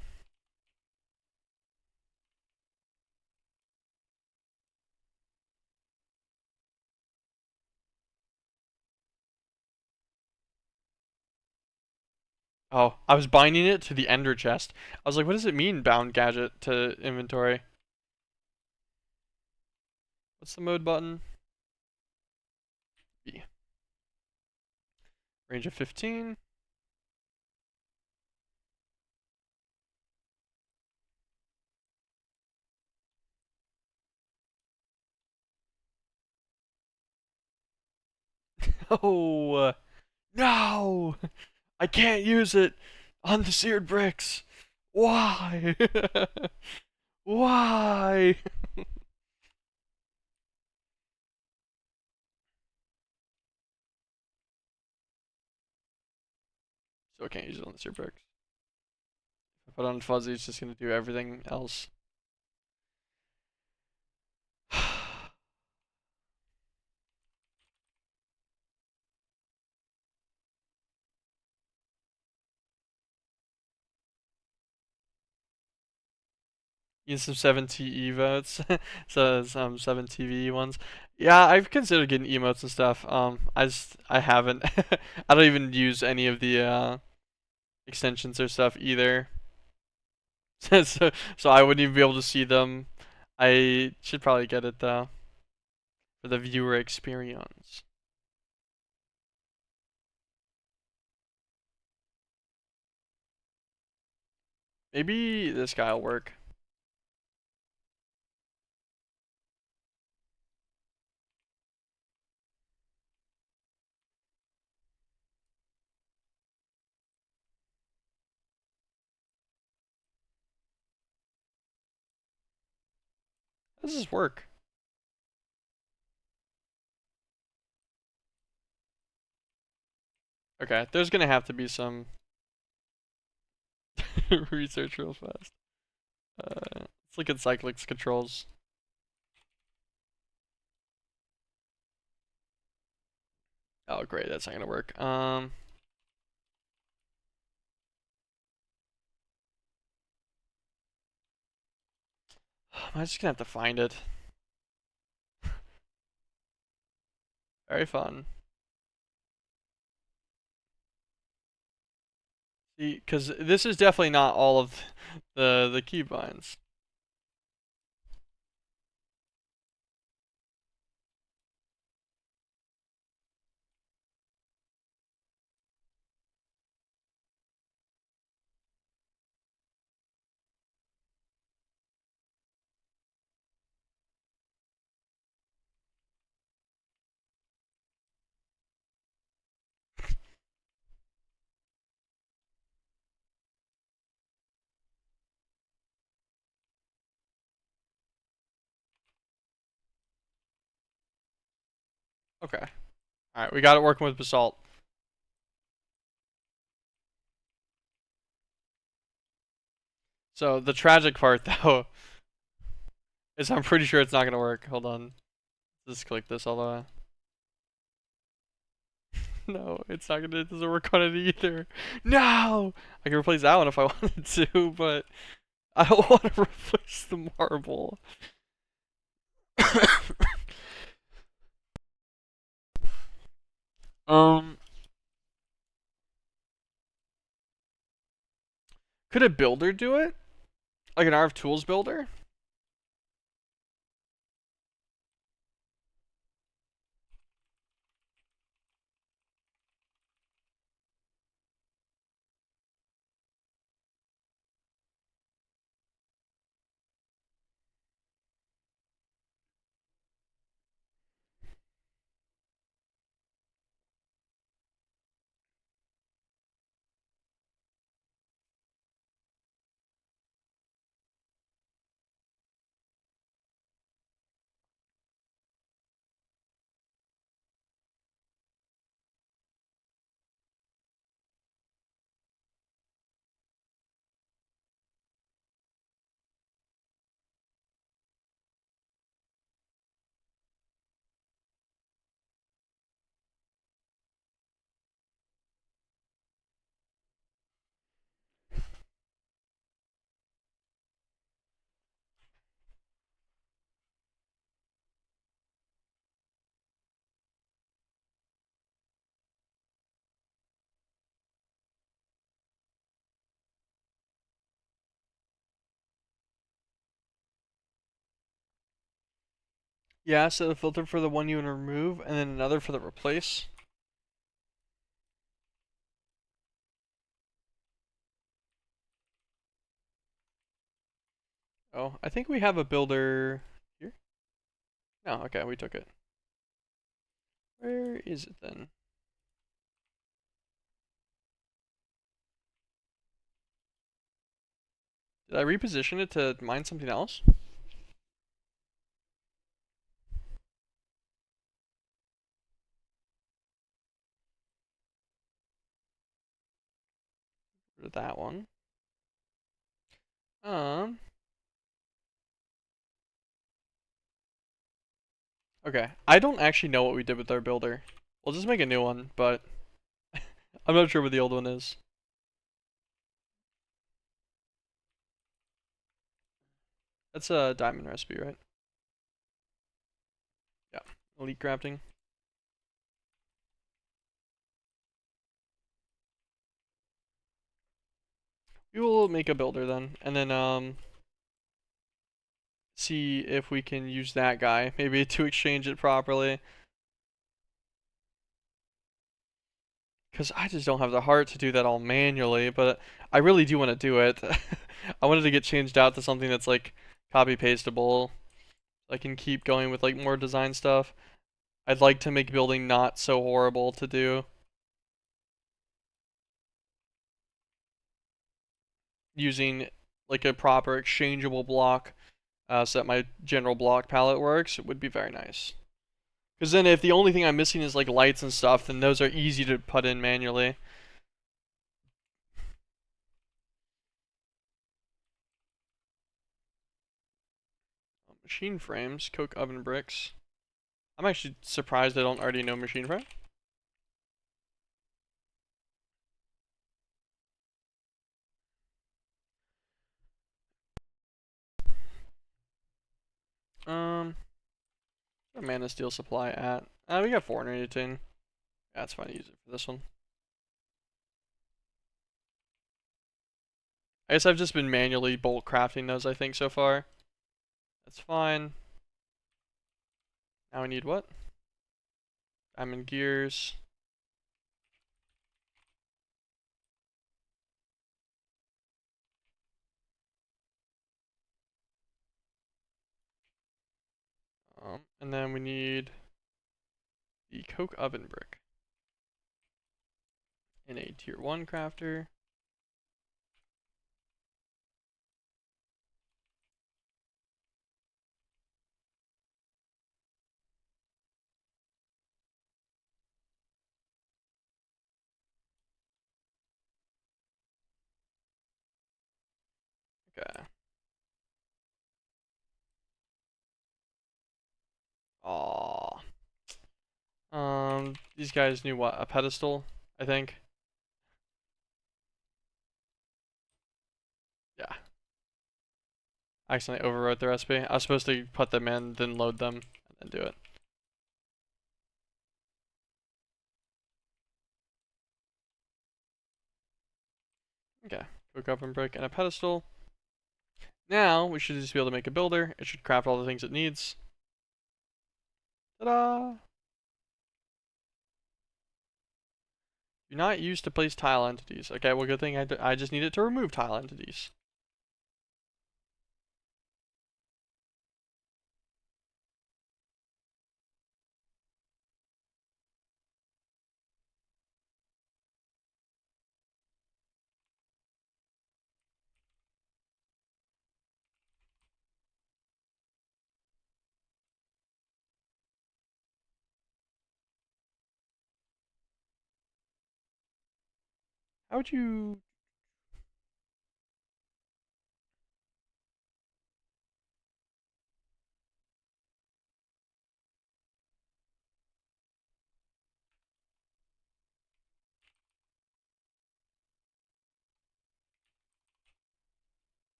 Oh, I was binding it to the ender chest. I was like, what does it mean, bound gadget to inventory? What's the mode button? B. Range of 15. Oh, no! I can't use it on the seared bricks. Why? Why? So I can't use it on the seared bricks. If I put on fuzzy, it's just gonna do everything else. Use some 7 TE votes, so some 7 TV ones. Yeah, I've considered getting emotes and stuff. I haven't. I don't even use any of the extensions or stuff either. So I wouldn't even be able to see them. I should probably get it though for the viewer experience. Maybe this guy will work. How does this work? Okay, there's gonna have to be some research real fast. Let's look at Cyclic's controls. Oh great, that's not gonna work. I'm just gonna have to find it. Very fun. See, because this is definitely not all of the keybinds. Okay. All right, we got it working with basalt. So the tragic part though is I'm pretty sure it's not gonna work. Hold on. Just click this all the way. No, it's not gonna. It doesn't work on it either. No, I can replace that one if I wanted to, but I don't want to replace the marble. um, Could a builder do it? Like an RF Tools builder? Yeah, set a filter for the one you want to remove, and then another for the replace. Oh, I think we have a builder here. No, okay, we took it. Where is it then? Did I reposition it to mine something else? Or that one. Um. Okay, I don't actually know what we did with our builder. We'll just make a new one, but I'm not sure what the old one is. That's a diamond recipe, right? Yeah. Elite crafting. We will make a builder then, and then see if we can use that guy maybe to exchange it properly. Because I just don't have the heart to do that all manually, but I really do want to do it. I wanted to get changed out to something that's like copy pastable. I can keep going with like more design stuff. I'd like to make building not so horrible to do. Using like a proper exchangeable block so that my general block palette works, it would be very nice. Because then if the only thing I'm missing is like lights and stuff, then those are easy to put in manually. Machine frames, coke oven bricks. I'm actually surprised I don't already know machine frame. Where's mana steel supply at? We got 418. Yeah, that's fine to use it for this one. I guess I've just been manually bolt crafting those, I think, so far. That's fine. Now we need what? Diamond gears. And then we need the coke oven brick in a tier 1 crafter. Okay. Aww. These guys knew what? A pedestal, I think. Yeah. I accidentally overwrote the recipe. I was supposed to put them in, then load them, and then do it. Okay. Quick oven brick and a pedestal. Now we should just be able to make a builder. It should craft all the things it needs. Ta-da! Do not use to place tile entities. Okay, well, good thing I just need it to remove tile entities. How would you...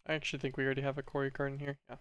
I actually think we already have a quarry card in here. Yeah.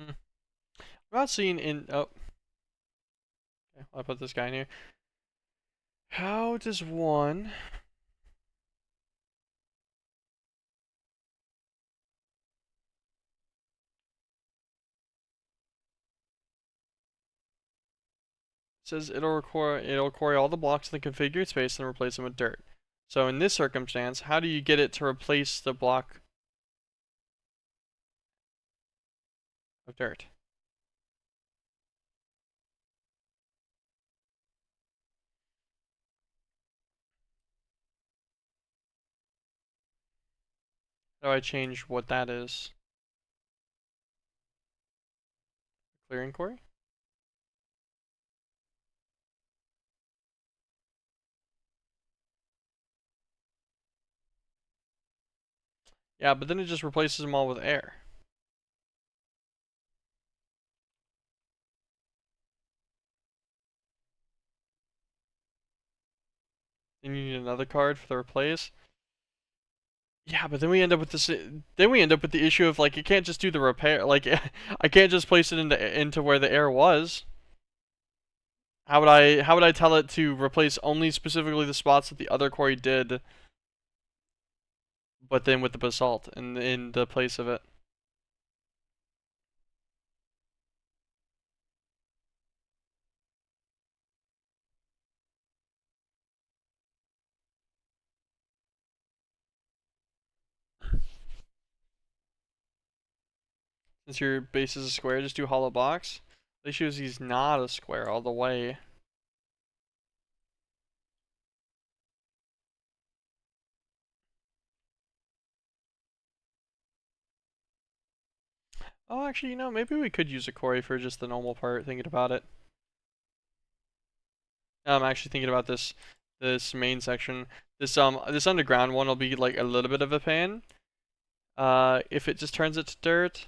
Mm. I'm not seeing in... Oh. Okay, I'll put this guy in here. How does one... It says it'll quarry all the blocks in the configured space and replace them with dirt. So in this circumstance, how do you get it to replace the block of dirt? How do I change what that is? Clearing quarry? Yeah, but then it just replaces them all with air. Then you need another card for the replace. Yeah, but then we end up with this. Then we end up with the issue of like you can't just do the repair. Like I can't just place it into where the air was. How would I tell it to replace only specifically the spots that the other quarry did, but then with the basalt in the place of it? Since your base is a square, just do hollow box. The issue is he's not a square all the way. Oh, actually, maybe we could use a quarry for just the normal part. Thinking about it, I'm actually thinking about this main section. This underground one will be like a little bit of a pain. If it just turns it to dirt.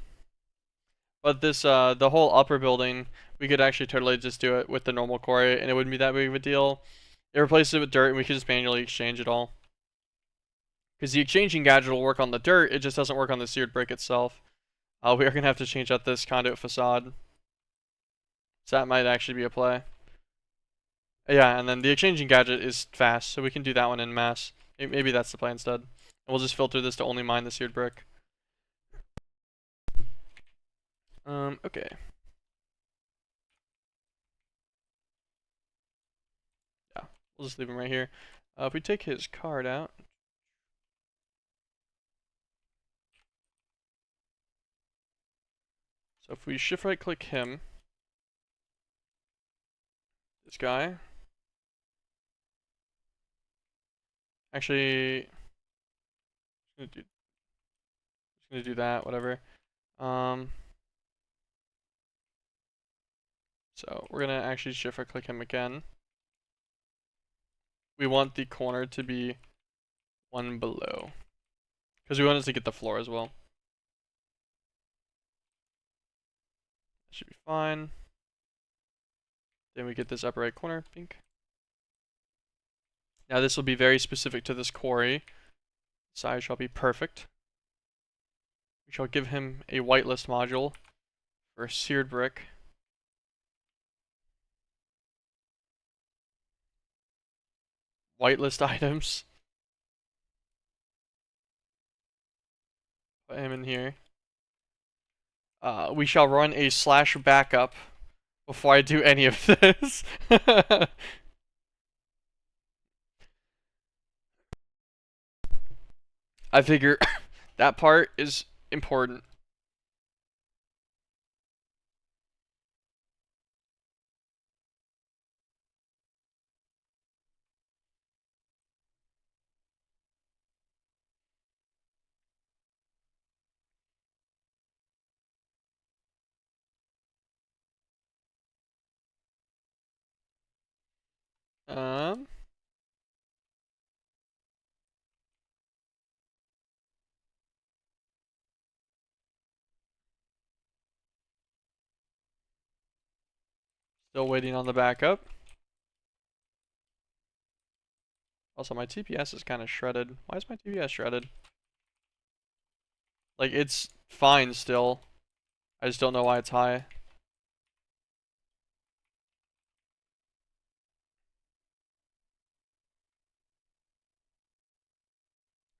But the whole upper building, we could actually totally just do it with the normal quarry, and it wouldn't be that big of a deal. It replaces it with dirt, and we could just manually exchange it all. Because the exchanging gadget will work on the dirt, it just doesn't work on the seared brick itself. We are going to have to change out this conduit facade. So that might actually be a play. Yeah, and then the exchanging gadget is fast, so we can do that one in mass. Maybe that's the plan instead. And we'll just filter this to only mine the seared brick. Okay. Yeah, we'll just leave him right here. If we take his card out, So if we shift right click him, this guy, actually, just gonna do that, whatever. Um, so we're gonna actually shift right click him again. We want the corner to be one below, because we want it to get the floor as well. That should be fine. Then we get this upper right corner, pink. Now this will be very specific to this quarry. Size shall be perfect. We shall give him a whitelist module for seared brick. Whitelist items. Put him in here. We shall run a slash backup before I do any of this. I figure that part is important. Um, Still waiting on the backup. Also, my TPS is kind of shredded. Why is my TPS shredded? Like, it's fine still. I just don't know why it's high.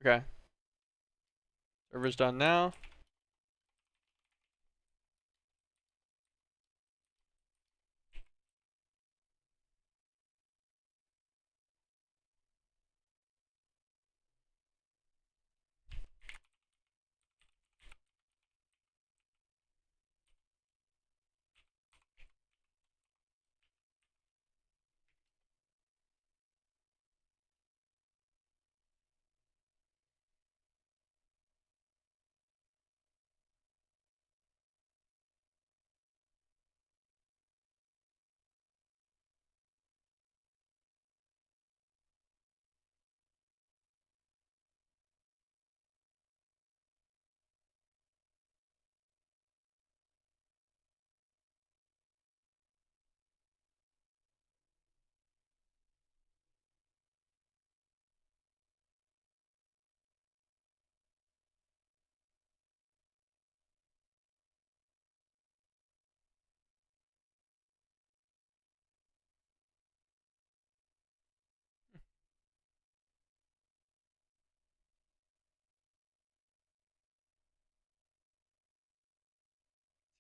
Okay. Server's done now.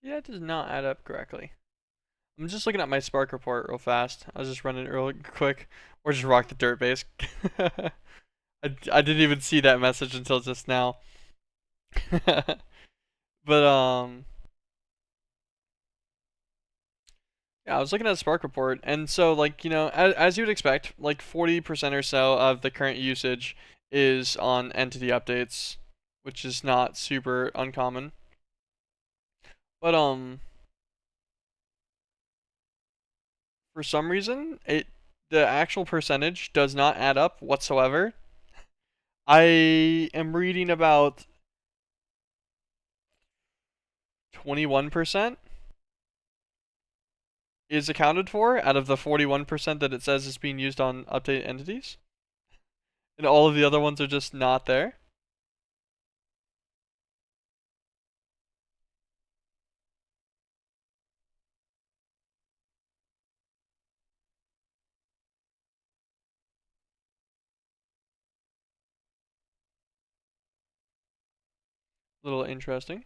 Yeah, it does not add up correctly. I'm just looking at my Spark report real fast. I was just running it real quick. Or just rock the dirt base. I didn't even see that message until just now. But yeah, I was looking at the Spark report, and so like as you would expect, like 40% or so of the current usage is on entity updates, which is not super uncommon. But for some reason, the actual percentage does not add up whatsoever. I am reading about 21% is accounted for out of the 41% that it says is being used on update entities. And all of the other ones are just not there. A little interesting.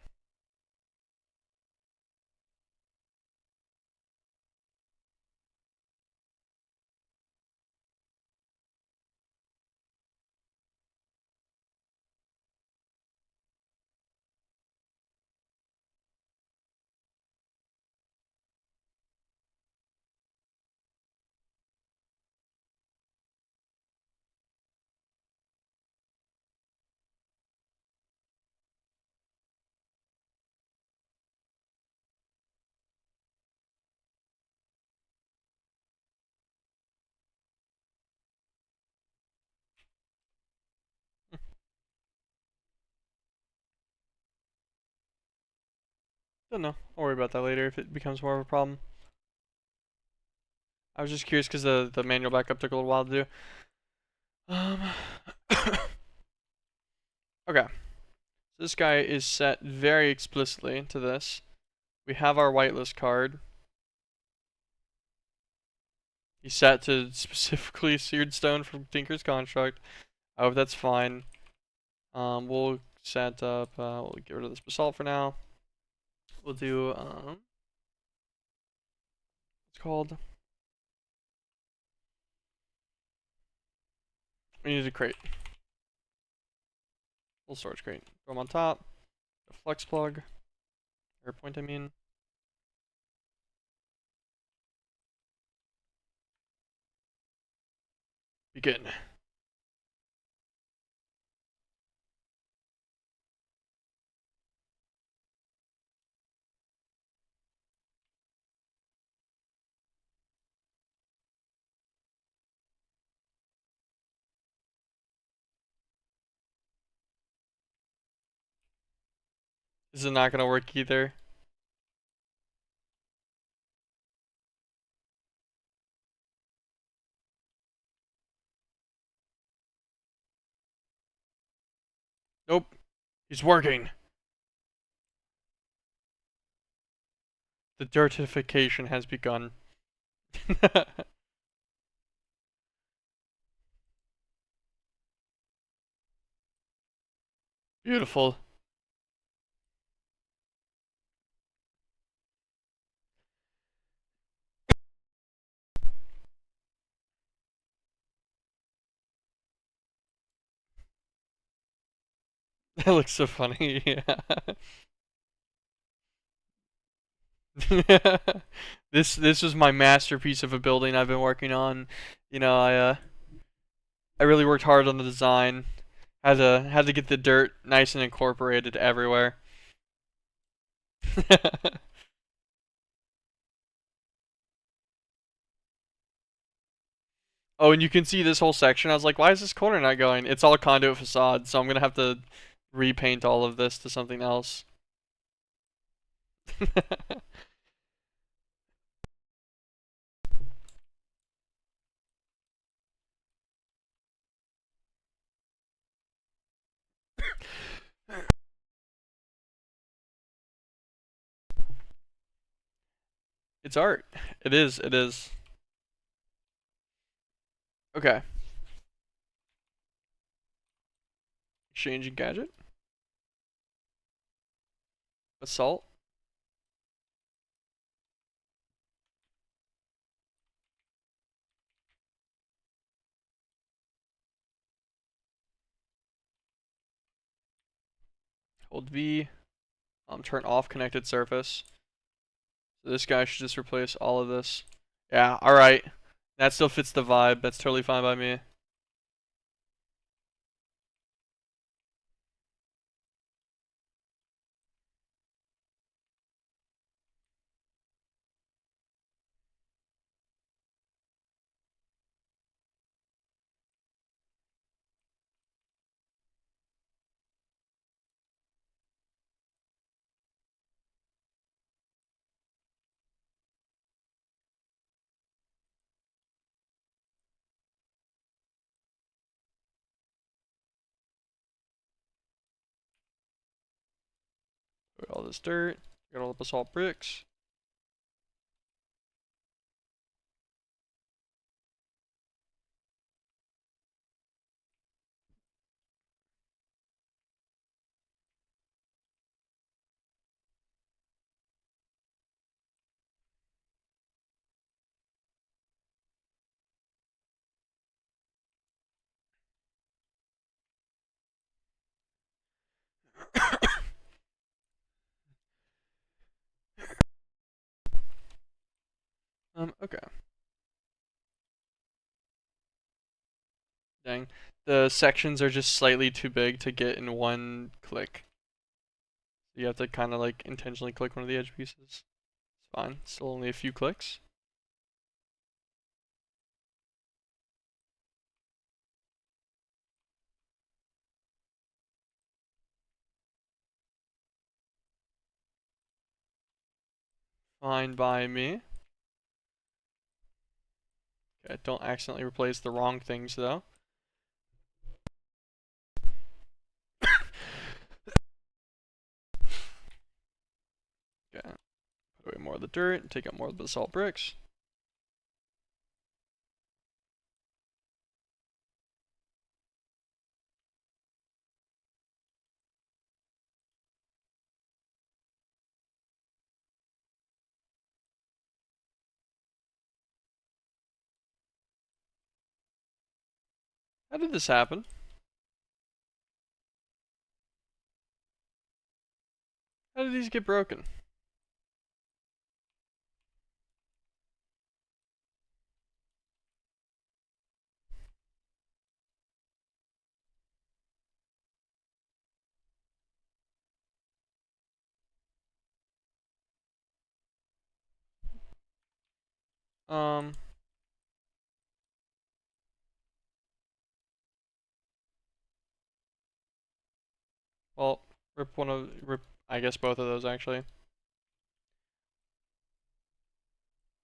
Don't know. I'll worry about that later if it becomes more of a problem. I was just curious because the manual backup took a little while to do. Um, okay. This guy is set very explicitly to this. We have our whitelist card. He's set to specifically seared stone from Tinker's Construct. I hope that's fine. We'll set up, we'll get rid of this basalt for now. We'll do, what's it called? We need a crate. Full storage crate. Throw them on top. A flex plug. Air point, I mean. Begin. This is not gonna work either. Nope. He's working. The dirtification has begun. Beautiful. That looks so funny. Yeah. This was my masterpiece of a building I've been working on. You know, I really worked hard on the design. Had to get the dirt nice and incorporated everywhere. Oh, and you can see this whole section. I was like, why is this corner not going? It's all conduit facade, so I'm gonna have to repaint all of this to something else. It's art. It is. It is. Okay. Exchanging gadget. Assault. Hold V. Turn off connected surface. So this guy should just replace all of this. Yeah, alright. That still fits the vibe. That's totally fine by me. Put all this dirt. Got all the basalt bricks. Okay. Dang. The sections are just slightly too big to get in one click. You have to kind of like intentionally click one of the edge pieces. It's fine. Still only a few clicks. fine by me. Okay, don't accidentally replace the wrong things though. Okay, put away more of the dirt and take out more of the basalt bricks. How did this happen? How did these get broken? Um, well, rip, I guess both of those actually.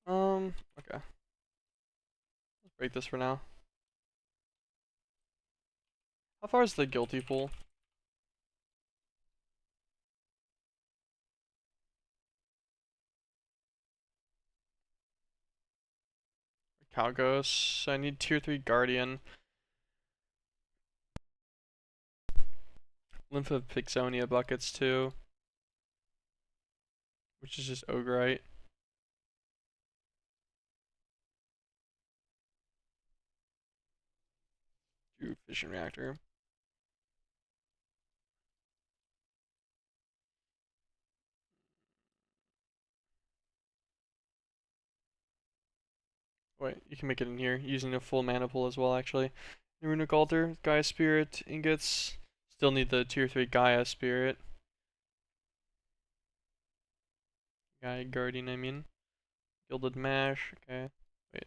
Okay. Let's break this for now. How far is the guilty pool? Calgos. I need tier 3 Guardian. Lymphopixonia buckets too. Which is just Ogrite. Fission reactor. Wait, you can make it in here using a full mana pool as well, actually. The Runic Altar, Gaia Spirit, ingots. Still need the tier 3 Gaia Spirit. Gaia Guardian, I mean. Gilded Mash, okay. Wait.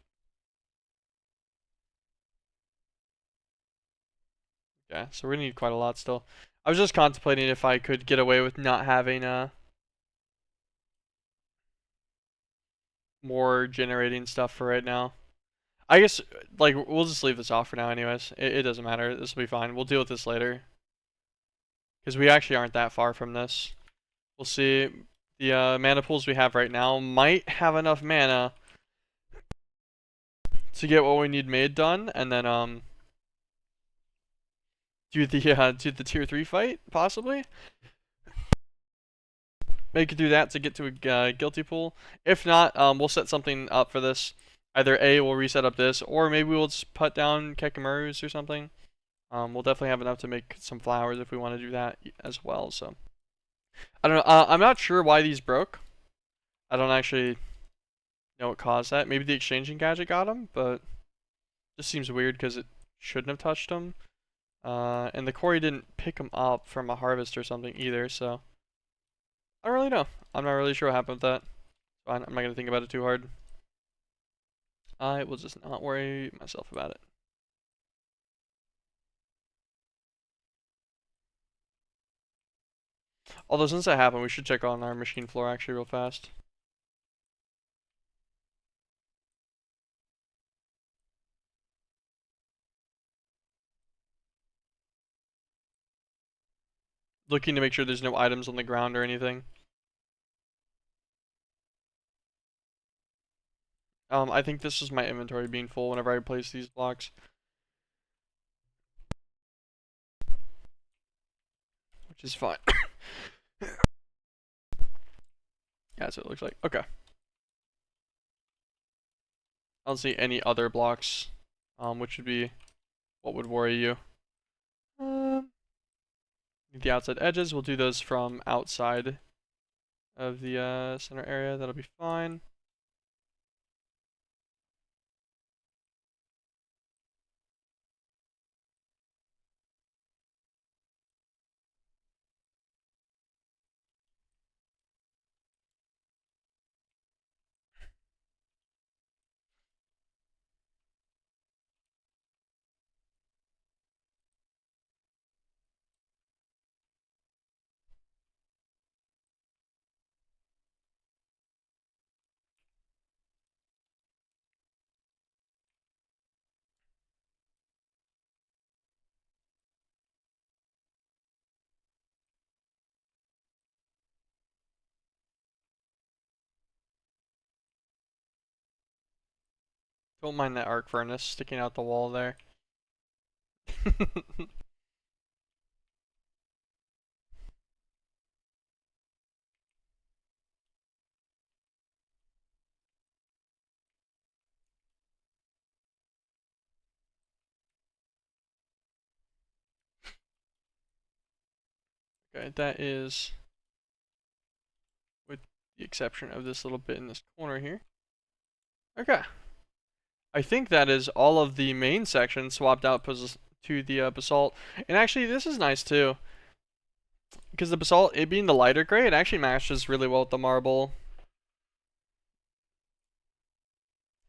Yeah, so we're gonna need quite a lot still. I was just contemplating if I could get away with not having more generating stuff for right now. I guess, like, we'll just leave this off for now anyways. It doesn't matter. This will be fine. We'll deal with this later. Because we actually aren't that far from this. We'll see. The mana pools we have right now might have enough mana to get what we need made done, and then do the tier 3 fight, possibly. Make it do that to get to a guilty pool. If not, we'll set something up for this. Either A, we'll reset up this, or maybe we'll just put down Kekamaru's or something. We'll definitely have enough to make some flowers if we want to do that as well. So I don't know. I'm not sure why these broke. I don't actually know what caused that. Maybe the exchanging gadget got them, but it just seems weird because it shouldn't have touched them. And the quarry didn't pick them up from a harvest or something either. So I don't really know. I'm not really sure what happened with that. Fine. I'm not gonna think about it too hard. I will just not worry myself about it. Although since that happened, we should check on our machine floor actually real fast. Looking to make sure there's no items on the ground or anything. I think this is my inventory being full whenever I place these blocks. Which is fine. Yeah, that's what it looks like. Okay. I don't see any other blocks, which would be what would worry you. The outside edges, we'll do those from outside of the center area. That'll be fine. Don't mind that arc furnace sticking out the wall there. Okay, that is with the exception of this little bit in this corner here. Okay. I think that is all of the main section swapped out to the basalt. And actually, this is nice too. Because the basalt, it being the lighter gray, it actually matches really well with the marble.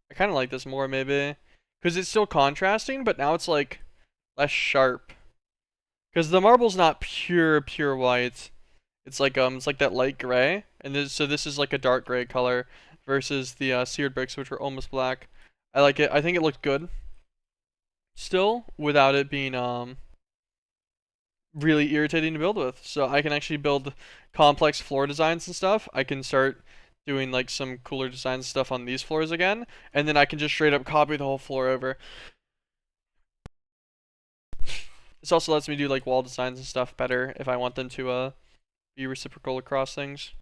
I kind of like this more maybe. Because it's still contrasting, but now it's like less sharp. Because the marble's not pure white. It's like that light gray, and so this is like a dark gray color versus the seared bricks, which were almost black. I like it. I think it looked good. Still, without it being really irritating to build with. So I can actually build complex floor designs and stuff. I can start doing like some cooler design stuff on these floors again, and then I can just straight up copy the whole floor over. This also lets me do like wall designs and stuff better if I want them to be reciprocal across things.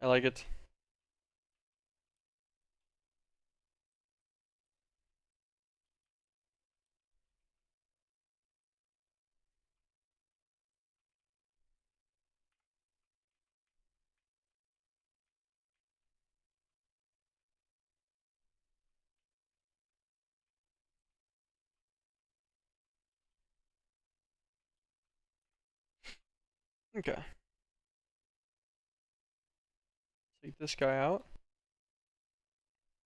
I like it. Okay. Take this guy out.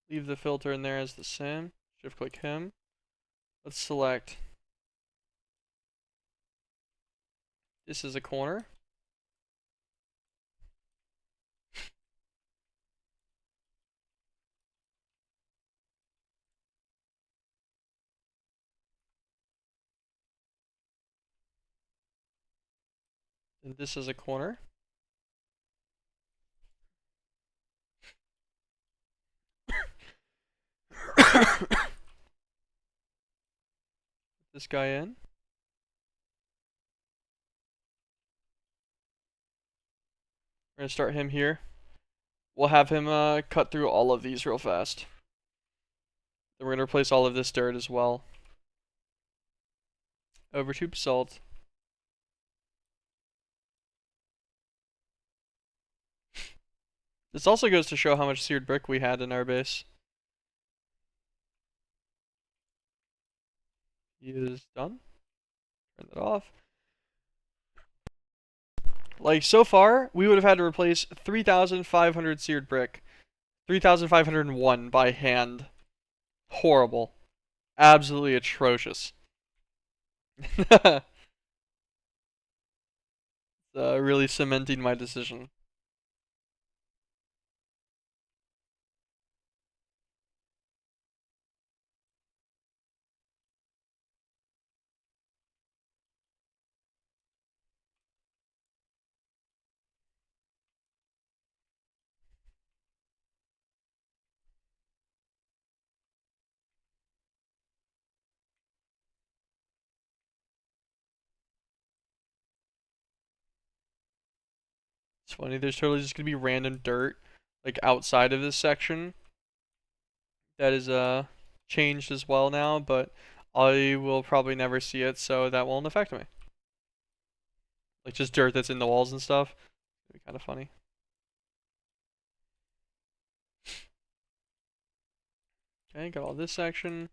Leave the filter in there as the same. Shift click him. Let's select. This is a corner. And this is a corner. This guy in. We're gonna start him here. We'll have him cut through all of these real fast. Then we're gonna replace all of this dirt as well. Over to basalt. This also goes to show how much seared brick we had in our base. He is done. Turn that off. Like, so far, we would have had to replace 3,500 seared brick. 3,501 by hand. Horrible. Absolutely atrocious. Really cementing my decision. It's funny, there's totally just gonna be random dirt, like outside of this section, that is changed as well now, but I will probably never see it, so that won't affect me. Like just dirt that's in the walls and stuff. It'd be kind of funny. Okay, got all this section.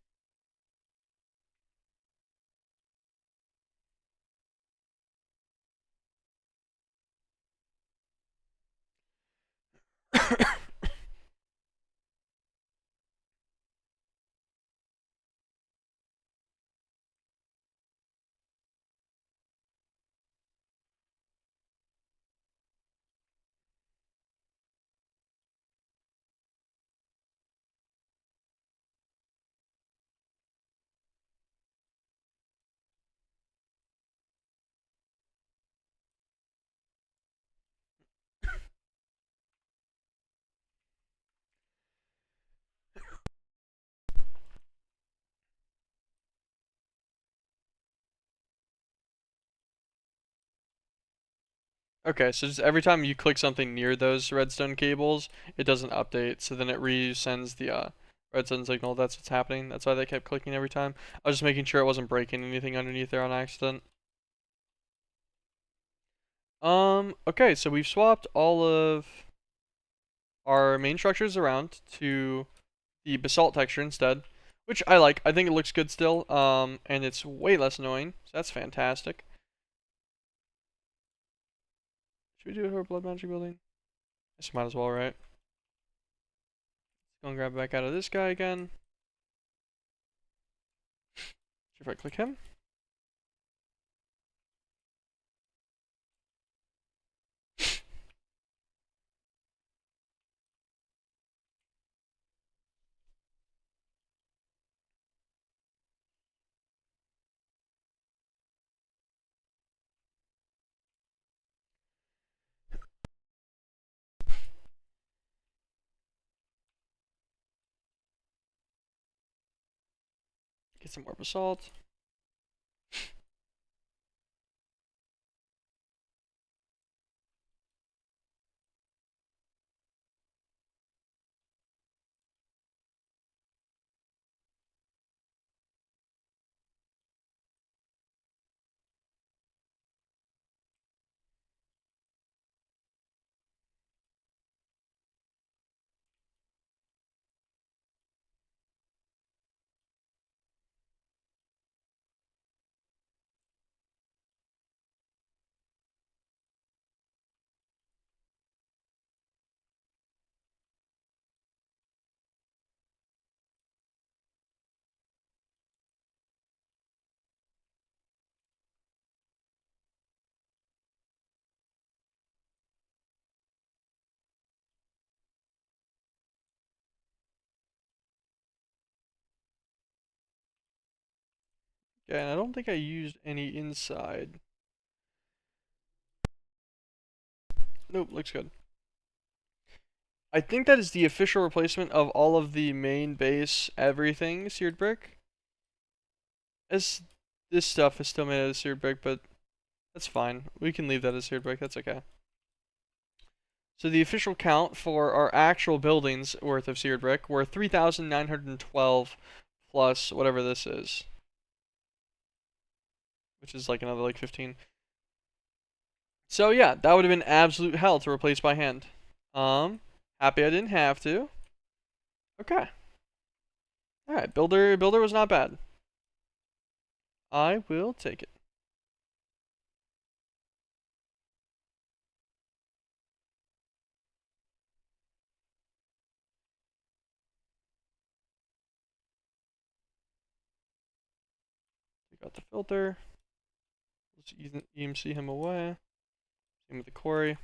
Okay, so just every time you click something near those redstone cables, it doesn't update. So then it resends the redstone signal. That's what's happening. That's why they kept clicking every time. I was just making sure it wasn't breaking anything underneath there on accident. Okay, so we've swapped all of our main structures around to the basalt texture instead, which I like. I think it looks good still. And it's way less annoying. So that's fantastic. Should we do it for blood magic building? I guess might as well, right? Go and grab back out of this guy again. If I click him. Get some more basalt. Yeah, and I don't think I used any inside. Nope, looks good. I think that is the official replacement of all of the main base everything seared brick. As this stuff is still made out of seared brick, but that's fine. We can leave that as seared brick. That's okay. So the official count for our actual buildings worth of seared brick were 3,912 plus whatever this is, which is like another like 15. So yeah, that would have been absolute hell to replace by hand. Um, Happy I didn't have to. Okay. All right, builder was not bad. I will take it. Take out the filter. Let's EMC him away. Same with the quarry.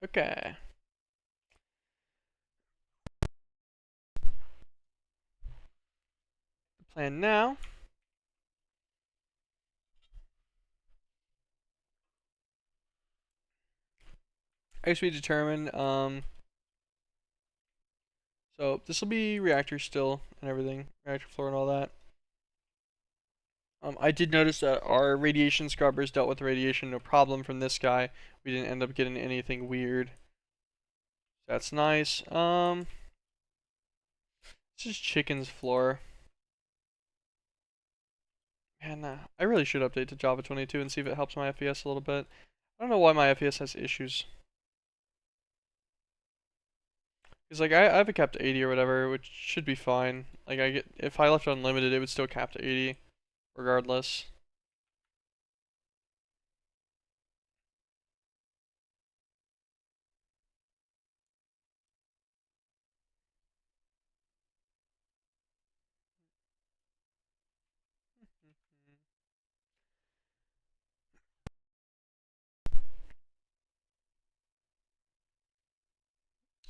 Okay. The plan now. I guess we determine. So this will be reactor still and everything, reactor floor and all that. I did notice that our radiation scrubbers dealt with radiation no problem from this guy. We didn't end up getting anything weird. That's nice. This is chicken's floor. Man, I really should update to Java 22 and see if it helps my FPS a little bit. I don't know why my FPS has issues. Cause like I have it capped to 80 or whatever, which should be fine. Like if I left it unlimited, it would still cap to 80, regardless.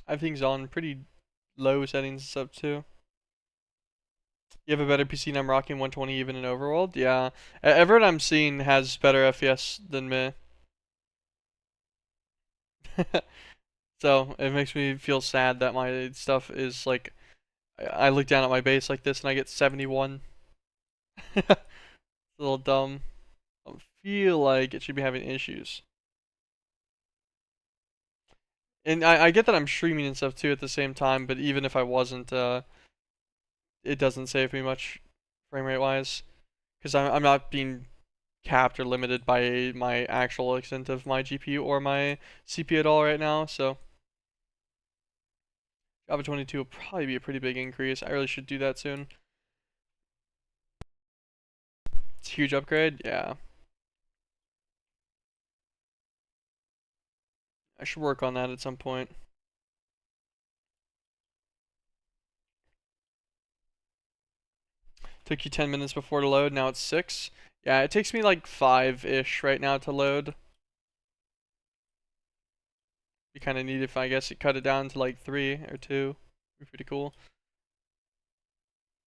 I have things on pretty low settings and stuff too. You have a better PC and I'm rocking 120 even in Overworld? Yeah. Everyone I'm seeing has better FPS than me. So it makes me feel sad that my stuff is like, I look down at my base like this and I get 71. It's a little dumb. I feel like it should be having issues. And I get that I'm streaming and stuff too at the same time, but even if I wasn't, it doesn't save me much frame rate wise. Because I'm not being capped or limited by my actual extent of my GPU or my CPU at all right now, so Java 22 will probably be a pretty big increase. I really should do that soon. It's a huge upgrade, yeah. I should work on that at some point. Took you 10 minutes before to load, now it's 6. Yeah, it takes me like 5-ish right now to load. You kind of need if I guess you cut it down to like 3 or 2. Be pretty cool.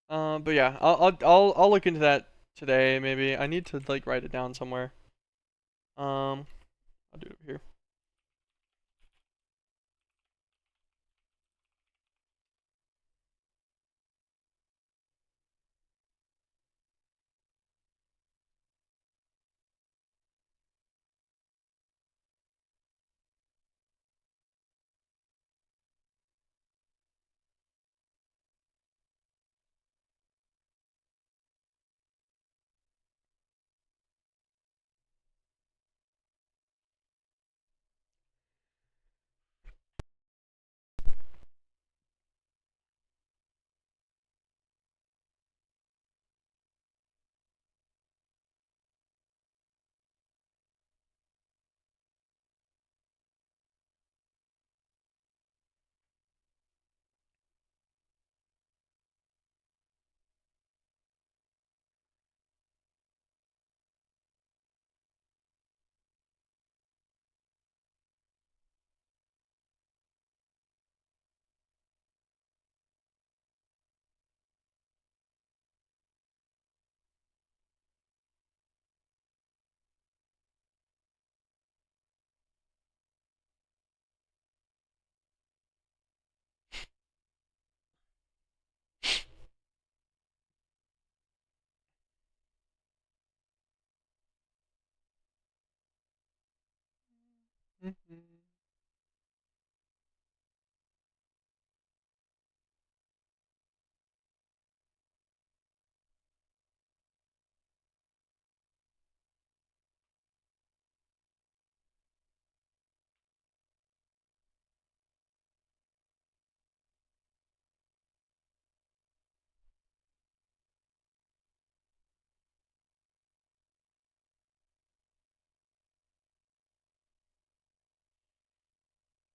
But yeah, I'll look into that today maybe. I need to like write it down somewhere. I'll do it over here.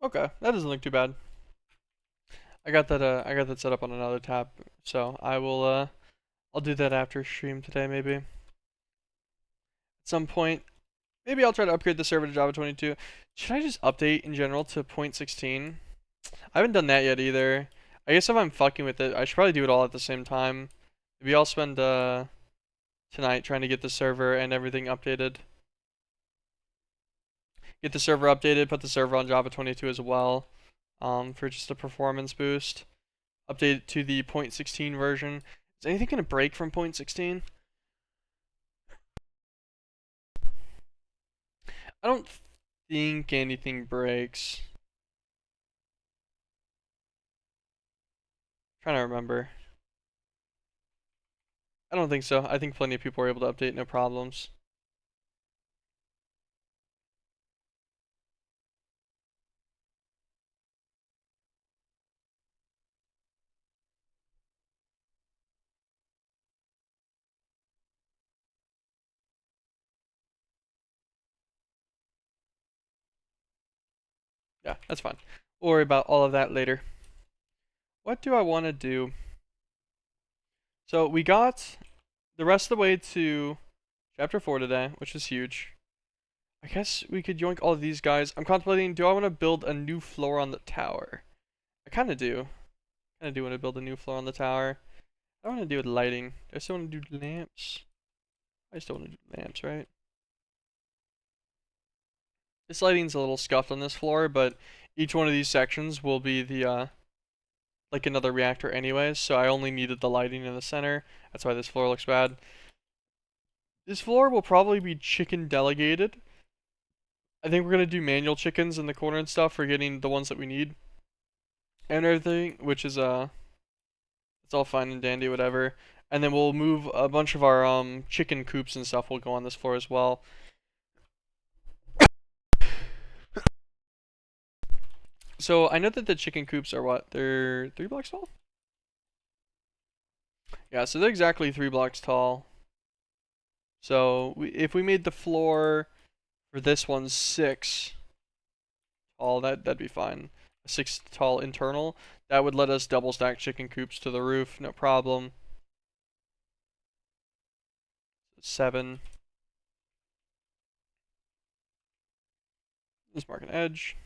Okay, that doesn't look too bad. I got that set up on another tab, so I'll do that after stream today maybe. At some point, maybe I'll try to upgrade the server to Java 22. Should I just update in general to 0.16? I haven't done that yet either. I guess if I'm fucking with it, I should probably do it all at the same time. Maybe I'll spend tonight trying to get the server and everything updated. Get the server updated, put the server on Java 22 as well, for just a performance boost. Update it to the 0.16 version. Is anything gonna break from 0.16? I don't think anything breaks. Trying to remember. I don't think so. I think plenty of people are able to update, no problems. Yeah, that's fine. We'll worry about all of that later. What do I want to do? So we got the rest of the way to chapter 4 today, which is huge. I guess we could yoink all of these guys. I'm contemplating, do I want to build a new floor on the tower? I kind of do. Kind of do want to build a new floor on the tower. I want to do with lighting. I still want to do lamps. I still want to do lamps, right? This lighting's a little scuffed on this floor, but each one of these sections will be the like another reactor anyways, so I only needed the lighting in the center. That's why this floor looks bad. This floor will probably be chicken delegated. I think we're gonna do manual chickens in the corner and stuff for getting the ones that we need and everything, which is it's all fine and dandy, whatever. And then we'll move a bunch of our chicken coops and stuff will go on this floor as well. So I know that the chicken coops are what? They're 3 blocks tall? Yeah, so they're exactly 3 blocks tall. So if we made the floor for this one 6 tall, that'd be fine. A 6 tall internal. That would let us double stack chicken coops to the roof, no problem. 7. Let's mark an edge.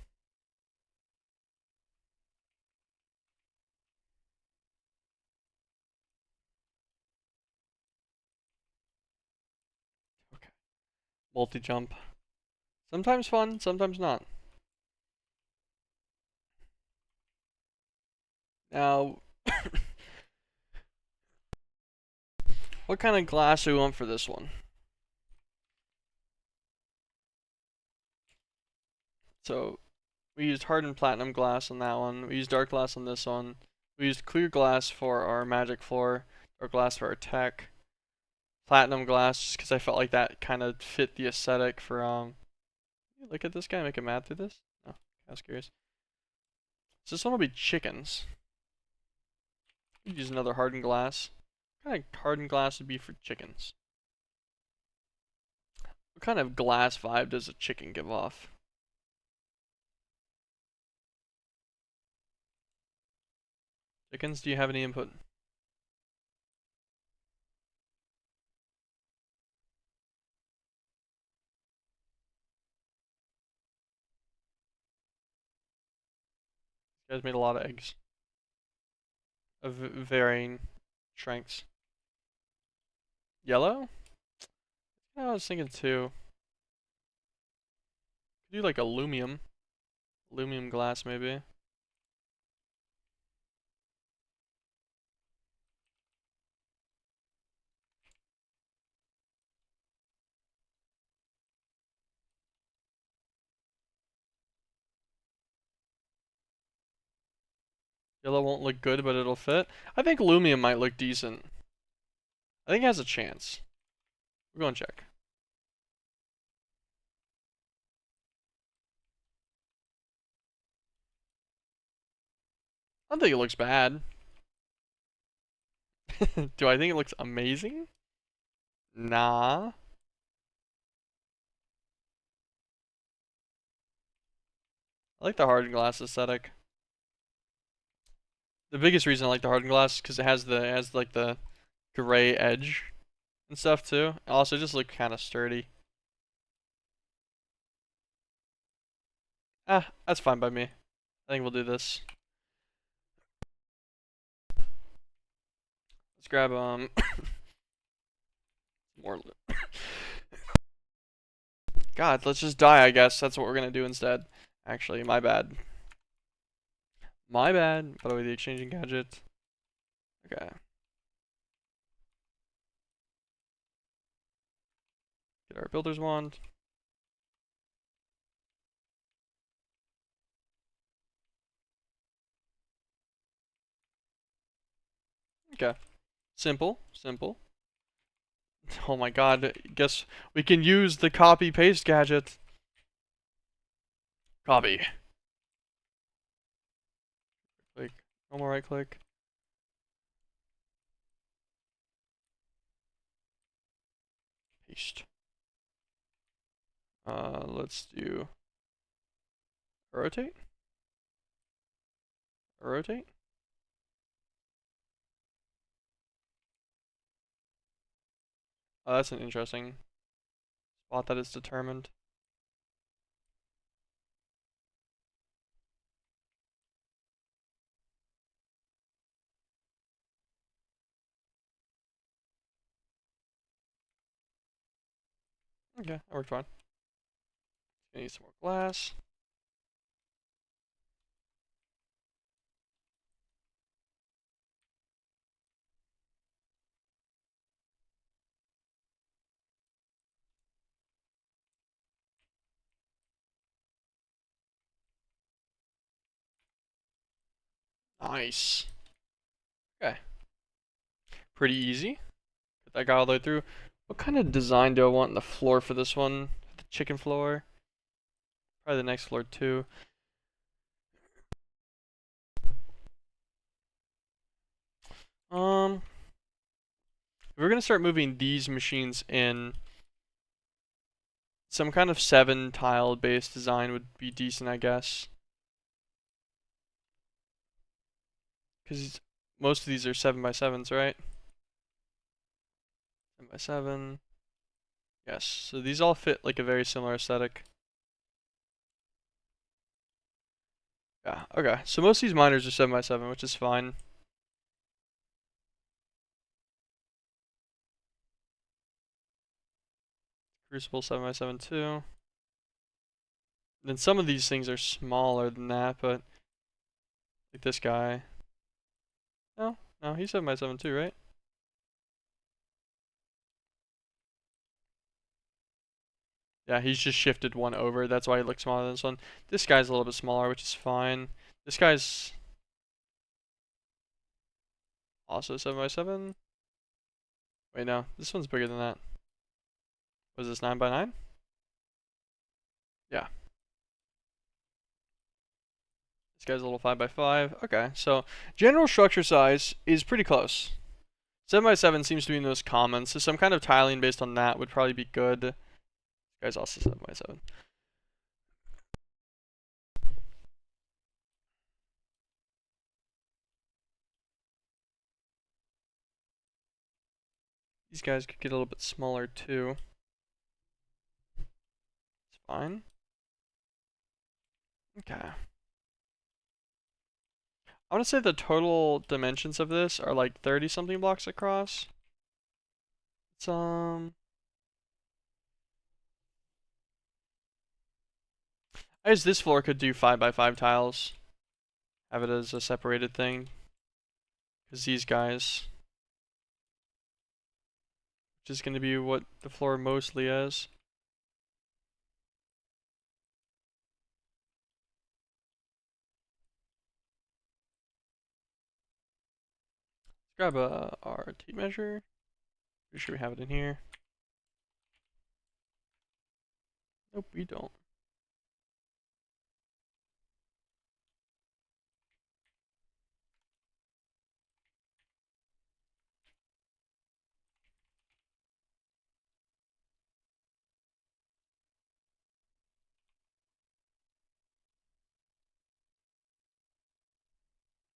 Okay. Multi-jump. Sometimes fun, sometimes not. Now, what kind of glass do we want for this one? So, we used hardened platinum glass on that one. We used dark glass on this one. We used clear glass for our magic floor, or glass for our tech. Platinum glass, just because I felt like that kind of fit the aesthetic for, look at this guy, make him mad through this? Oh, I was curious. So this one will be chickens. Use another hardened glass. What kind of hardened glass would be for chickens? What kind of glass vibe does a chicken give off? Chickens, do you have any input? You guys made a lot of eggs. Of varying strengths. Yellow? Yeah, I was thinking too. Could do like aluminum. Aluminum glass maybe. Yellow won't look good, but it'll fit. I think aluminum might look decent. I think it has a chance. We're going to check. I don't think it looks bad. Do I think it looks amazing? Nah. I like the hardened glass aesthetic. The biggest reason I like the hardened glass is because it has like the gray edge and stuff too. Also, just look kind of sturdy. Ah, that's fine by me. I think we'll do this. Let's grab more. God, let's just die. I guess that's what we're gonna do instead. Actually, my bad. My bad. By the way, the exchanging gadget. Okay. Get our builder's wand. Okay. Simple. Simple. Oh my god. Guess we can use the copy paste gadget. Copy. Click. Normal right click. Paste. Let's do rotate. Rotate. Oh, that's an interesting spot that is determined. Okay, that worked fine. I need some more glass. Nice. Okay. Pretty easy. Get that guy all the way through. What kind of design do I want in the floor for this one? The chicken floor? Probably the next floor too. Um, if we're gonna start moving these machines in, some kind of 7 tile based design would be decent, I guess. Because most of these are 7x7s, right? 7x7. Yes, so these all fit like a very similar aesthetic. Yeah, okay. So most of these miners are 7x7, which is fine. Crucible 7x7 too. Then some of these things are smaller than that, but like this guy. No, no, he's 7x7 too, right? Yeah, he's just shifted one over. That's why he looks smaller than this one. This guy's a little bit smaller, which is fine. This guy's also 7x7. Wait, no, this one's bigger than that. Was this 9x9? Yeah. This guy's a little 5x5. Okay, so general structure size is pretty close. 7x7 seems to be the most common, so some kind of tiling based on that would probably be good. This guy's also 7x7. These guys could get a little bit smaller too. It's fine. Okay. I want to say the total dimensions of this are like 30 something blocks across. It's I guess this floor could do 5x5 tiles. Have it as a separated thing. Because these guys, which is going to be what the floor mostly is. Let's grab a RT measure. Pretty sure we have it in here. Nope, we don't.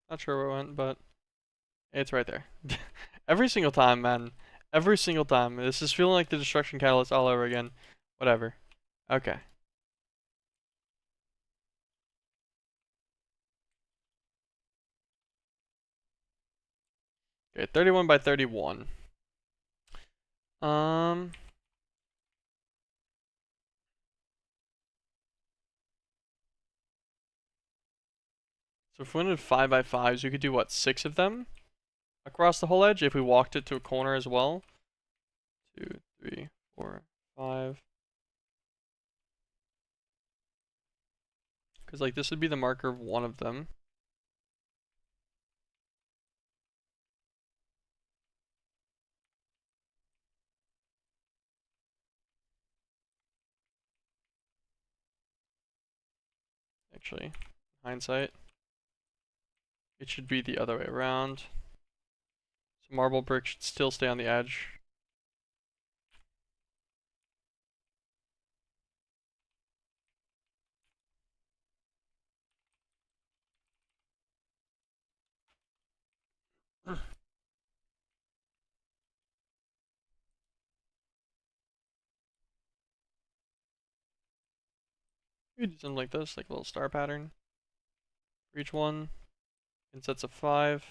Not sure where it went, but it's right there. Every single time, man. Every single time. This is feeling like the destruction catalyst all over again. Whatever. Okay. Okay, 31 by 31. Um, so if we wanted 5x5s, we could do what, 6 of them across the whole edge if we walked it to a corner as well. 2, 3, 4, 5. Because like this would be the marker of one of them. Actually, hindsight, it should be the other way around. So marble brick should still stay on the edge. We could do something like this, like a little star pattern for each one in sets of 5.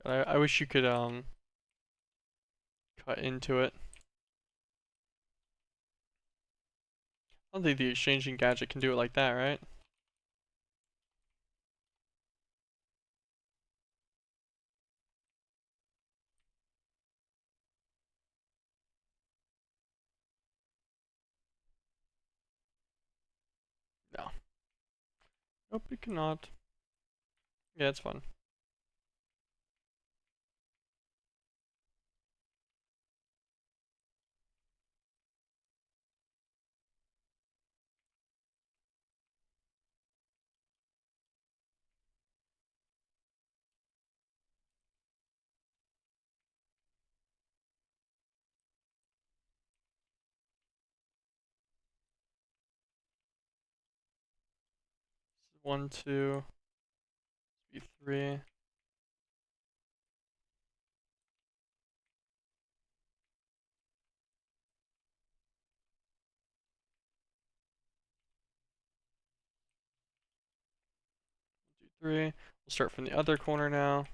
But I wish you could cut into it. I don't think the exchanging gadget can do it like that, right? No. Nope, it cannot. Yeah, it's fun. One, two, three. Two, three. We'll start from the other corner now.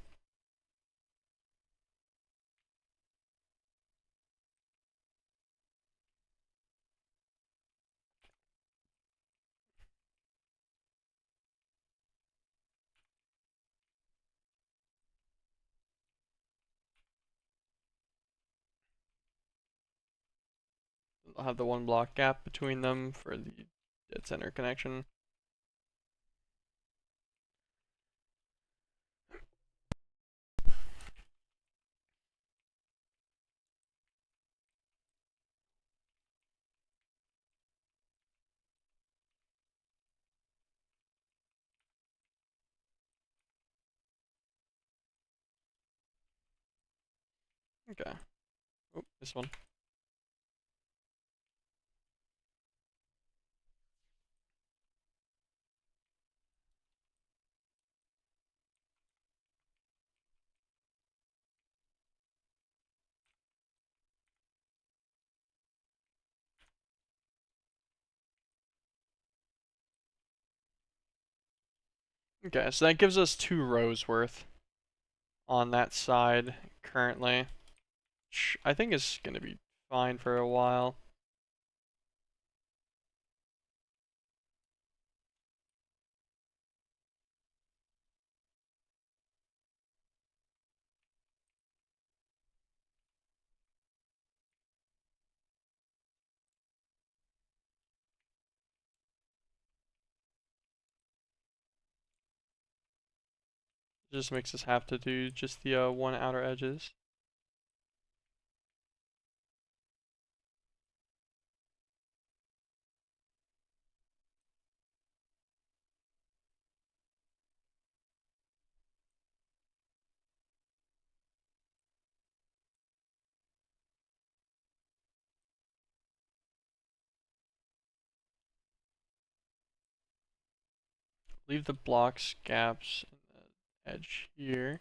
I'll have the one block gap between them for the dead center connection. Okay. Oh, this one. Okay, so that gives us 2 rows worth on that side currently. Which I think is going to be fine for a while. It just makes us have to do just the one outer edges. Leave the blocks gaps in the edge here.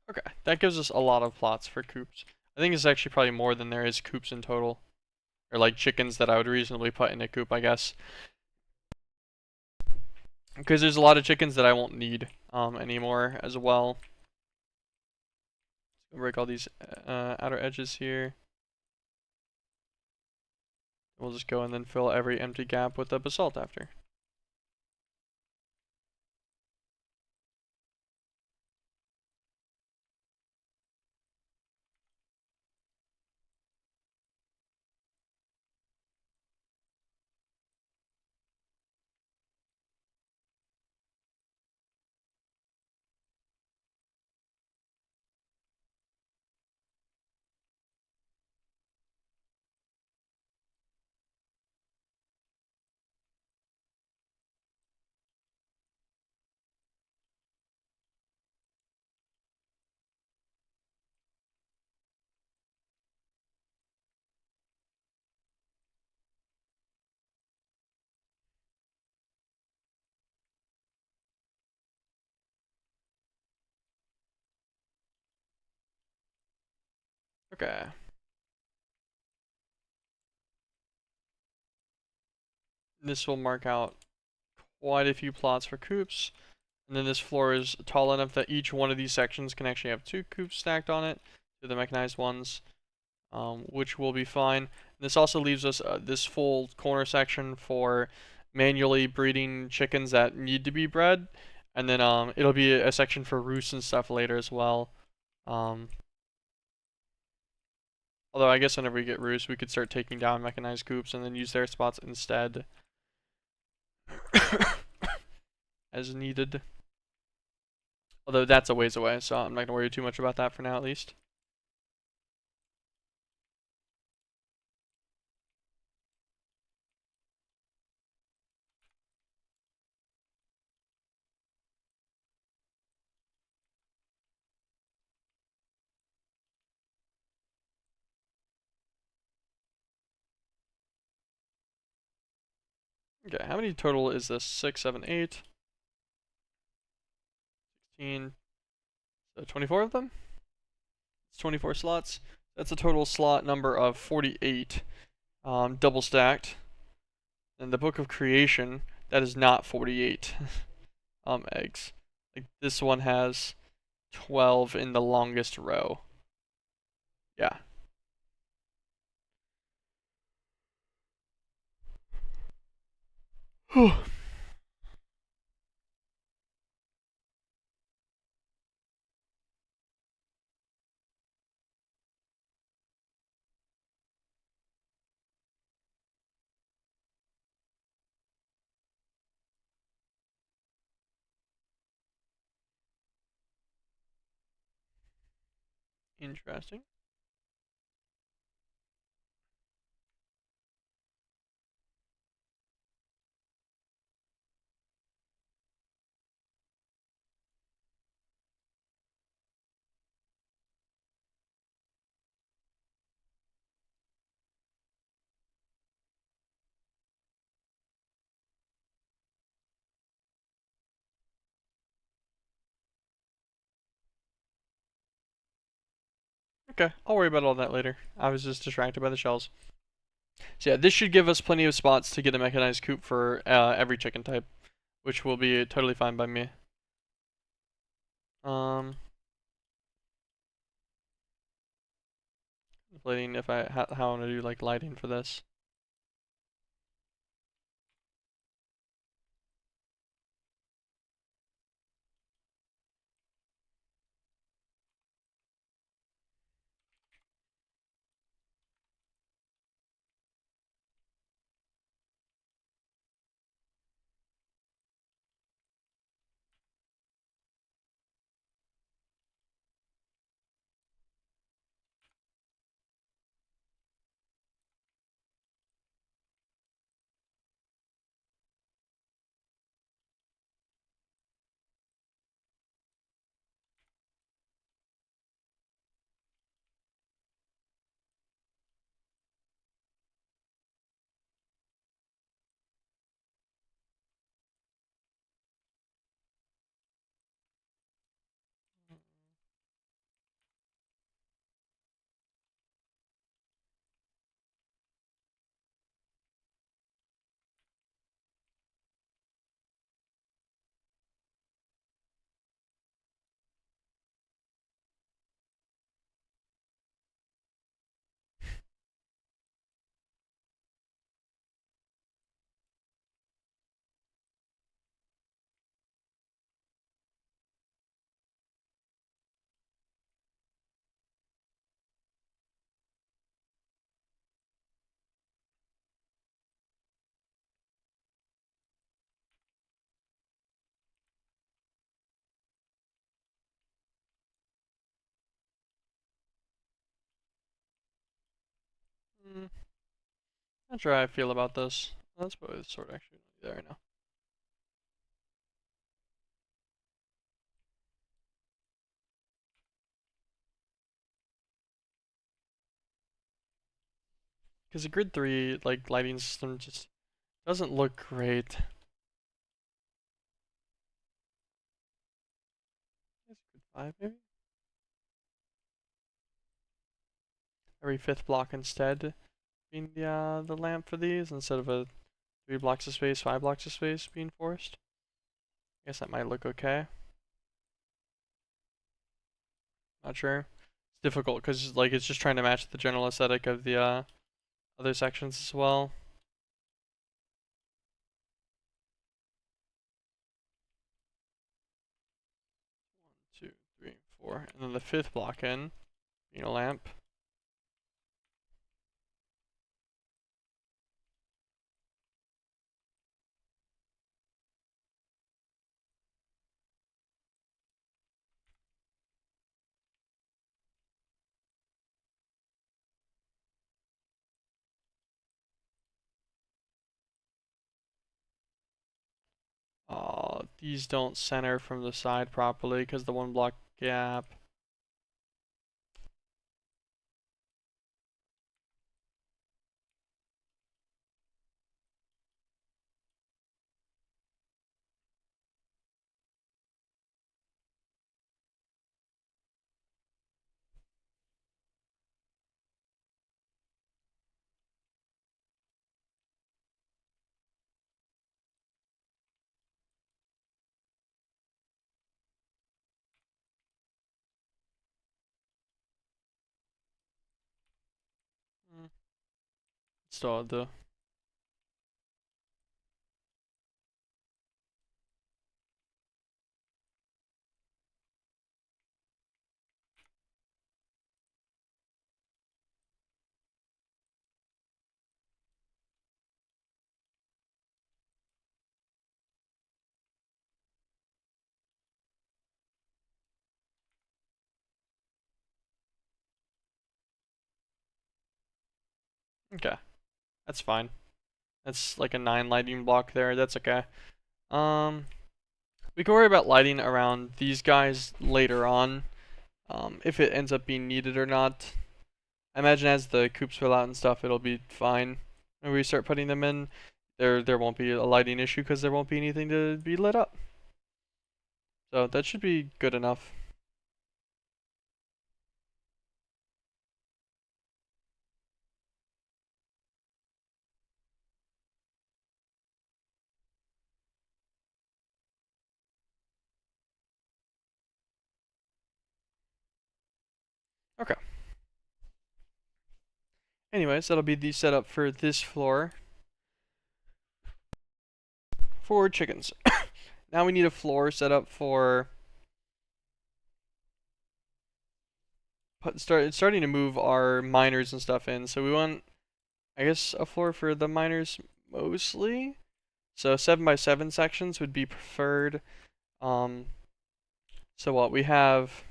Okay, that gives us a lot of plots for coops. I think it's actually probably more than there is coops in total. Or like chickens that I would reasonably put in a coop, I guess. Because there's a lot of chickens that I won't need anymore as well. Break all these outer edges here. We'll just go and then fill every empty gap with the basalt after. Okay. This will mark out quite a few plots for coops. And then this floor is tall enough that each one of these sections can actually have 2 coops stacked on it, the mechanized ones, which will be fine. This also leaves us this full corner section for manually breeding chickens that need to be bred, and then it'll be a section for roosts and stuff later as well. Um, Although I guess whenever we get roosts, we could start taking down mechanized coops and then use their spots instead as needed. Although that's a ways away, so I'm not gonna worry too much about that for now at least. Okay, how many total is this? 6, 7, 8, 16, so 24 of them? It's 24 slots. That's a total slot number of 48, double stacked. And the Book of Creation, that is not 48 eggs. Like this one has 12 in the longest row. Yeah. Interesting. Okay, I'll worry about all that later. I was just distracted by the shells. So yeah, this should give us plenty of spots to get a mechanized coop for every chicken type, which will be totally fine by me. Um, Lighting, if I how I want to do like lighting for this. Mm, Not sure how I feel about this. That's probably the sort actually there right now. Because the grid 3 like lighting system just doesn't look great. Grid 5 maybe? every fifth block instead being the lamp for these instead of a 3 blocks of space, 5 blocks of space being forced. I guess that might look okay. Not sure. It's difficult because like it's just trying to match the general aesthetic of the other sections as well. 1, 2, 3, 4, and then the fifth block in being a lamp. These don't center from the side properly because the 1 block gap. Mm, Still the okay. That's fine. That's like a 9 lighting block there. That's okay. Um, we can worry about lighting around these guys later on. If it ends up being needed or not. I imagine as the coops fill out and stuff, it'll be fine. When we start putting them in, there won't be a lighting issue because there won't be anything to be lit up. So that should be good enough. Okay. Anyways, that'll be the setup for this floor for chickens. Now we need a floor set up for starting to move our miners and stuff in. So we want, I guess, a floor for the miners mostly. So 7x7 sections would be preferred. So what we have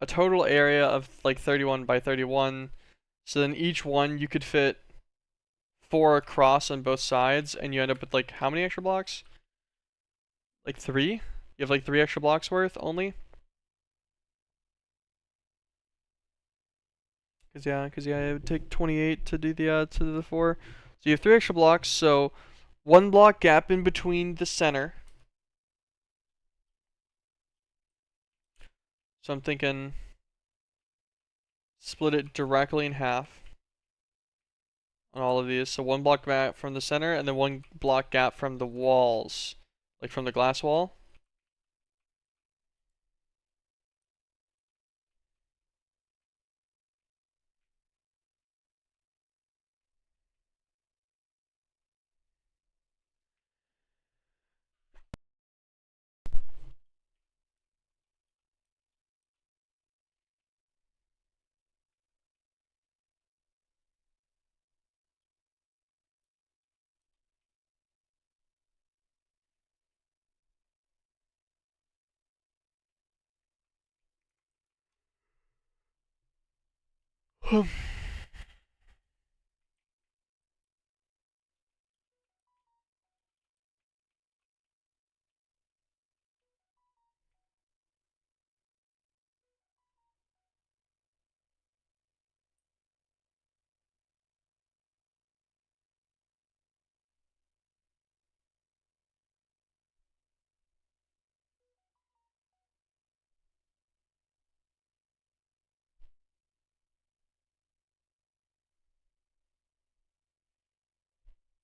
a total area of like 31 by 31. So then each one you could fit 4 across on both sides, and you end up with like how many extra blocks? Like 3? You have like 3 extra blocks worth only? Cause yeah, it would take 28 to do the 4. So you have 3 extra blocks, so 1 block gap in between the center. So I'm thinking split it directly in half on all of these. So 1 block gap from the center, and then 1 block gap from the walls, like from the glass wall.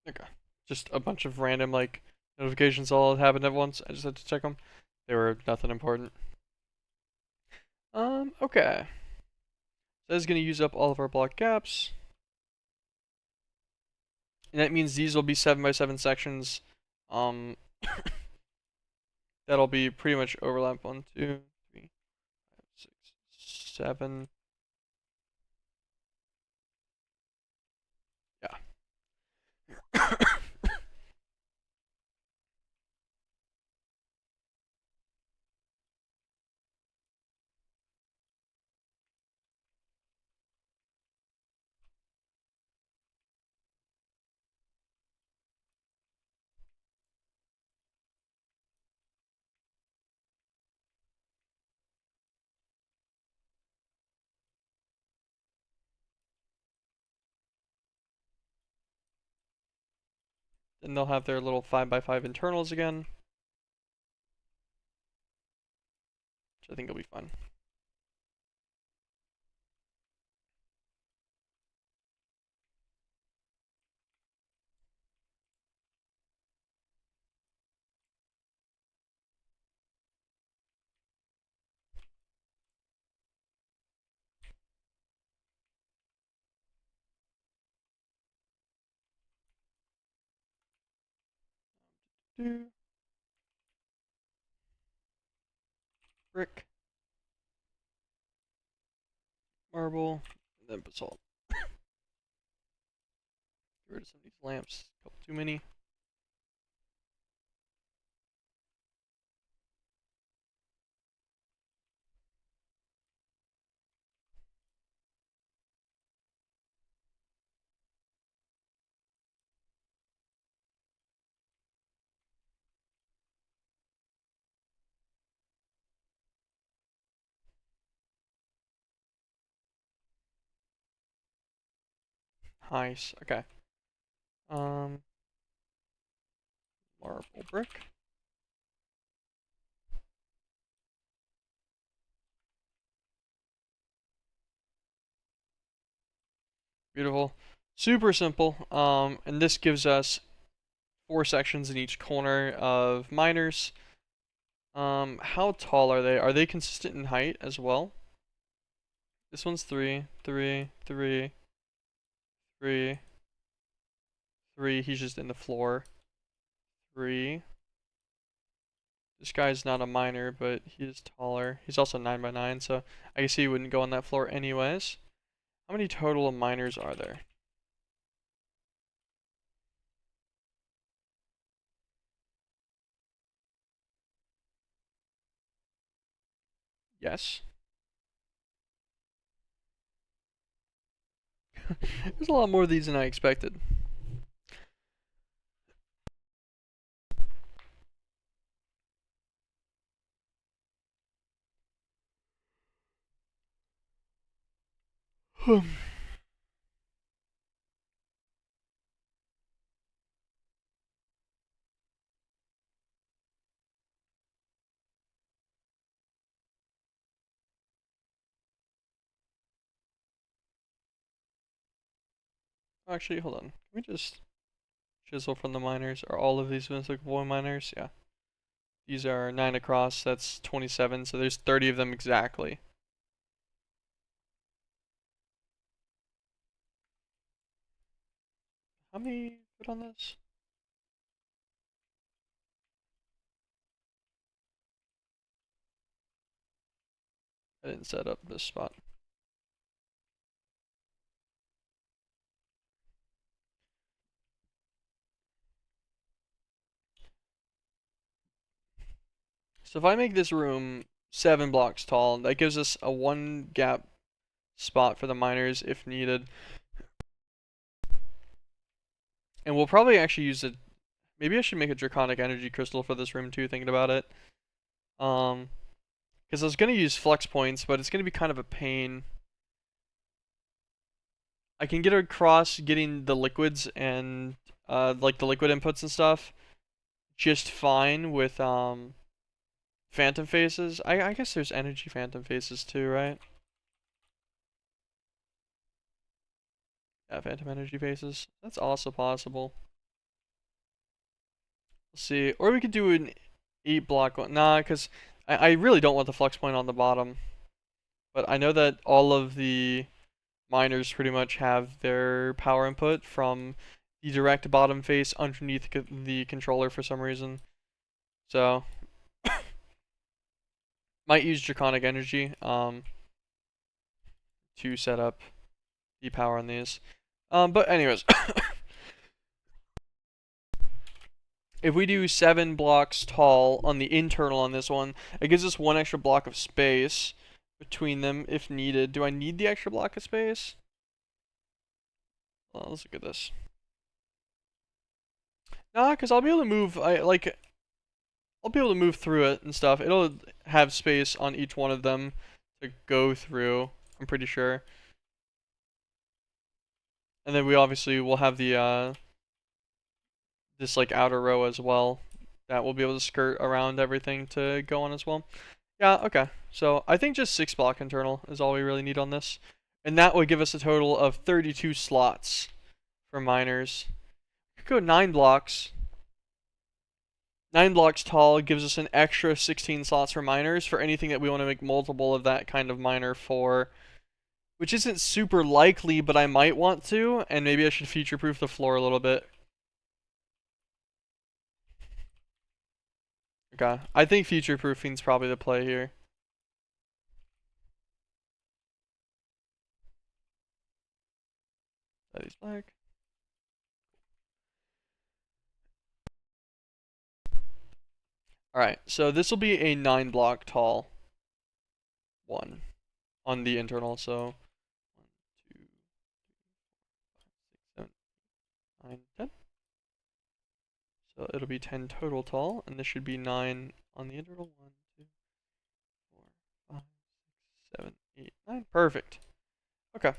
Okay. Just a bunch of random, like, notifications all happened at once. I just had to check them. They were nothing important. Okay. So that's going to use up all of our block gaps. And that means these will be 7x7 sections. Um, that'll be pretty much overlap. 1, 2, 3, 5, 6, 7. Yeah. Then they'll have their little 5x5 internals again, which I think will be fun. Brick, marble, and then basalt. Get rid of some of these lamps. A couple too many. Nice. Okay. Um, marble brick. Beautiful. Super simple. And this gives us 4 sections in each corner of miners. How tall are they? Are they consistent in height as well? This one's 3, 3, 3, 3, 3. He's just in the floor. 3. This guy's not a miner, but he is taller. He's also 9x9, so I guess he wouldn't go on that floor anyways. How many total miners are there? Yes. There's a lot more of these than I expected. Actually, hold on. Can we just chisel from the miners? Are all of these mythic void miners? Yeah. These are 9 across, that's 27, so there's 30 of them exactly. How many put on this? I didn't set up this spot. So if I make this room 7 blocks tall, that gives us a 1 gap spot for the miners if needed. And we'll probably actually use it. Maybe I should make a draconic energy crystal for this room too, thinking about it. Because I was gonna use flux points, but it's gonna be kind of a pain. I can get across getting the liquids and like the liquid inputs and stuff just fine with phantom faces. I guess there's energy phantom faces too, right? Yeah, phantom energy faces. That's also possible. Let's see. Or we could do an 8 block one. Nah, because I really don't want the flex point on the bottom. But I know that all of the miners pretty much have their power input from the direct bottom face underneath the controller for some reason. So, might use Draconic Energy to set up the power on these. But anyways, if we do 7 blocks tall on the internal on this one, it gives us 1 extra block of space between them if needed. Do I need the extra block of space? Well, let's look at this. Nah, because I'll be able to move, I'll be able to move through it and stuff. It'll have space on each one of them to go through, I'm pretty sure. And then we obviously will have the, this like outer row as well that we'll be able to skirt around everything to go on as well. Yeah, okay. So I think just 6 block internal is all we really need on this. And that would give us a total of 32 slots for miners. We could go 9 blocks. 9 blocks tall gives us an extra 16 slots for miners for anything that we want to make multiple of that kind of miner for. Which isn't super likely, but I might want to. And maybe I should future-proof the floor a little bit. Okay. I think future-proofing is probably the play here. That is black. Alright, so this will be a 9 block tall one on the internal, so 1, 2, 3, 4, 5, 6, 7, 9, 10. So it'll be 10 total tall, and this should be 9 on the internal. 1, 2, 4, 5, 6, 7, 8, 9. Perfect. Okay.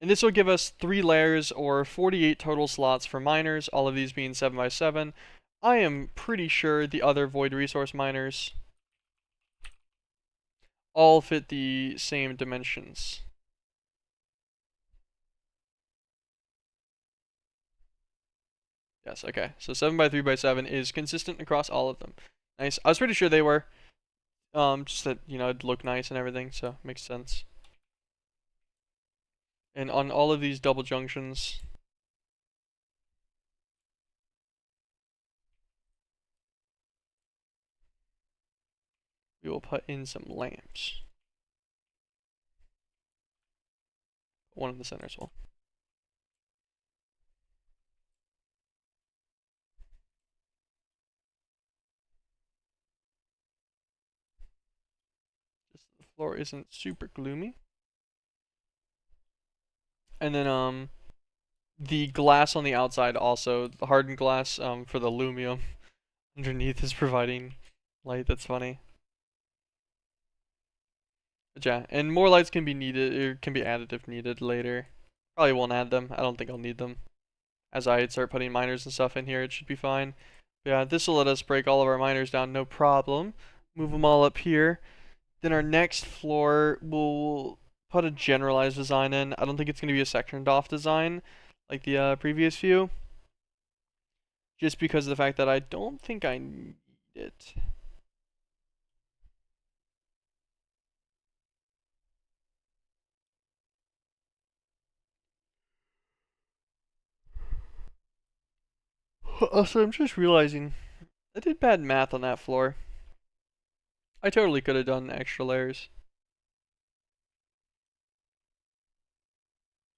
And this will give us 3 layers or 48 total slots for miners, all of these being 7 by 7. I am pretty sure the other void resource miners all fit the same dimensions. Yes, okay. So 7 by 3 by 7 is consistent across all of them. Nice. I was pretty sure they were. Just that, you know, it'd look nice and everything, so makes sense. And on all of these double junctions, we will put in some lamps. One in the center as well. Just so the floor isn't super gloomy. And then the glass on the outside also, the hardened glass for the aluminum underneath is providing light. That's funny. But yeah, and more lights can be needed, or can be added if needed later. Probably won't add them. I don't think I'll need them. As I start putting miners and stuff in here, it should be fine. But yeah, this will let us break all of our miners down, no problem. Move them all up here. Then our next floor, we'll put a generalized design in. I don't think it's going to be a sectioned off design like the previous few. Just because of the fact that I don't think I need it. Also, I'm just realizing I did bad math on that floor. I totally could have done extra layers.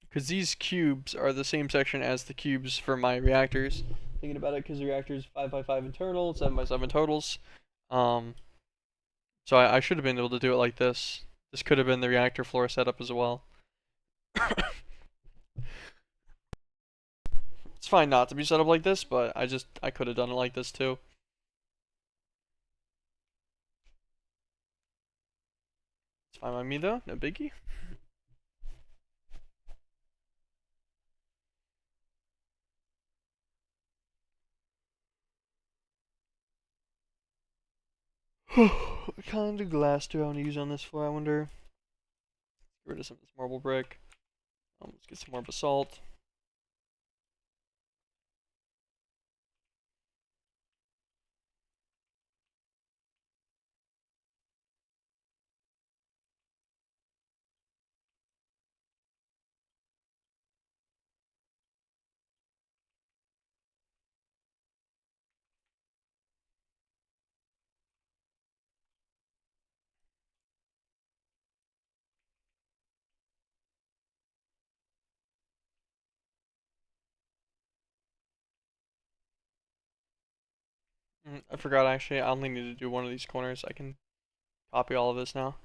Because these cubes are the same section as the cubes for my reactors. Thinking about it, because the reactors 5 by 5 internal, 7 by 7 totals. So I should have been able to do it like this. This could have been the reactor floor setup as well. It's fine not to be set up like this, but I could have done it like this too. It's fine by me though, no biggie. What kind of glass do I want to use on this floor, I wonder? Get rid of some of this marble brick. Let's get some more basalt. I forgot actually, I only need to do one of these corners. I can copy all of this now.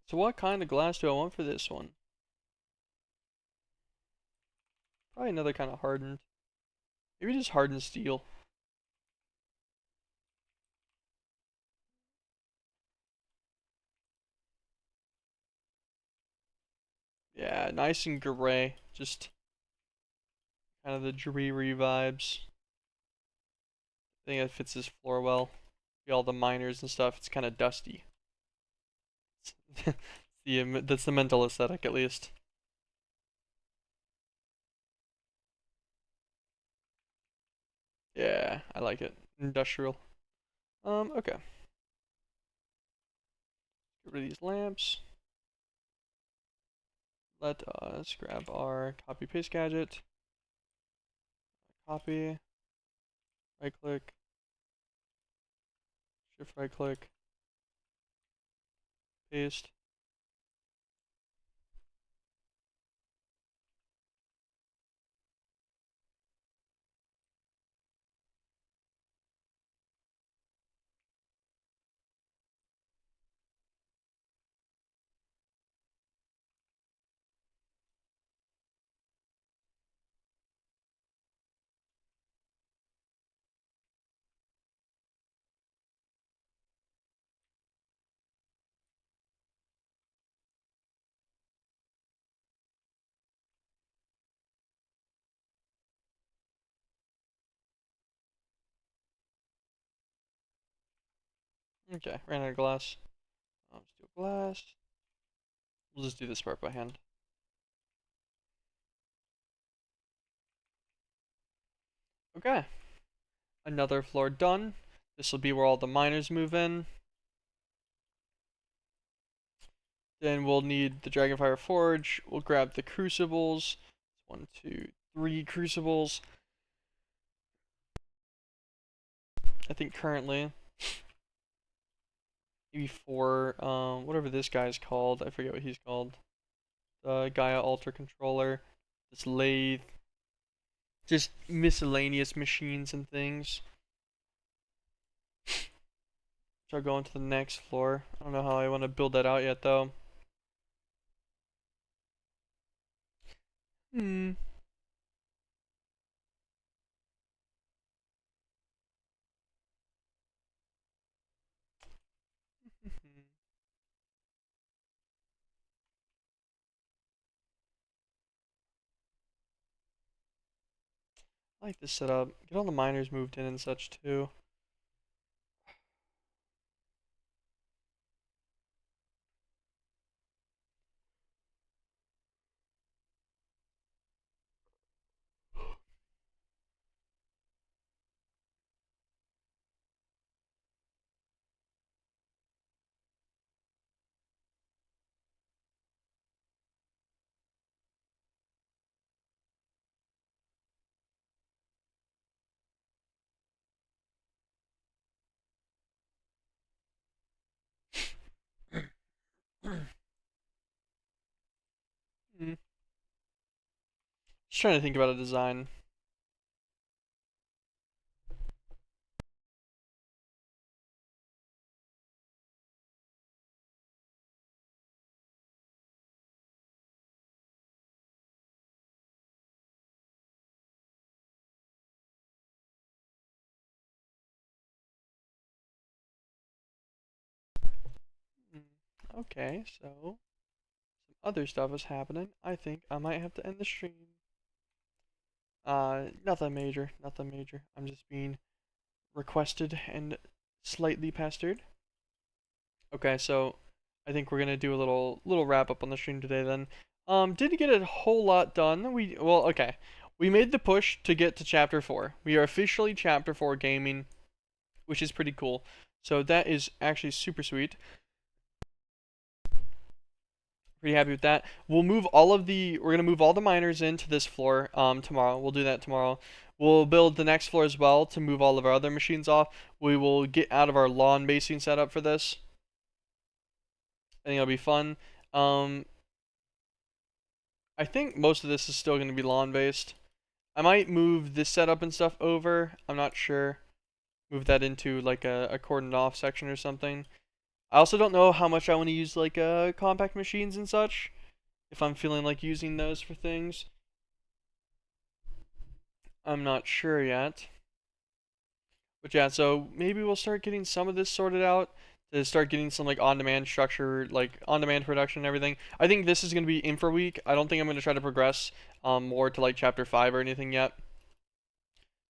So what kind of glass do I want for this one? Probably another kind of hardened. Maybe just hardened steel. Yeah, nice and gray. Just kind of the dreary vibes. I think it fits this floor well. See all the miners and stuff. It's kind of dusty. That's the mental aesthetic, at least. Yeah, I like it. Industrial. Okay. Get rid of these lamps. Let us grab our copy paste gadget. Copy. Right click. Shift right click. Paste. Okay, ran out of glass. Steel glass. We'll just do this part by hand. Okay. Another floor done. This will be where all the miners move in. Then we'll need the Dragonfire Forge. We'll grab the crucibles. 1, 2, 3 crucibles. I think currently maybe 4. Whatever this guy's called. I forget what he's called. The Gaia Alter Controller. This lathe. Just miscellaneous machines and things. So I'll go into the next floor. I don't know how I want to build that out yet though. Hmm. I like this setup. Get all the miners moved in and such too. Mm. Just trying to think about a design. Mm. Okay, so some other stuff is happening. I think I might have to end the stream. Nothing major, nothing major. I'm just being requested and slightly pestered. Okay, so I think we're gonna do a little wrap up on the stream today then. Didn't get a whole lot done. Okay. We made the push to get to chapter 4. We are officially chapter 4 gaming, which is pretty cool. So that is actually super sweet. Pretty happy with that. We're gonna move all the miners into this floor tomorrow. We'll do that tomorrow. We'll build the next floor as well to move all of our other machines off. We will get out of our lawn basing setup for this. I think it'll be fun. I think most of this is still gonna be lawn based. I might move this setup and stuff over. I'm not sure. Move that into like a cordoned off section or something. I also don't know how much I want to use like compact machines and such. If I'm feeling like using those for things. I'm not sure yet. But yeah, so maybe we'll start getting some of this sorted out to start getting some like on-demand structure, like on-demand production and everything. I think this is going to be infra week. I don't think I'm going to try to progress more to like chapter 5 or anything yet.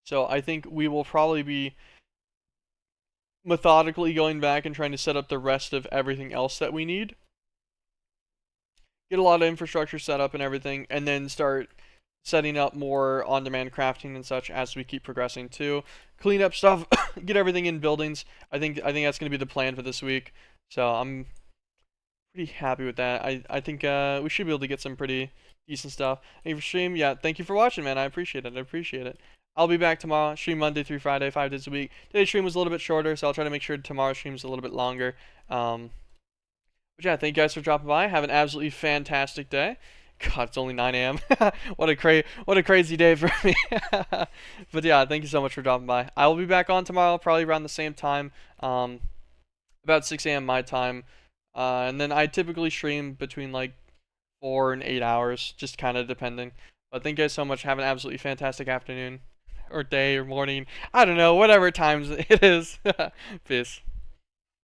So I think we will probably be methodically going back and trying to set up the rest of everything else that we need. Get a lot of infrastructure set up and everything, and then start setting up more on-demand crafting and such as we keep progressing too. Clean up stuff, get everything in buildings. I think that's going to be the plan for this week. So I'm pretty happy with that. I think we should be able to get some pretty decent stuff. Thank you for stream. Yeah, thank you for watching, man. I appreciate it. I appreciate it. I'll be back tomorrow. Stream Monday through Friday, 5 days a week. Today's stream was a little bit shorter, so I'll try to make sure tomorrow's stream is a little bit longer. But yeah, thank you guys for dropping by. Have an absolutely fantastic day. God, it's only 9 a.m. what a crazy day for me. But yeah, thank you so much for dropping by. I will be back on tomorrow, probably around the same time, about 6 a.m. my time. And then I typically stream between like 4 and 8 hours, just kind of depending. But thank you guys so much. Have an absolutely fantastic afternoon, or day, or morning. I don't know, whatever times it is. Peace.